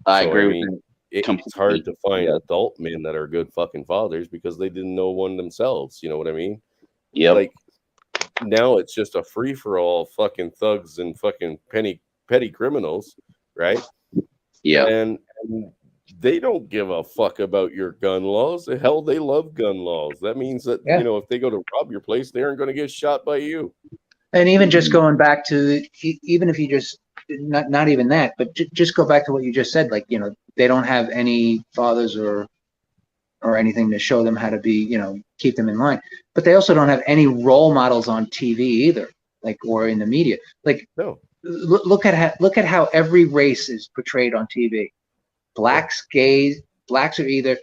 I So, agree I with mean, that. it's hard to find Yeah. adult men that are good fucking fathers because they didn't know one themselves. You know what I mean? Yep. Like now it's just a free for all fucking thugs and fucking petty criminals, right? Yeah. And they don't give a fuck about your gun laws. Hell, they love gun laws. That means that Yeah. you know if they go to rob your place, they aren't going to get shot by you. And even just going back to, even if you just, not even that, but just go back to what you just said, like, you know, they don't have any fathers or anything to show them how to be, you know, keep them in line. But they also don't have any role models on TV either, like, or in the media. Like, No. look at how every race is portrayed on TV. Blacks, gays, blacks are either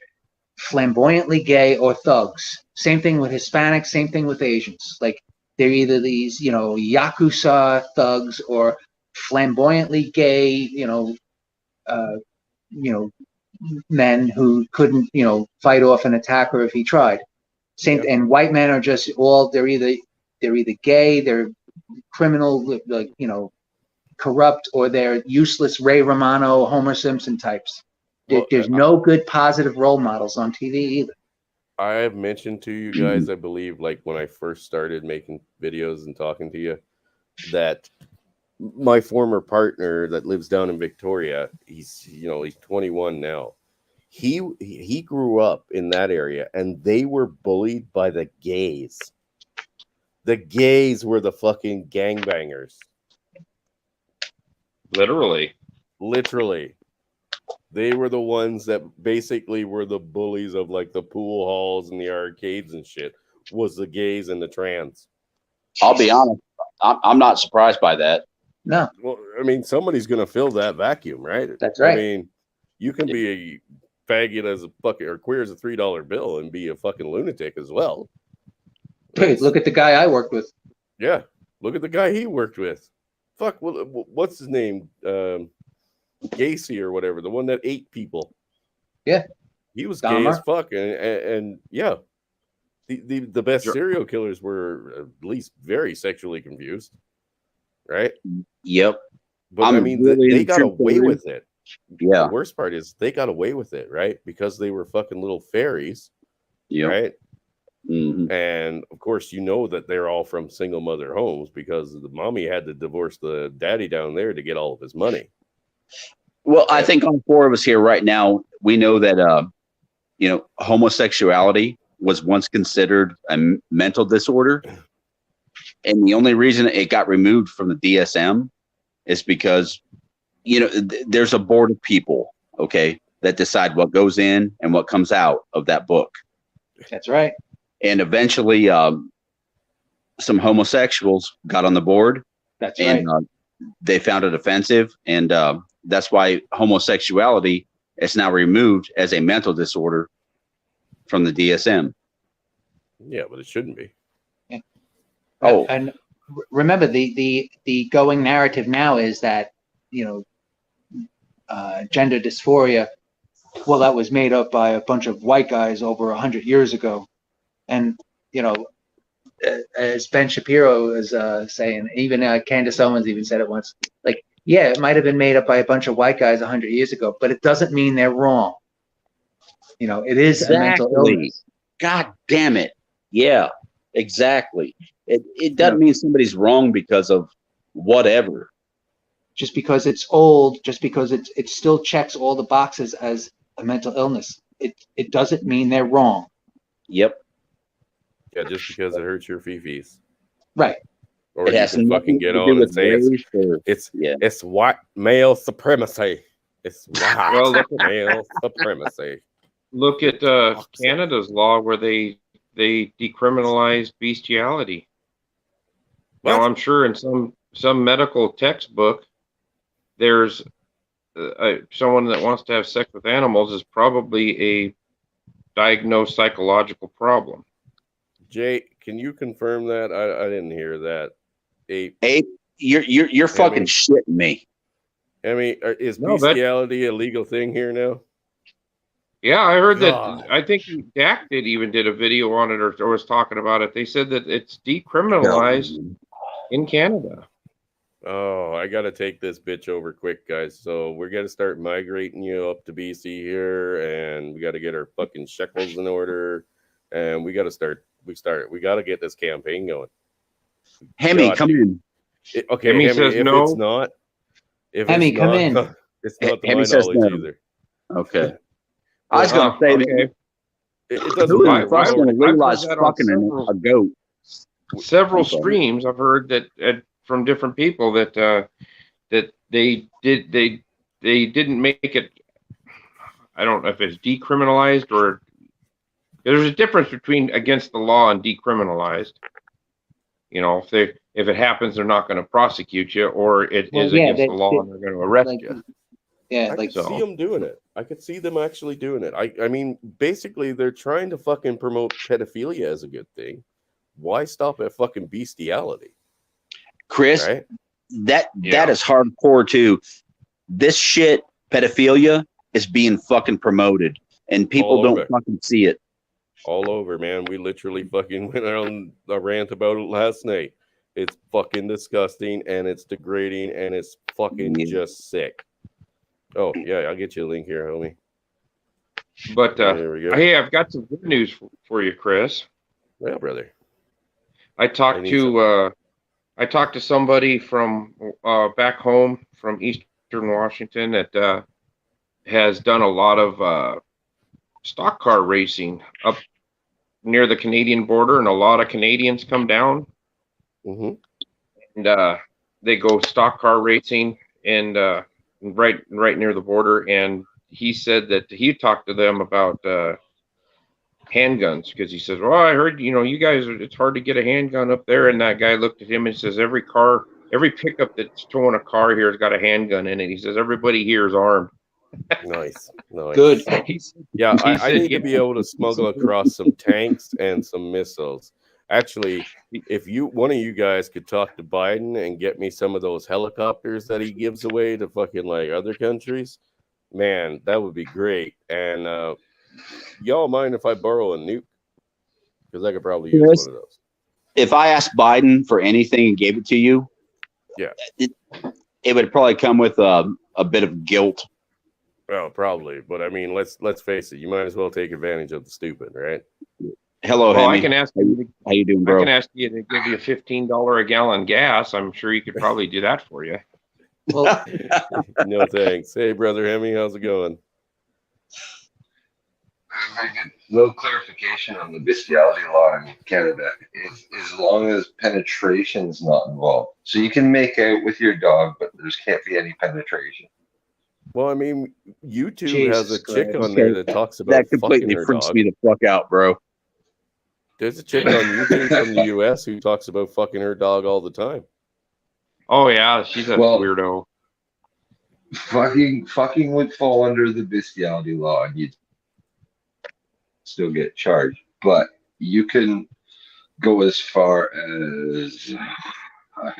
flamboyantly gay or thugs. Same thing with Hispanics, same thing with Asians. Like, they're either these, you know, Yakuza thugs or flamboyantly gay, you know, men who couldn't, you know, fight off an attacker if he tried. And white men are just all, they're either gay, they're criminal, like, you know, corrupt, or they're useless Ray Romano, Homer Simpson types. There's no good positive role models on TV either. I have mentioned to you guys, I believe, like when I first started making videos and talking to you, that my former partner that lives down in Victoria, he's 21 now. He grew up in that area, and they were bullied by the gays. The gays were the fucking gangbangers. Literally. They were the ones that basically were the bullies of like the pool halls and the arcades and shit, was the gays and the trans. I'll be honest, I'm not surprised by that. No. Well, I mean, somebody's going to fill that vacuum, right? That's right. I mean, you can be a faggot as a fucking, or queer as a $3 bill and be a fucking lunatic as well. Dude, look at the guy I worked with. Yeah. Look at the guy he worked with. Fuck, what's his name? Gacy or whatever, the one that ate people. Yeah. He was Dahmer. gay as fuck. And yeah. The best serial killers were at least very sexually confused. Right? Yep. But I mean, they got away with it. Yeah. The worst part is they got away with it, right? Because they were fucking little fairies. Yep. Right? Mm-hmm. And of course, you know that they're all from single mother homes because the mommy had to divorce the daddy down there to get all of his money. Well, I think all four of us here right now, we know that, homosexuality was once considered a mental disorder. And the only reason it got removed from the DSM is because, there's a board of people, okay, that decide what goes in and what comes out of that book. That's right. And eventually, some homosexuals got on the board. That's right. And they found it offensive. And that's why homosexuality is now removed as a mental disorder from the DSM. Yeah, but it shouldn't be. Yeah. Oh, and remember the going narrative now is that, gender dysphoria, well, that was made up by a bunch of white guys over 100 years ago. And, as Ben Shapiro is saying, even Candace Owens even said it once, like, yeah, it might have been made up by a bunch of white guys 100 years ago, but it doesn't mean they're wrong. It is a mental illness. God damn it. Yeah, exactly. It doesn't mean somebody's wrong because of whatever. Just because it's old, just because it still checks all the boxes as a mental illness. It doesn't mean they're wrong. Yep. Yeah, just because it hurts your fifis. Right. Or you can fucking get on and say it's white male supremacy. It's white male supremacy. Look at Canada's law where they decriminalized bestiality. What? Now I'm sure in some medical textbook, there's someone that wants to have sex with animals is probably a diagnosed psychological problem. Jay, can you confirm that? I didn't hear that. Abe, you're fucking shitting me. I mean, is bestiality a legal thing here now? Yeah, I heard that. I think Dak did a video on it or was talking about it. They said that it's decriminalized in Canada. Oh, I gotta take this bitch over quick, guys. So we're gonna start migrating you up to BC here, and we gotta get our fucking shekels in order, and we gotta start. We gotta get this campaign going. Hemi, come in. Okay, Hemi Hemi, says if no. it's not, if Hemi, it's come not, in. it's not to Hemi my says knowledge no. either. Okay. I was going to say, okay. It doesn't who matter. in the fuck's going to I've heard legalize that on fucking several- a goat? Several I'm sorry. streams I've heard that from different people that that they didn't make it. I don't know if it's decriminalized or there's a difference between against the law and decriminalized. You know, if it happens, they're not going to prosecute you, or it Well, is yeah, against the law and they're going to arrest like, you. Yeah, I like could see them doing it. I could see them actually doing it. I mean, basically, they're trying to fucking promote pedophilia as a good thing. Why stop at fucking bestiality? Chris, Right? that is hardcore too. This shit, pedophilia, is being fucking promoted, and people All don't over. fucking see it. All over, man. We literally fucking went on a rant about it last night. It's fucking disgusting, and it's degrading, and it's fucking just sick. Oh, yeah, I'll get you a link here, homie. But There we go. hey, I've got some good news for you, Chris. Yeah, brother. I talked to somebody from back home from Eastern Washington that has done a lot of stock car racing up near the Canadian border, and a lot of Canadians come down Mm-hmm. and they go stock car racing and right near the border. And he said that he talked to them about handguns, because he says, well, I heard, you guys, it's hard to get a handgun up there. And that guy looked at him and says, every pickup that's towing a car here has got a handgun in it. He says, everybody here is armed. Nice. good. Yeah, I said, need to be able to smuggle across some tanks and some missiles. Actually, if one of you guys could talk to Biden and get me some of those helicopters that he gives away to fucking like other countries, man, that would be great. And y'all mind if I borrow a nuke? Because I could probably use one of those. If I asked Biden for anything and gave it to you, Yeah. it would probably come with a bit of guilt. Well, probably, but I mean, let's face it. You might as well take advantage of the stupid, right? Hello, Well, Hemi. I can ask you. How you doing, I bro? can ask you to give you $15 a gallon gas. I'm sure you could probably do that for you. Well, No thanks. Hey, brother Hemi, how's it going? Very good. Little clarification on the bestiality law in Canada. As long as penetration is not involved. So you can make out with your dog, but there can't be any penetration. Well, I mean, YouTube Jesus has a chick Christ. on there that talks about That fucking completely her freaks dog. me the fuck out, bro. There's a chick on YouTube from the US who talks about fucking her dog all the time. Oh yeah, she's a Well- weirdo. Fucking would fall under the bestiality law, and you'd still get charged. But you can go as far as I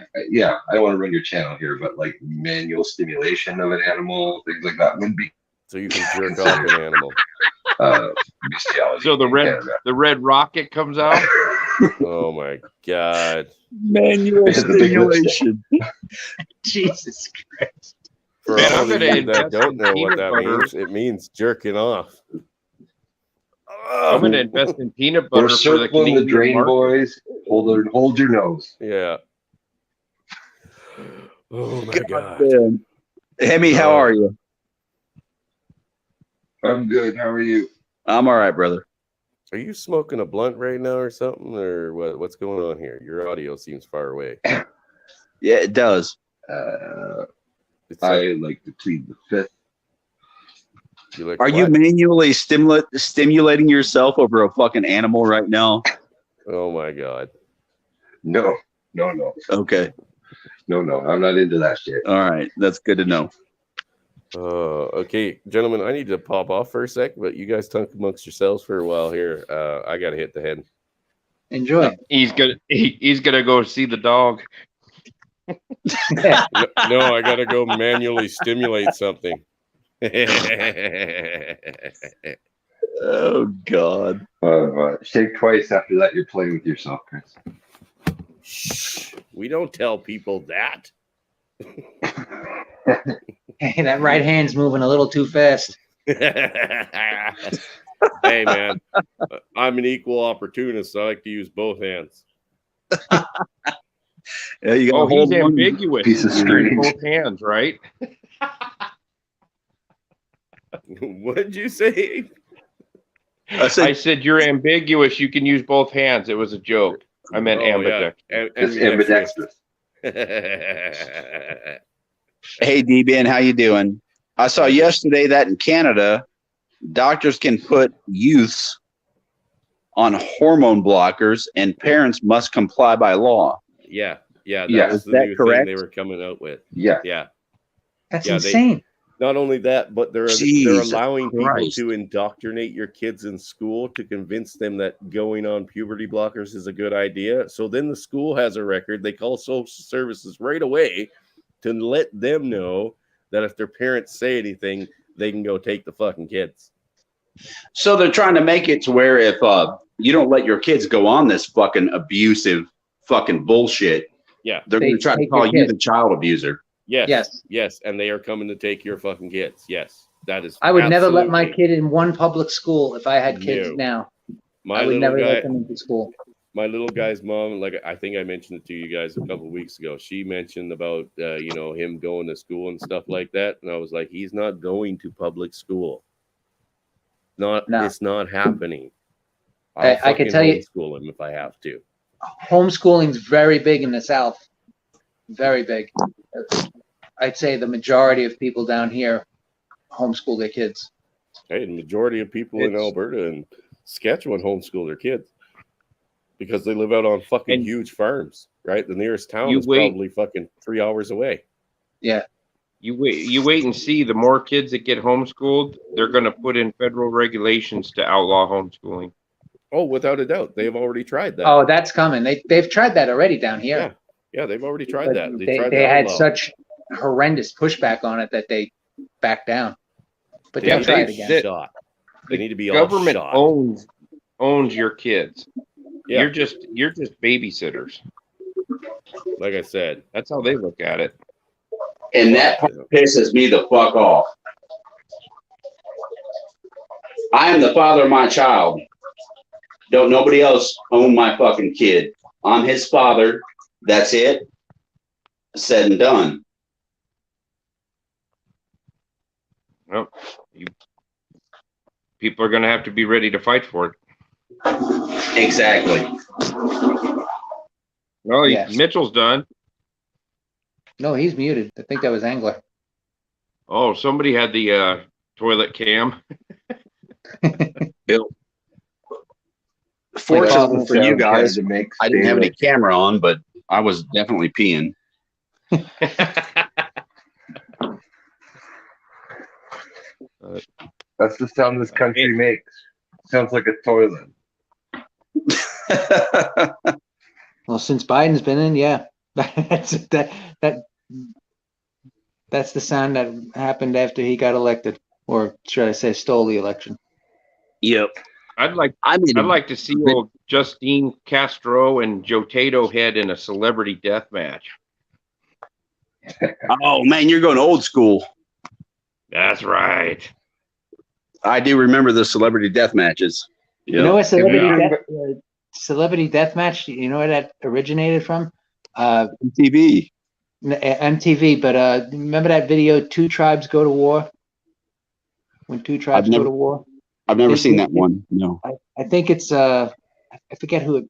don't want to run your channel here, but like manual stimulation of an animal, things like that would be So you can jerk off an animal. bestiality. So the in red Canada. rocket comes out. Oh my god. Manual It's a big stimulation. Jesus Christ. For Man, all I'm of gonna you that invest don't in know what peanut that butter. means, it means jerking off. I'm going to invest in peanut We're butter for the circling the Canadian drain, market. boys. Hold your nose. Yeah. Oh my god. Damn. Hemi, how are you? I'm good. How are you? I'm all right, brother. Are you smoking a blunt right now or something? Or what's going on here? Your audio seems far away. Yeah, it does. It's I like, like to plead the fifth. you like Are you what? manually stimulating yourself over a fucking animal right now? Oh my god. No. Okay. No. I'm not into that shit. All right. That's good to know. Okay, gentlemen, I need to pop off for a sec, but you guys talk amongst yourselves for a while here. I gotta hit the head. Enjoy. He's gonna go see the dog. No, I gotta go manually stimulate something. Oh, God. Shake twice after that. You're playing with yourself, Chris. Shh, we don't tell people that. Hey, that right hand's moving a little too fast. Hey, man, I'm an equal opportunist. I like to use both hands. Yeah, you gotta Oh, hold he's one ambiguous. piece of You use string. both hands, right? What did you say? I I said, said you're ambiguous. You can use both hands. It was a joke. I meant ambidextrous. It's Ambidextrous. ambidextrous. hey, D-Ben, how you doing? I saw yesterday that in Canada, doctors can put youths on hormone blockers and parents must comply by law. Yeah, Yeah. that's Is the that new correct? thing they were coming out with. Yeah. Yeah. That's Yeah, insane. Not only that, but they're Jesus allowing people Christ. to indoctrinate your kids in school to convince them that going on puberty blockers is a good idea. So then the school has a record. They call social services right away to let them know that if their parents say anything, they can go take the fucking kids. So they're trying to make it to where if you don't let your kids go on this fucking abusive fucking bullshit, Yeah. they're They going to try to take call your you kid. the child abuser. Yes. And they are coming to take your fucking kids. Yes. That is. I would never let my absolutely- kid in one public school if I had kids No. now. My I would little never guy. let them into school. My little guy's mom, like I think I mentioned it to you guys a couple of weeks ago. She mentioned about him going to school and stuff like that, and I was like, he's not going to public school. No. It's not happening. I I'll can fucking tell you- homeschool him if I have to. Homeschooling's very big in the South. Very big. I'd say the majority of people down here homeschool their kids. Hey, the majority of people in It's- Alberta and Saskatchewan homeschool their kids because they live out on fucking And huge farms, right? The nearest town you is wait- probably fucking 3 hours away. Yeah. You wait and see. The more kids that get homeschooled, they're going to put in federal regulations to outlaw homeschooling. Oh, without a doubt. They've already tried that. Oh, that's coming. They've tried that already down here. Yeah, they've already tried But that. They, tried they the had outlaw. such horrendous pushback on it that they backed down. But They they'll need try to it be again. shot. They need to be Government all shot. owns your kids. Yeah. You're just babysitters. Like I said. That's how they look at it. And that part pisses me the fuck off. I am the father of my child. Don't nobody else own my fucking kid. I'm his father. That's it. Said and done. Well, people are going to have to be ready to fight for it. Exactly. Well, Yes. Mitchell's done. No, he's muted. I think that was Angler. Oh, somebody had the toilet cam. Fortunately for you Sound guys, to make I didn't have any statements. camera on, but I was definitely peeing. That's the sound this country makes. Sounds like a toilet. Well, since Biden's been in, yeah, that's the sound that happened after he got elected, or should I say, stole the election. Yep. I'd like I'd to see old Justine Castro and Joe Tato head in a celebrity death match. Oh man, you're going old school. That's right. I do remember the celebrity death matches. You know what Yeah. celebrity death match? You know where that originated from? TV. MTV. But remember that video, Two Tribes Go to War? When two tribes go never- to war? I've never It- seen it- that one. No. I think it's I forget who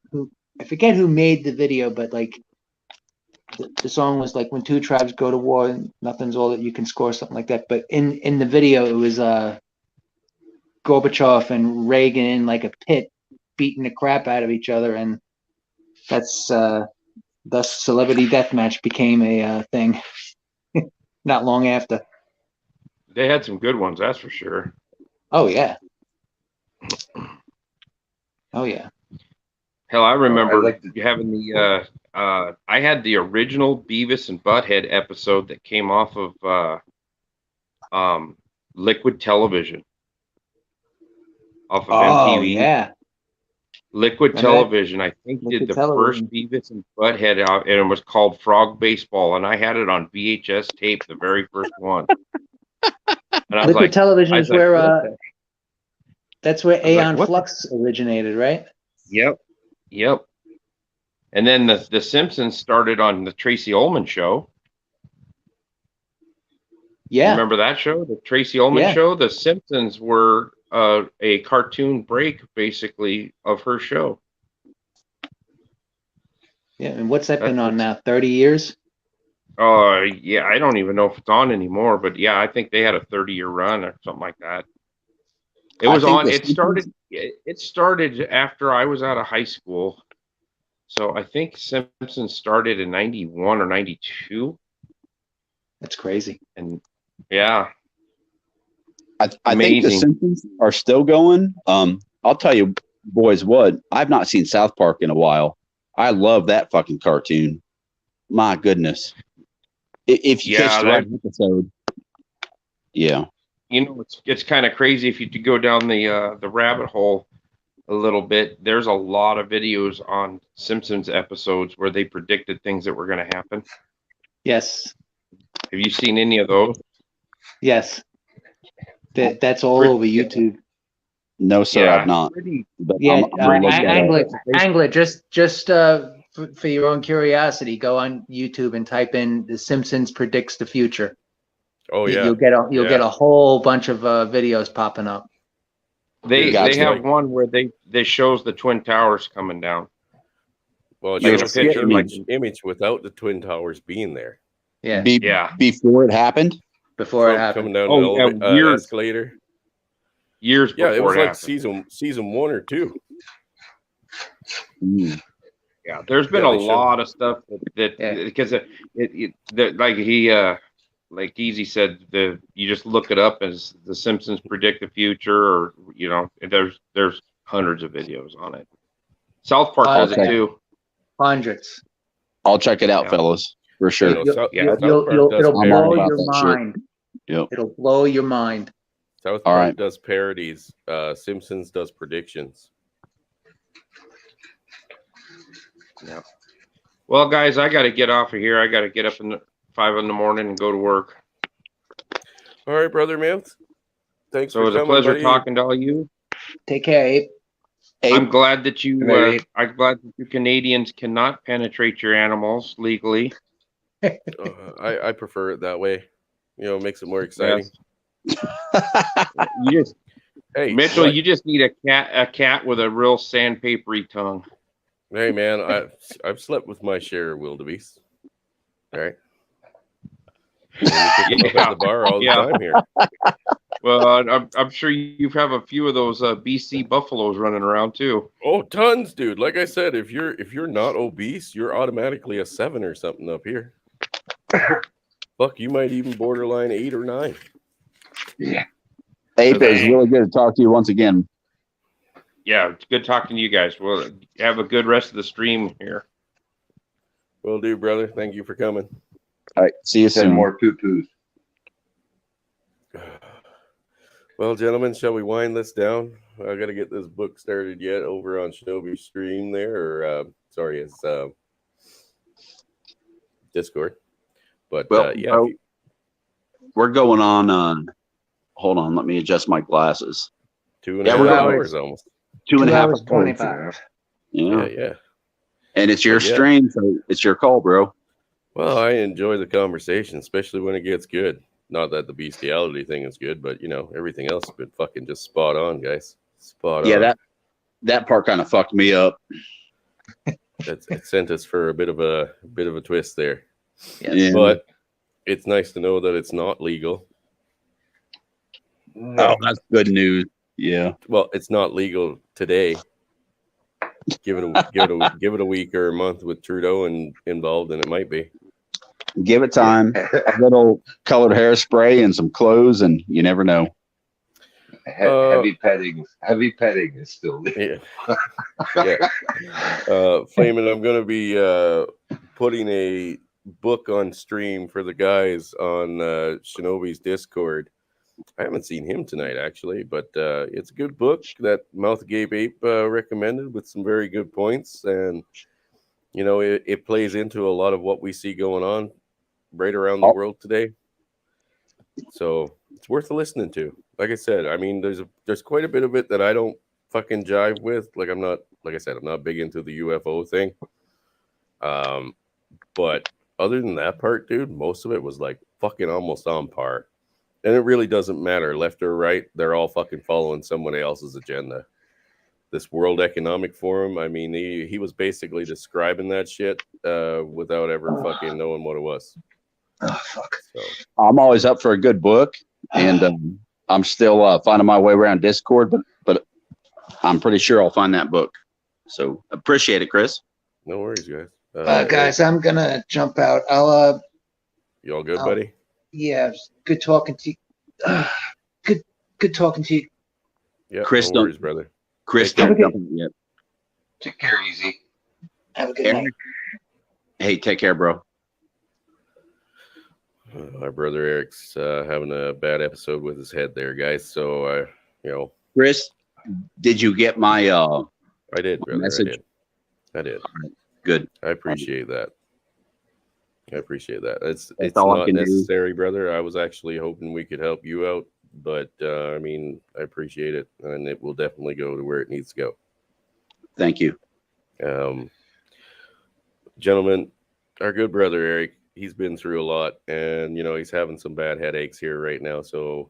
made the video, but like the song was like when two tribes go to war and nothing's all that you can score, something like that. But in the video it was Gorbachev and Reagan in like a pit beating the crap out of each other, and that's thus celebrity deathmatch became a thing not long after. They had some good ones, that's for sure. Oh yeah. Oh yeah. Hell, I remember I like having the I had the original Beavis and Butthead episode that came off of Liquid Television. Off of Oh MTV. yeah. Liquid Remember that? Television, I think, Liquid did the Television. first Beavis and Butthead out, and it was called Frog Baseball, and I had it on VHS tape, the very first one. And I was Liquid like, Television is where what the- that's where I was like, Aeon what the- Flux originated, right? Yep. And then the Simpsons started on the Tracy Ullman show. Yeah. Remember that show, the Tracy Ullman Yeah. show? The Simpsons were a cartoon break, basically, of her show. Yeah. And what's that been That's on now? 30 years? Yeah, I don't even know if it's on anymore, but yeah, I think they had a 30-year run or something like that. It was on. It started after I was out of high school, so I think Simpsons started in '91 or '92. That's crazy. And yeah, I think the Amazing. Simpsons are still going. I'll tell you, boys, what I've not seen South Park in a while. I love that fucking cartoon. My goodness, if you catch the right episode, yeah. You know, it's kind of crazy if you go down the rabbit hole a little bit. There's a lot of videos on Simpsons episodes where they predicted things that were going to happen. Yes. Have you seen any of those? Yes. That's all over YouTube. No, sir, Yeah. I've not. But Yeah, I'm gonna look that up. Angler, just for your own curiosity, go on YouTube and type in "The Simpsons predicts the future." Oh yeah, You'll get a whole bunch of videos popping up. They Gotcha. have one where they shows the Twin Towers coming down. well, it Like shows a an picture, image without the Twin Towers being there. Yeah, Yeah. Before it happened. before it Trump happened. coming down Oh, the yeah, years. escalator. Years Yeah, before it was like happened. season 1 or 2. Yeah, there's been Yeah, a they lot of stuff that Yeah. because like like Easy said, you just look it up as the Simpsons predict the future, or there's hundreds of videos on it. South Park does Okay. it too. Hundreds. I'll check it out, Yeah. fellas, for sure. No, South Yeah. Park It'll does I'm all blow about your that shit. mind. Yep. It'll blow your mind. South All Park right. does parodies. Simpsons does predictions. Yeah. Well, guys, I got to get off of here. I got to get up in 5 in the morning and go to work. All right, brother Mouth. Thanks So for it was a coming, pleasure buddy. talking to all you. Take care, Abe. I'm glad that you Hey. I'm glad that you Canadians cannot penetrate your animals legally. I prefer it that way. It makes it more exciting. You just Hey, Mitchell, what? you just need a cat with a real sandpapery tongue. Hey, man, I've slept with my share of wildebeest. All right. We pick them up at the bar all the time here. Well, I'm sure you have a few of those BC buffaloes running around too. Oh, tons, dude. Like I said, if you're not obese, you're automatically a 7 or something up here. Fuck, you might even borderline 8 or 9. Yeah. Abe, it was really good to talk to you once again. Yeah, it's good talking to you guys. Well, have a good rest of the stream here. Will do, brother. Thank you for coming. All right, see you Send soon. more poo-poos. Well, gentlemen, shall we wind this down? I got to get this book started yet over on Shinobi's stream there, or it's Discord. But Well, yeah, bro, we're going on. Hold on, let me adjust my glasses. 2.5 we're going- hours almost. 2.5 hours, hours. 25. Yeah. Yeah. And it's your Yeah. stream, so it's your call, bro. Well, I enjoy the conversation, especially when it gets good. Not that the bestiality thing is good, but everything else has been fucking just spot on, guys. Spot Yeah, on. that part kind of fucked me up. It sent us for a bit of a twist there. Yeah. But it's nice to know that it's not legal. Oh, that's good news. Yeah. Well, it's not legal today. Give it a week or a month with Trudeau involved, and it might be. Give it time. A little colored hairspray and some clothes, and you never know. Heavy petting is still there. Yeah. Flamin', I'm going to be putting a book on stream for the guys on Shinobi's Discord I haven't seen him tonight actually, but it's a good book that Mouth Agape Ape recommended with some very good points, and you know it plays into a lot of what we see going on right around the world today. So it's worth listening to. Like I said, I mean, there's quite a bit of it that I don't fucking jive with. Like I'm not big into the UFO thing. But other than that part, dude, most of it was like fucking almost on par. And it really doesn't matter left or right. They're all fucking following somebody else's agenda. This World Economic Forum, I mean, he was basically describing that shit without ever fucking knowing what it was. Oh, fuck. So. I'm always up for a good book, and I'm still finding my way around Discord, but I'm pretty sure I'll find that book. So appreciate it, Chris. No worries, guys. Guys, I'm gonna jump out. You all good, buddy? Yeah, good talking to you. Good talking to you. Yeah, Chris, no worries, brother. Chris, don't jump in yet. Take care, easy. Have a good night. Hey, take care, bro. My brother Eric's having a bad episode with his head there, guys. So, Chris, did you get my I did, brother. message? I did. Good. I appreciate that. It's all I not can do. necessary, brother. I was actually hoping we could help you out, but I mean, I appreciate it, and it will definitely go to where it needs to go. Thank you. Gentlemen, our good brother Eric, he's been through a lot, and he's having some bad headaches here right now. So,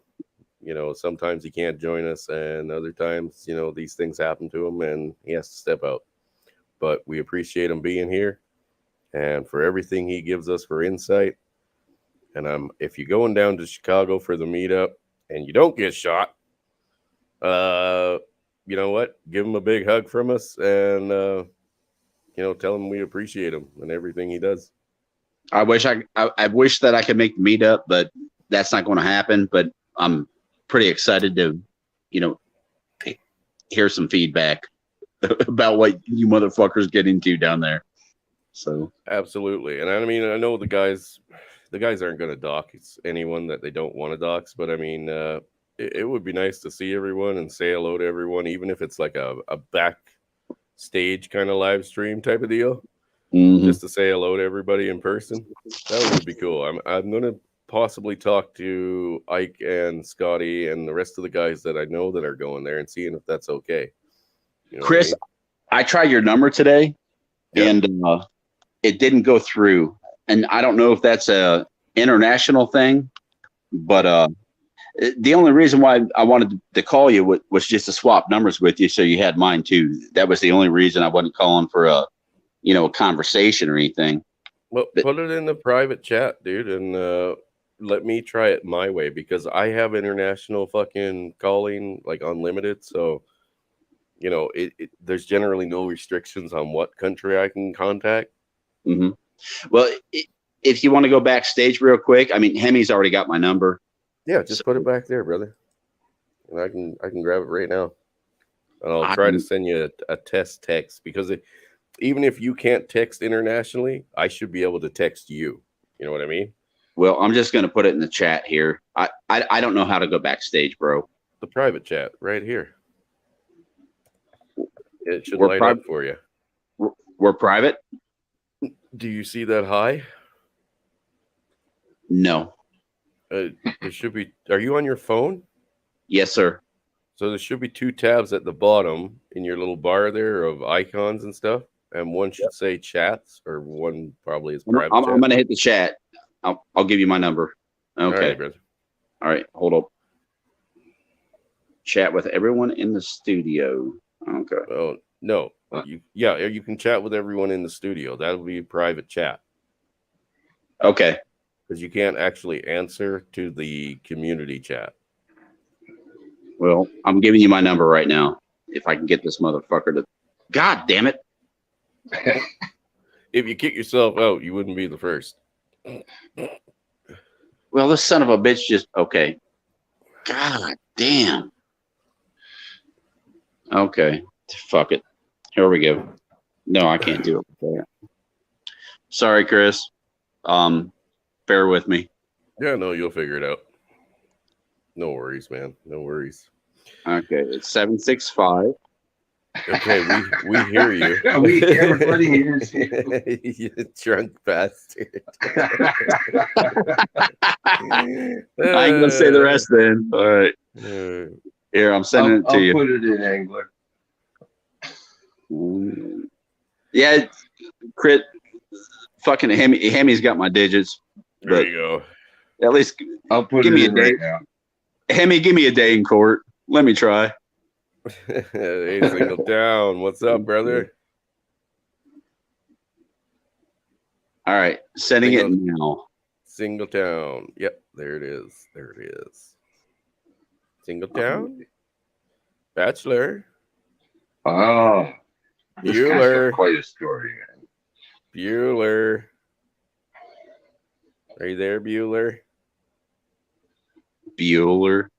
sometimes he can't join us, and other times, these things happen to him, and he has to step out. But we appreciate him being here, and for everything he gives us for insight. And if you're going down to Chicago for the meetup and you don't get shot, you know what? Give him a big hug from us, and tell him we appreciate him and everything he does. I wish that I could make the meetup, but that's not going to happen. But I'm pretty excited to, hear some feedback about what you motherfuckers get into down there. So absolutely, and I mean, I know the guys aren't going to dock anyone that they don't want to dox, but I mean, it would be nice to see everyone and say hello to everyone, even if it's like a backstage kind of live stream type of deal. Mm-hmm. Just to say hello to everybody in person. That would be cool. I'm going to possibly talk to Ike and Scotty and the rest of the guys that I know that are going there and seeing if that's okay. Chris, I tried your number today, and it didn't go through. And I don't know if that's a international thing, but the only reason why I wanted to call you was just to swap numbers with you, so you had mine too. That was the only reason I wasn't calling for a conversation or anything. Well, put it in the private chat, dude, and let me try it my way, because I have international fucking calling, like unlimited. So, there's generally no restrictions on what country I can contact. Mm-hmm. Well, if you want to go backstage real quick, I mean, Hemi's already got my number. Yeah, just put it back there, brother, and I can grab it right now, and I'll try to send you a test text, because even if you can't text internationally, I should be able to text you. You know what I mean? Well, I'm just going to put it in the chat here. I don't know how to go backstage, bro. The private chat right here. It should light up for you. We're private? Do you see that high? No. It should be. Are you on your phone? Yes, sir. So there should be 2 tabs at the bottom in your little bar there of icons and stuff. And one should say chats, or one probably is private. I'm going to hit the chat. I'll give you my number. Okay. All right, brother. All right. Hold up. Chat with everyone in the studio. Okay. Oh, no. You can chat with everyone in the studio. That'll be a private chat. Okay. Because you can't actually answer to the community chat. Well, I'm giving you my number right now. If I can get this motherfucker to... God damn it. If you kick yourself out, you wouldn't be the first. Well, this son of a bitch just... Okay. God damn. Okay. Fuck it. Here we go. No, I can't do it. Sorry, Chris. Bear with me. Yeah, no, you'll figure it out. No worries, man. No worries. Okay, it's 765. Okay, we hear you. Everybody hears you. You drunk bastard. I ain't gonna say the rest then. All right. Here, I'm sending it to I'll you. put it in Angler. Yeah, crit. Fucking Hemi's got my digits. There you go. At least I'll put give it me in a day. right now. Hemi, give me a day in court. Let me try. Hey, Single Town. What's up, brother? All right, sending it now. Single Town. Yep, there it is. There it is. Single Town? Bachelor? Oh, this guy's Bueller. got quite a story. Man. Bueller. Are you there, Bueller? Bueller.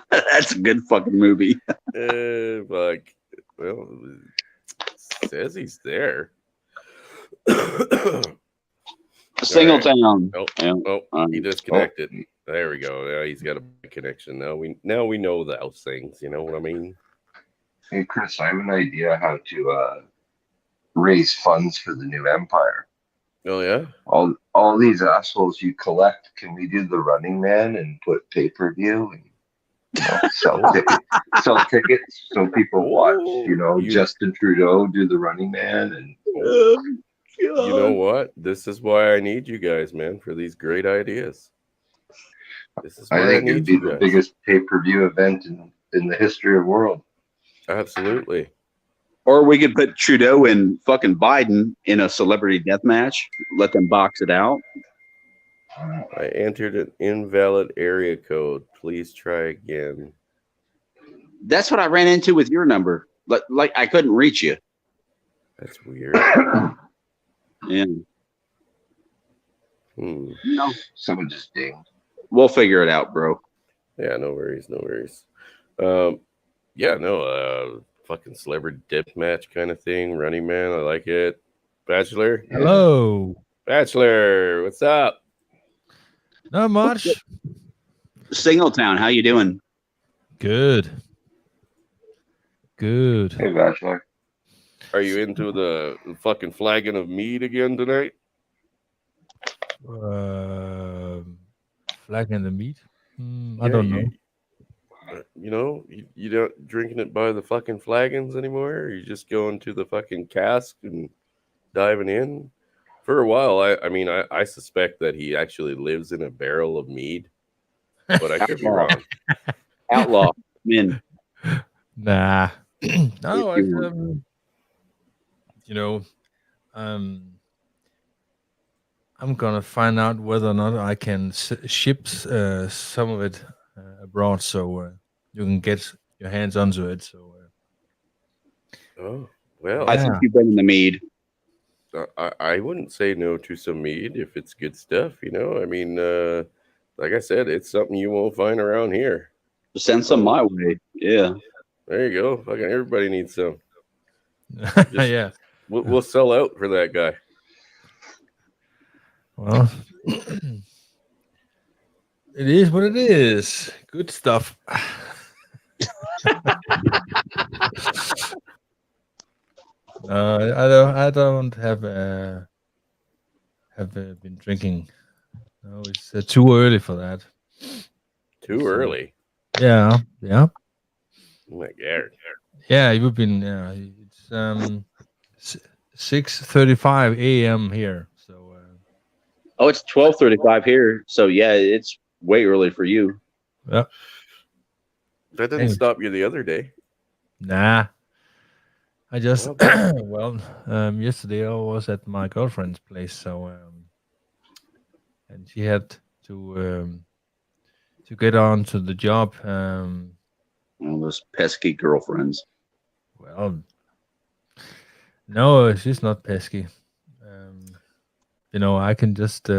That's a good fucking movie. Fuck. Well, says he's there. Single Town. He disconnected. There we go. Now he's got a big connection. Now we know those things. You know what I mean? Hey, Chris, I have an idea how to raise funds for the new empire. Oh yeah. All these assholes you collect. Can we do the Running Man and put pay-per-view and sell tickets so people watch? Justin Trudeau do the Running Man and. You know what? This is why I need you guys, man, for these great ideas. This is why I think it'd be the biggest pay-per-view event in the history of the world. Absolutely. Or we could put Trudeau and fucking Biden in a celebrity death match. Let them box it out. I entered an invalid area code. Please try again. That's what I ran into with your number. Like I couldn't reach you. That's weird. Yeah. No, someone just dinged. We'll figure it out, bro. Yeah, no worries, no worries. Fucking celebrity death match kind of thing. Running Man, I like it. Bachelor. Hello. Bachelor, what's up? Not much. Single Town, how you doing? Good. Hey, Bachelor. Are you into the fucking flagon of mead again tonight? Flag in the meat? I don't know. You don't drinking it by the fucking flagons anymore? Or you just going to the fucking cask and diving in? For a while, I suspect that he actually lives in a barrel of mead, but I could be wrong. Outlaw, men. Nah. No, I'm gonna find out whether or not I can ship some of it abroad, so you can get your hands onto it. So. Oh well, I think you've been in the mead. I wouldn't say no to some mead if it's good stuff. Like I said, it's something you won't find around here. Send some my way. Yeah. There you go. Fucking everybody needs some. Yeah. We'll sell out for that guy. Well, it is what it is. Good stuff. I don't have been drinking. No, it's too early for that. Too early. Yeah. Oh my God. Yeah, you've been. It's 6:35 a.m. here. So. It's 12:35 here. So yeah, it's way early for you. Yeah. That didn't stop you the other day. Nah. I just yesterday I was at my girlfriend's place, so and she had to get on to the job. Those pesky girlfriends. Well, no, she's not pesky. I can just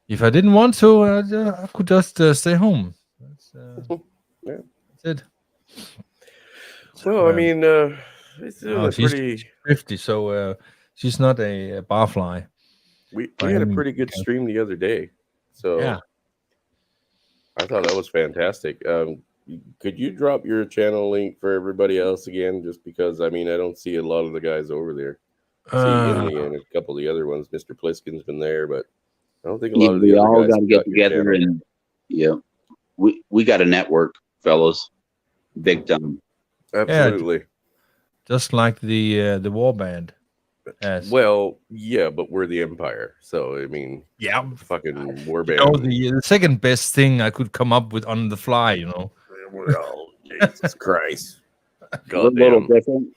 if I didn't want to, I could just stay home. That's it. Well, it's she's pretty 50, so she's not a barfly. We had a pretty good stream the other day, so yeah, I thought that was fantastic. Could you drop your channel link for everybody else again? Just because I don't see a lot of the guys over there. See Inley and a couple of the other ones. Mr. Pliskin's been there, but I don't think a lot of the other guys got to get together and we got a network, fellas, big time. Absolutely. Yeah, just like the war band. Yes. Well, yeah, but we're the Empire, so yeah, fucking war band. The second best thing I could come up with on the fly, Oh, Jesus Christ! We're a little different.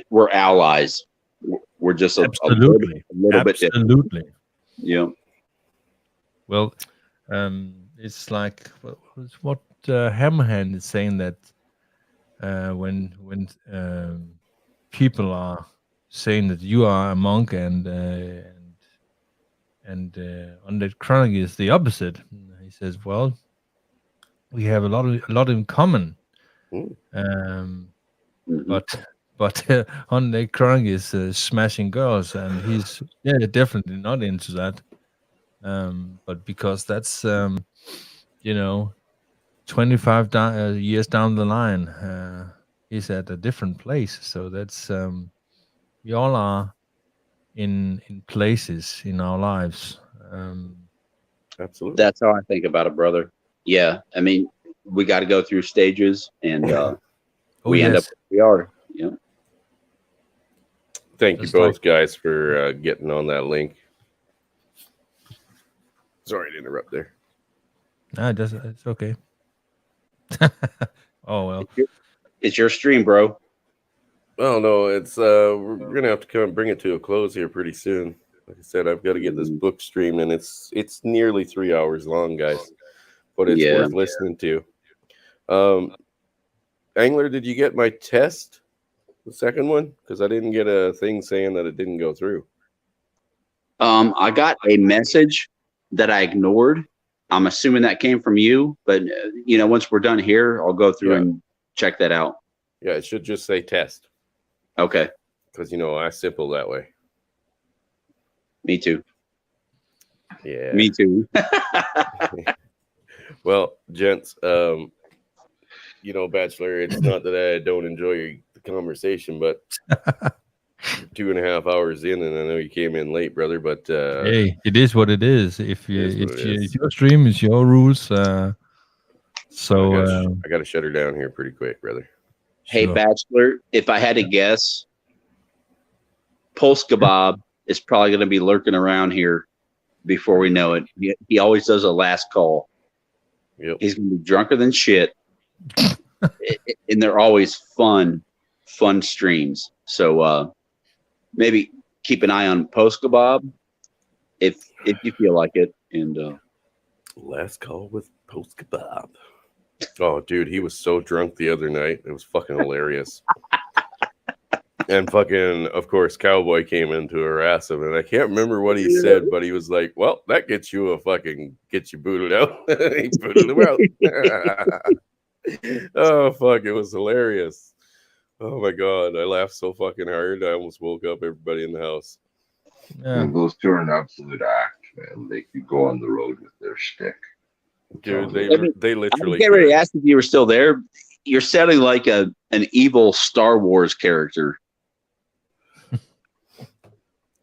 We're allies. We're just a little bit different. Absolutely. Yeah. Well, it's like what Hammerhand is saying, that when people are saying that you are a monk and Undead Chronic is the opposite. He says, well, we have a lot in common. But Undead Chronic is smashing girls, and he's definitely not into that. But because that's 25 years down the line, he's at a different place. So that's we all are in places in our lives. Absolutely. That's how I think about it, brother. Yeah, we got to go through stages, and we end up where we are. Yeah. Thank you both guys for getting on that link. Sorry to interrupt there. No, it's okay. Oh well, it's your stream, bro. Oh no, it's we're gonna have to come and bring it to a close here pretty soon. Like I said, I've got to get this book streamed, and it's nearly 3 hours long, guys. But it's worth listening to. Angler, did you get my test? The second one? Because I didn't get a thing saying that it didn't go through. I got a message that I ignored. I'm assuming that came from you, but once we're done here, I'll go through and check that out. Yeah, it should just say test. Okay. Because I simple that way. Me too. Yeah. Me too. Well, gents, Bachelor, it's not that I don't enjoy the conversation, but 2.5 hours in, and I know you came in late, brother, but hey, it is what it is. If it's your stream, it's your rules. I got to shut her down here pretty quick, brother. Hey, sure. Bachelor, if I had to guess, Pulse Kebab is probably going to be lurking around here before we know it. He always does a last call. Yep. He's going to be drunker than shit. And they're always fun streams. So maybe keep an eye on Post Kebab if you feel like it. And last call with Post Kebab. Oh, dude, he was so drunk the other night. It was fucking hilarious. And fucking, of course, Cowboy came in to harass him, and I can't remember what he said, but he was like, "Well, that gets you booted out." He booted him out. Oh fuck, it was hilarious. Oh my god, I laughed so fucking hard I almost woke up everybody in the house. Yeah, those two are an absolute act, man. They could go on the road with their stick. Dude, they literally. I get ready to ask if you were still there. You're sounding like an evil Star Wars character.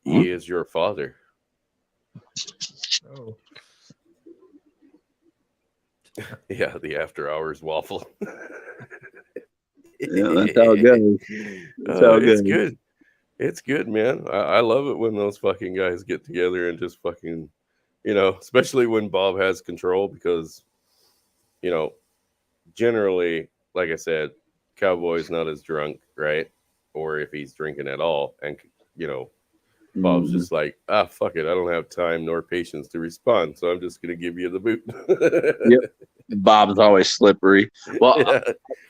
He is your father. Oh. Yeah, the after hours waffle. Yeah, that's how it goes. It's good. It's good, man. I love it when those fucking guys get together and just fucking, especially when Bob has control, because, generally, like I said, Cowboy's not as drunk, right? Or if he's drinking at all, and, Bob's just like, fuck it. I don't have time nor patience to respond, so I'm just going to give you the boot. Yep. Bob's always slippery. Well, yeah.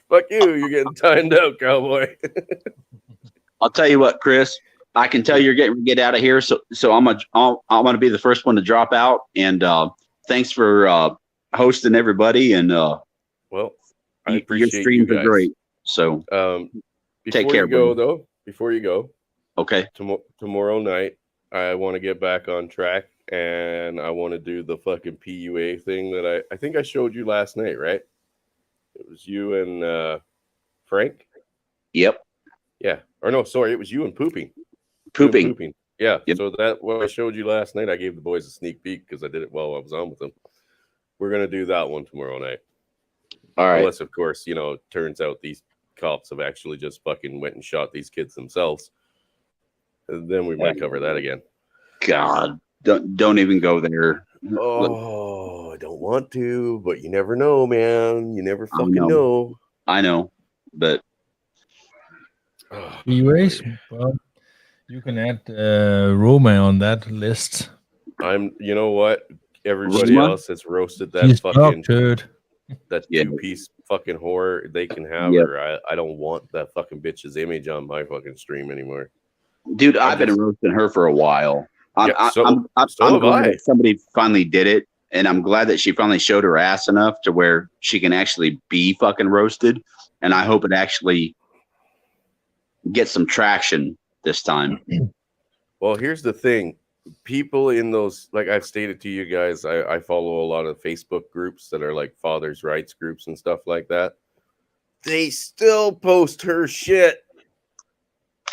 Fuck you. You're getting timed out, Cowboy. I'll tell you what, Chris. I can tell you're getting to get out of here, so I'm gonna be the first one to drop out. And thanks for hosting everybody. And well, I appreciate your streams you guys. are great. So take care. Before you go, Okay. Tomorrow night, I want to get back on track, and I want to do the fucking PUA thing that I think I showed you last night, right? It was you and Frank. Yep. Yeah. Or no, sorry, it was you and Pooping. Pooping. Yeah. Yep. So that what I showed you last night, I gave the boys a sneak peek because I did it while I was on with them. We're gonna do that one tomorrow night. All right. Unless, of course, it turns out these cops have actually just fucking went and shot these kids themselves. And then we might cover that again. God, don't even go there. Oh, I don't want to, but you never know, man. You never fucking know. I know, but PUAs. Well, you can add Roma on that list. You know what? Everybody else has roasted that She's fucking turd. that 2-piece fucking whore. They can have her. I don't want that fucking bitch's image on my fucking stream anymore. Dude, I've been roasting her for a while. I'm so glad that somebody finally did it, and I'm glad that she finally showed her ass enough to where she can actually be fucking roasted. And I hope it actually gets some traction this time. Well, here's the thing. People in those, like I've stated to you guys, I follow a lot of Facebook groups that are like fathers' rights groups and stuff like that. They still post her shit.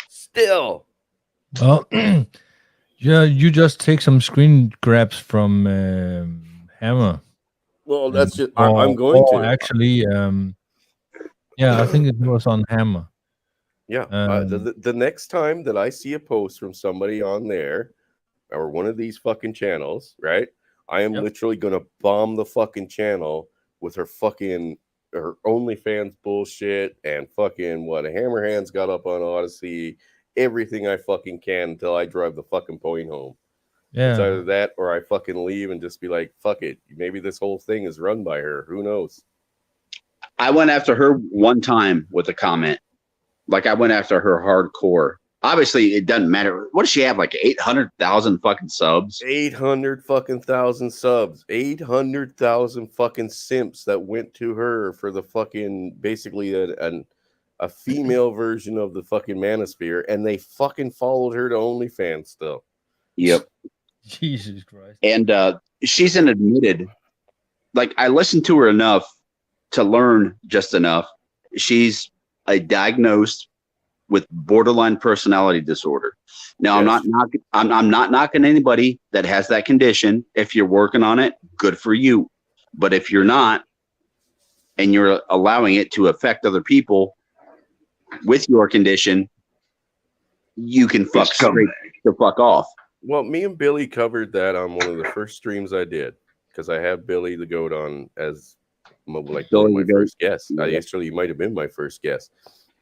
Still. Well, yeah, you just take some screen grabs from Hammer. Well, that's just I'm going to actually. Yeah, I think it was on Hammer. Yeah, the next time that I see a post from somebody on there or one of these fucking channels, right? I am literally gonna bomb the fucking channel with her OnlyFans bullshit and fucking what a Hammerhand's got up on Odyssey. Everything I fucking can until I drive the fucking point home. Yeah. It's either that or I fucking leave and just be like, fuck it. Maybe this whole thing is run by her. Who knows? I went after her one time with a comment. Like I went after her hardcore. Obviously, it doesn't matter. What does she have? Like 800,000 fucking subs? 800 fucking thousand subs. 800,000 fucking simps that went to her for the fucking basically a female version of the fucking manosphere, and they fucking followed her to OnlyFans still. Yep. Jesus Christ. And she's an admitted, like I listened to her enough to learn just enough. She's diagnosed with borderline personality disorder. Now, yes. I'm not knocking anybody that has that condition. If you're working on it, good for you. But if you're not, and you're allowing it to affect other people with your condition, you can fuck off. Well, me and Billy covered that on one of the first streams I did because I have Billy the Goat on as my first guest. Actually, he might have been my first guest.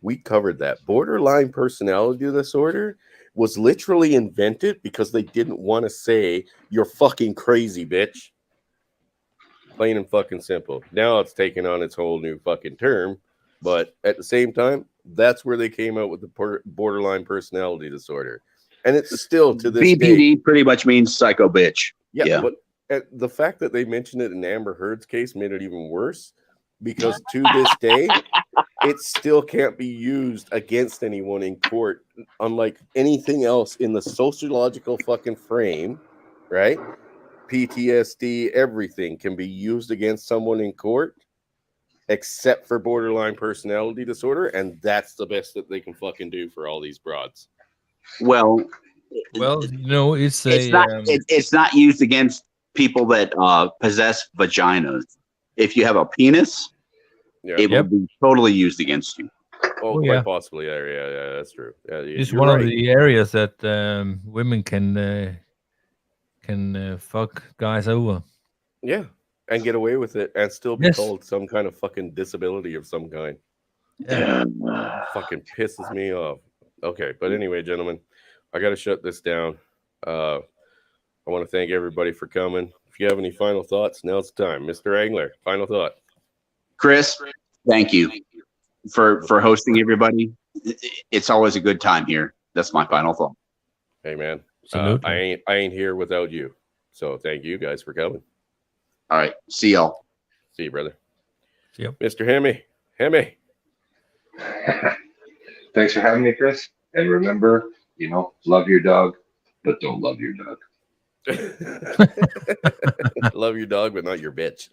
We covered that. Borderline personality disorder was literally invented because they didn't want to say you're fucking crazy, bitch. Plain and fucking simple. Now it's taken on its whole new fucking term, but at the same time, that's where they came out with the borderline personality disorder. And it's still to this BPD day. Pretty much means psycho bitch. Yeah, but the fact that they mentioned it in Amber Heard's case made it even worse because to this day, it still can't be used against anyone in court, unlike anything else in the sociological fucking frame, right? PTSD, everything can be used against someone in court except for borderline personality disorder, and that's the best that they can fucking do for all these broads. Well, it's not used against people that possess vaginas. If you have a penis, it will be totally used against you. Oh, quite possibly. Yeah, that's true. Yeah, it's one of the areas that women can fuck guys over. Yeah, and get away with it and still be told some kind of fucking disability of some kind. Yeah. Fucking pisses me off. Okay, but anyway, gentlemen, I got to shut this down. I want to thank everybody for coming. If you have any final thoughts, now's the time. Mr. Angler, final thought. Chris, thank you for hosting everybody. It's always a good time here. That's my final thought. Hey, man. I ain't here without you. So thank you guys for coming. All right. See y'all. See you, brother. See you. Mr. Hemi. Thanks for having me, Chris. And remember, You know, love your dog, but don't love your dog. Love your dog, but not your bitch.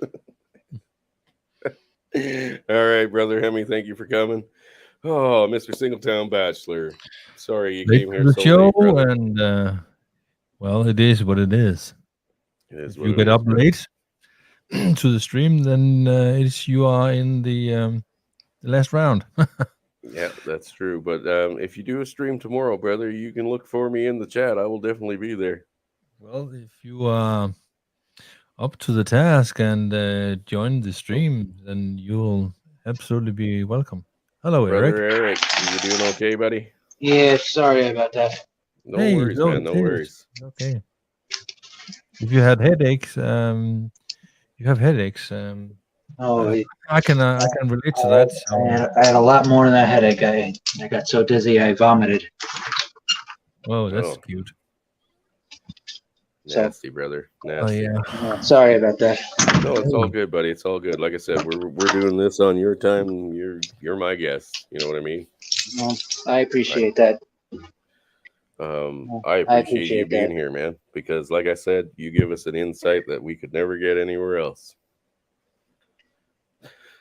All right, brother Hemi, thank you for coming. Oh, Mr. Singletown Bachelor. Sorry you Late came to here the so show, late, brother. and well, it is what it is. It is If what you it get is, up brother. late to the stream, then you are in the last round. Yeah, that's true. But if you do a stream tomorrow, brother, you can look for me in the chat. I will definitely be there. Well, if you are up to the task and join the stream, then you'll absolutely be welcome. Hello, Brother Eric. you doing okay, buddy? Yeah, sorry about that. No Hey, worries, no, man. No it is. worries. Okay. If you had headaches, you have headaches. Oh, I can relate to that. So. I had a lot more than that headache. I got so dizzy I vomited. Whoa, that's Oh. cute. Nasty, brother. Nasty. Oh yeah. Sorry about that. No, it's all good, buddy. It's all good. Like I said, we're doing this on your time. You're my guest. You know what I mean? Well, I appreciate that. I appreciate you being here, man. Because, like I said, you give us an insight that we could never get anywhere else.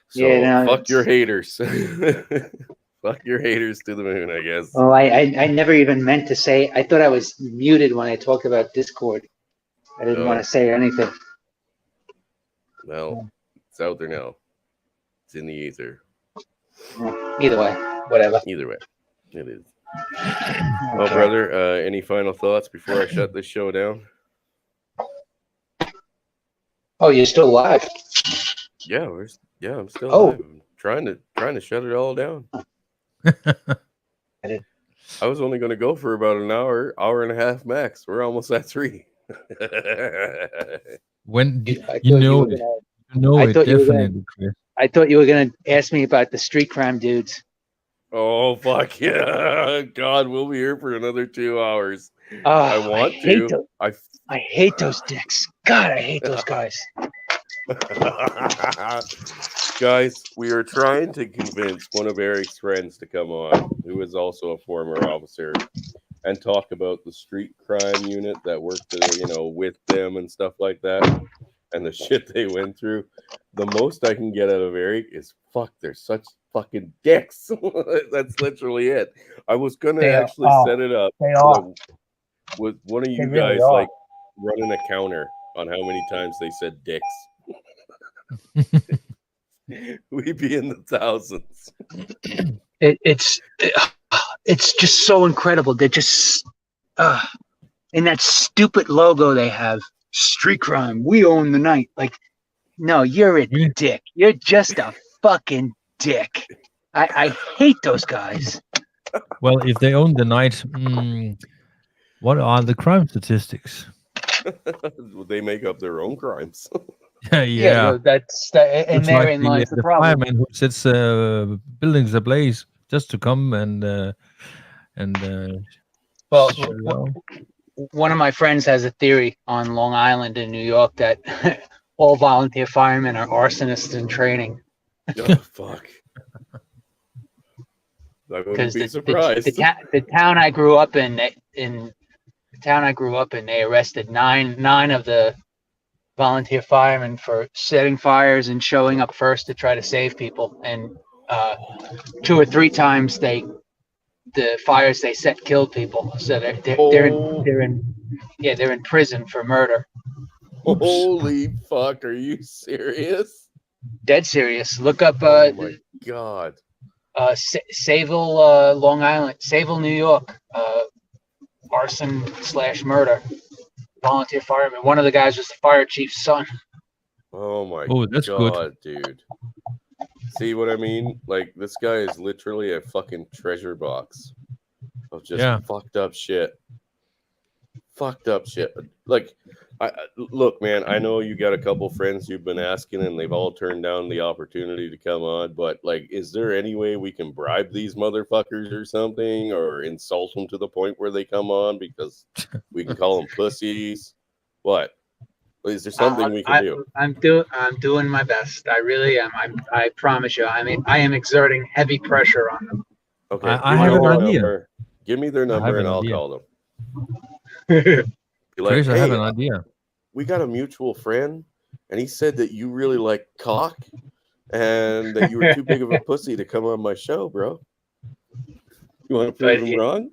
So Yeah, no, fuck your haters. Fuck your haters to the moon, I guess. Oh, I never even meant to say. I thought I was muted when I talked about Discord. I didn't want to say anything. Well, it's out there now. It's in the ether. Either way, whatever. Either way, it is. Well, brother, any final thoughts before I shut this show down? Oh, you're still live? Yeah, I'm still Oh. live. I'm trying to shut it all down. I was only going to go for about an hour and a half max. We're almost at 3. When I you know thought it, you you know I it thought you were definitely. Chris. I thought you were gonna ask me about the street crime dudes. Oh, fuck yeah. God, we'll be here for another 2 hours. Oh, I want hate to. I hate those dicks. God, I hate those guys. Guys, we are trying to convince one of Eric's friends to come on, who is also a former officer, and talk about the street crime unit that worked, with them and stuff like that, and the shit they went through. The most I can get out of Eric is, fuck, they're such fucking dicks. That's literally it. I was gonna set it up with one of you guys, like, running a counter on how many times they said dicks. We'd be in the thousands. It's just so incredible. They're just in that stupid logo they have, street crime. We own the night. Like, no, you're a dick. You're just a fucking dick. I hate those guys. Well, if they own the night, what are the crime statistics? They make up their own crimes. Yeah. And It's therein lies the problem. fireman who sets buildings ablaze just to come and Well, well, one of my friends has a theory on Long Island in New York that all volunteer firemen are arsonists in training. Oh, fuck. I wouldn't be surprised. The town I grew up in, they arrested nine of the volunteer firemen for setting fires and showing up first to try to save people. And 2 or 3 times the fires they set killed people. So they're in prison for murder. Holy fuck! Are you serious? Dead serious. Look up. Oh my god. Sayville, Long Island, Sayville, New York. Arson/murder. Volunteer fireman. One of the guys was the fire chief's son. Oh my that's god, good. dude. See what I mean? Like, this guy is literally a fucking treasure box of just fucked up shit. Fucked up shit. Like, look, man, I know you got a couple friends you've been asking and they've all turned down the opportunity to come on, but, like, is there any way we can bribe these motherfuckers or something, or insult them to the point where they come on because we can call them pussies? What? Is there something we can do? I'm doing my best. I really am. I promise you. I mean, I am exerting heavy pressure on them. Okay. I have an idea. Give me their number and I'll call them. Be like, Chris, I have "Hey, an idea. we got a mutual friend, and he said that you really like cock, and that you were too big of a pussy to come on my show, bro. You want to prove him wrong?"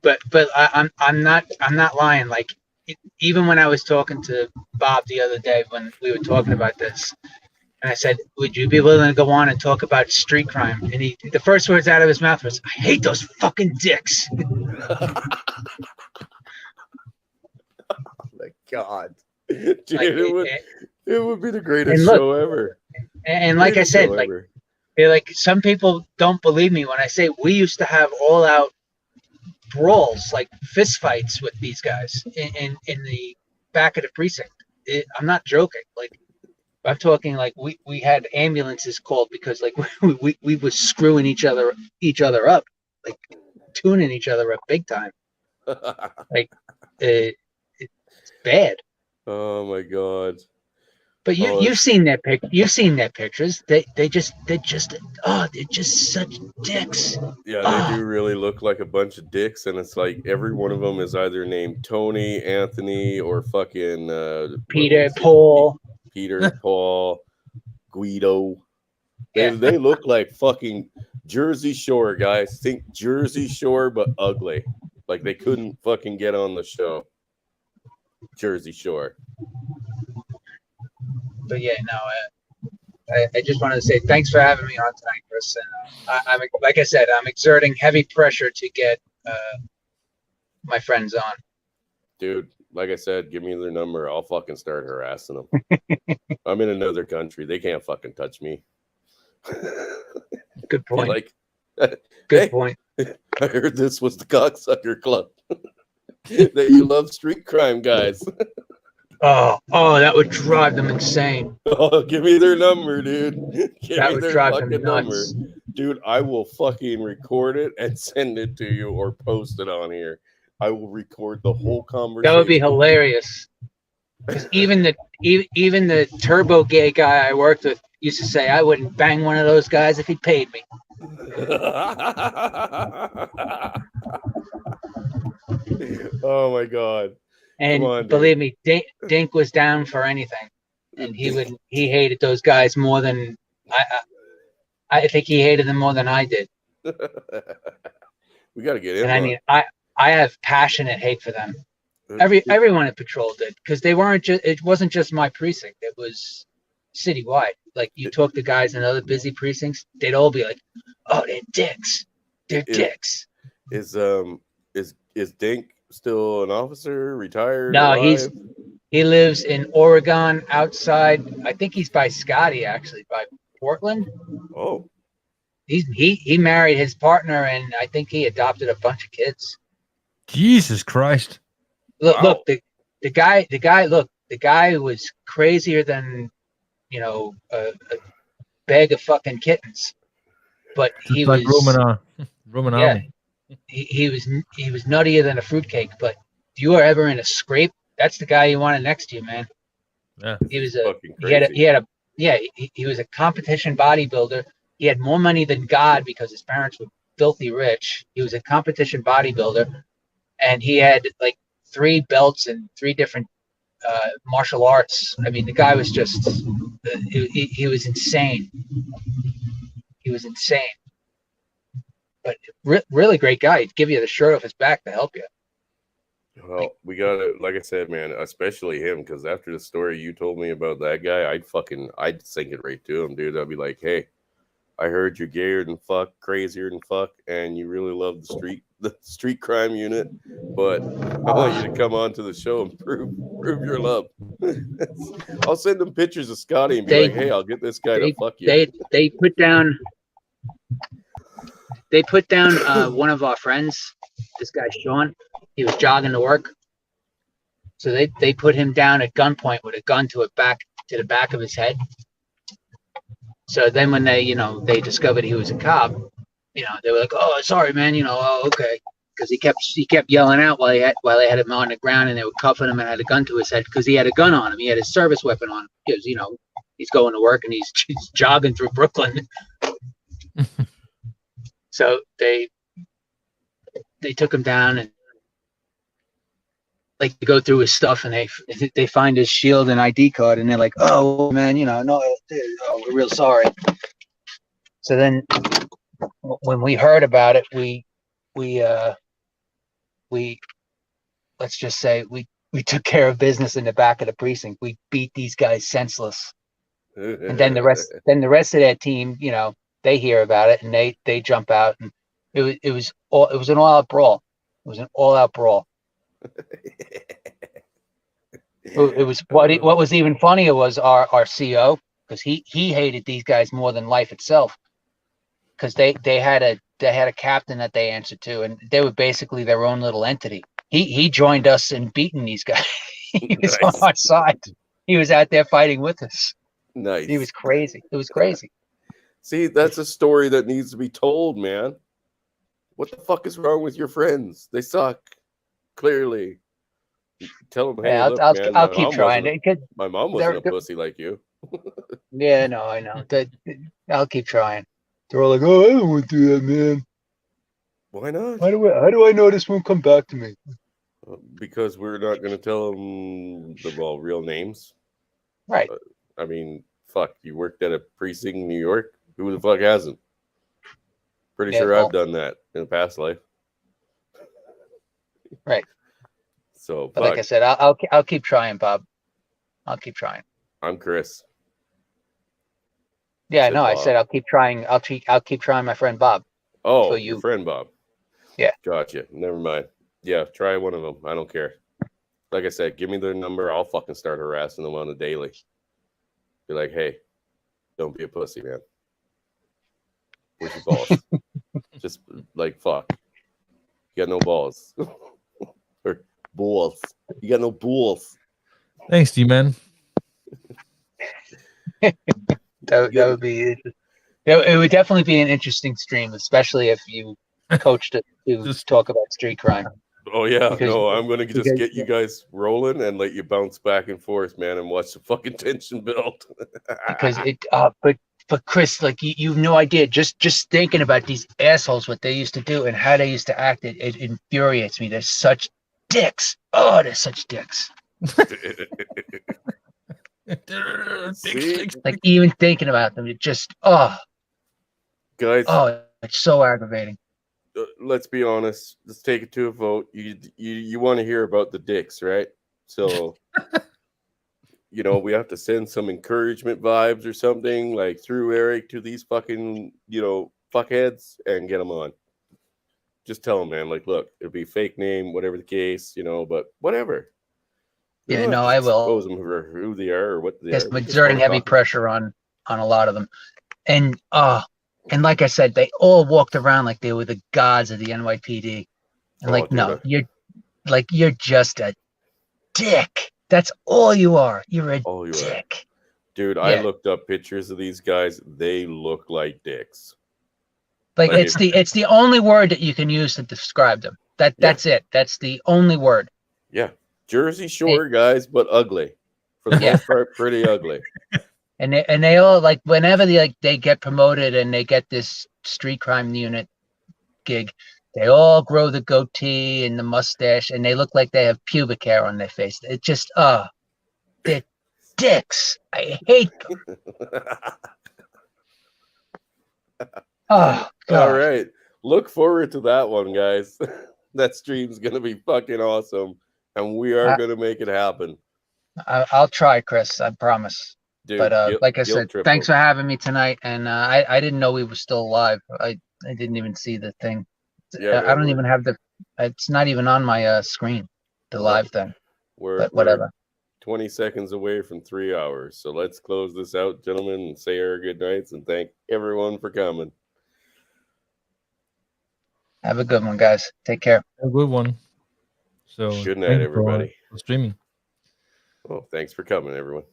But I'm not lying. Like, even when I was talking to Bob the other day when we were talking about this, and I said, "Would you be willing to go on and talk about street crime?" And the first words out of his mouth was, "I hate those fucking dicks." Oh my God, dude, like, it would be the greatest show ever. And like I said, like some people don't believe me when I say we used to have all out brawls, like fist fights with these guys in the back of the precinct. I'm not joking. Like, I'm talking like we had ambulances called because like we was screwing each other up, like tuning each other up big time. Like it's bad. Oh my God. But you've seen their you've seen their pictures. They're just such dicks. Yeah, they do really look like a bunch of dicks, and it's like every one of them is either named Tony, Anthony, or fucking Peter, Paul, Guido. They look like fucking Jersey Shore guys. Think Jersey Shore, but ugly. Like they couldn't fucking get on the show. Jersey Shore. But yeah, no, I just wanted to say thanks for having me on tonight, Chris. And I'm like I said, I'm exerting heavy pressure to get my friends on. Dude, like I said, give me their number. I'll fucking start harassing them. I'm in another country. They can't fucking touch me. Good point. Like, good point. I heard this was the Cocksucker Club. That you love street crime guys. Oh, that would drive them insane. Oh, give me their number, dude. That would drive them nuts. Dude, I will fucking record it and send it to you or post it on here. I will record the whole conversation. That would be hilarious. Because even the turbo gay guy I worked with used to say I wouldn't bang one of those guys if he paid me. Oh my God. And believe me, Dink was down for anything, and he hated those guys more than I think he hated them more than I did. We got to get in. And I mean, I have passionate hate for them. Everyone at Patrol did, because they weren't just. It wasn't just my precinct; it was citywide. Like you talk to guys in other busy precincts, they'd all be like, "Oh, they're dicks. They're dicks." Is Dink still an officer, retired? No, alive? he lives in Oregon, outside. I think he's by Scotty, actually, by Portland. Oh, he married his partner, and I think he adopted a bunch of kids. Jesus Christ! Look, the guy was crazier than a bag of fucking kittens. But he was like Roman yeah. He was nuttier than a fruitcake, but if you were ever in a scrape, that's the guy you wanted next to you, man. Yeah. He was he was a competition bodybuilder. He had more money than God because his parents were filthy rich. He was a competition bodybuilder, and he had like 3 belts and 3 different martial arts. I mean, the guy was just he was insane. He was insane. But really great guy. He'd give you the shirt off his back to help you. Well, we got to, like I said, man, especially him, because after the story you told me about that guy, I'd sink it right to him, dude. I'd be like, hey, I heard you're gayer than fuck, crazier than fuck, and you really love the street crime unit, but I want you to come on to the show and prove your love. I'll send them pictures of Scotty and be like, hey, I'll get this guy to fuck you. They put down one of our friends, this guy Sean. He was jogging to work, so they put him down at gunpoint with a gun to the back of his head. So then when they discovered he was a cop, they were like, "Oh, sorry, man, oh, okay," because he kept yelling out while they had him on the ground, and they were cuffing him and had a gun to his head because he had a gun on him. He had his service weapon on him because he's going to work and he's jogging through Brooklyn. So they they took him down and like to go through his stuff, and they find his shield and ID card, and they're like, "Oh man, no, we're real sorry." So then, when we heard about it, we let's just say we took care of business in the back of the precinct. We beat these guys senseless, and then the rest of their team, they hear about it and they jump out, and it was an all out brawl. It was an all out brawl. It was what was even funnier was our CO, because he hated these guys more than life itself, because they had a captain that they answered to, and they were basically their own little entity. He joined us in beating these guys. He was on our side. He was out there fighting with us. Nice. He was crazy. It was crazy. See, that's a story that needs to be told, man. What the fuck is wrong with your friends? They suck. Clearly. Tell them, hey, yeah, look, I'll keep trying. My mom wasn't a pussy like you. Yeah, no, I know. I'll keep trying. They're all like, "Oh, I don't want to do that, man." Why not? How do I know this won't come back to me? Because we're not going to tell them the real names. Right. I mean, fuck, you worked at a precinct in New York? Who the fuck hasn't? Pretty sure I've done that in a past life. Right. So, but like I said, I'll keep trying, Bob. I'll keep trying. I'm Chris. Yeah, no, Bob. I said I'll keep trying. I'll keep trying, my friend Bob. Oh, your friend Bob. Yeah. Gotcha. Never mind. Yeah, try one of them. I don't care. Like I said, give me their number. I'll fucking start harassing them on a daily. Be like, hey, don't be a pussy, man. Where's your balls? Just like, fuck. You got no balls. Or balls. You got no balls. Thanks, G-Man. That would be. It would definitely be an interesting stream, especially if you coached it to talk about street crime. Oh yeah, I'm gonna just get you guys rolling and let you bounce back and forth, man, and watch the fucking tension build. Because but Chris, like you have no idea. Just thinking about these assholes, what they used to do and how they used to act, it infuriates me. They're such dicks. Oh, they're such dicks. Like even thinking about them, it just guys. Oh, it's so aggravating. Let's be honest. Let's take it to a vote. You want to hear about the dicks, right? So, we have to send some encouragement vibes or something like through Eric to these fucking, fuckheads and get them on. Just tell them, man. Like, look, it'll be a fake name, whatever the case, but whatever. Yeah, no, I will. Expose them for who they are or what they are. Yes, exerting heavy pressure on a lot of them, and like I said, they all walked around like they were the gods of the NYPD. And no, you're just a dick. That's all you are. You're a dick. Dude, I looked up pictures of these guys. They look like dicks. Like it's the only word that you can use to describe them. That's it. That's the only word. Yeah. Jersey Shore guys, but ugly. For the most part, pretty ugly. And they all like whenever they get promoted and they get this street crime unit gig, they all grow the goatee and the mustache, and they look like they have pubic hair on their face. It just they're dicks. I hate them. Oh, God. All right. Look forward to that one, guys. That stream's gonna be fucking awesome, and we are gonna make it happen. I'll try, Chris. I promise. Dude, but like I said, thanks for having me tonight. And I didn't know we were still live. I didn't even see the thing. Yeah, I don't even have it's not even on my screen, the live thing. But whatever. 20 seconds away from 3 hours. So let's close this out, gentlemen, and say our good nights and thank everyone for coming. Have a good one, guys. Take care. A good one. So good night, everybody. For streaming. Well, thanks for coming, everyone.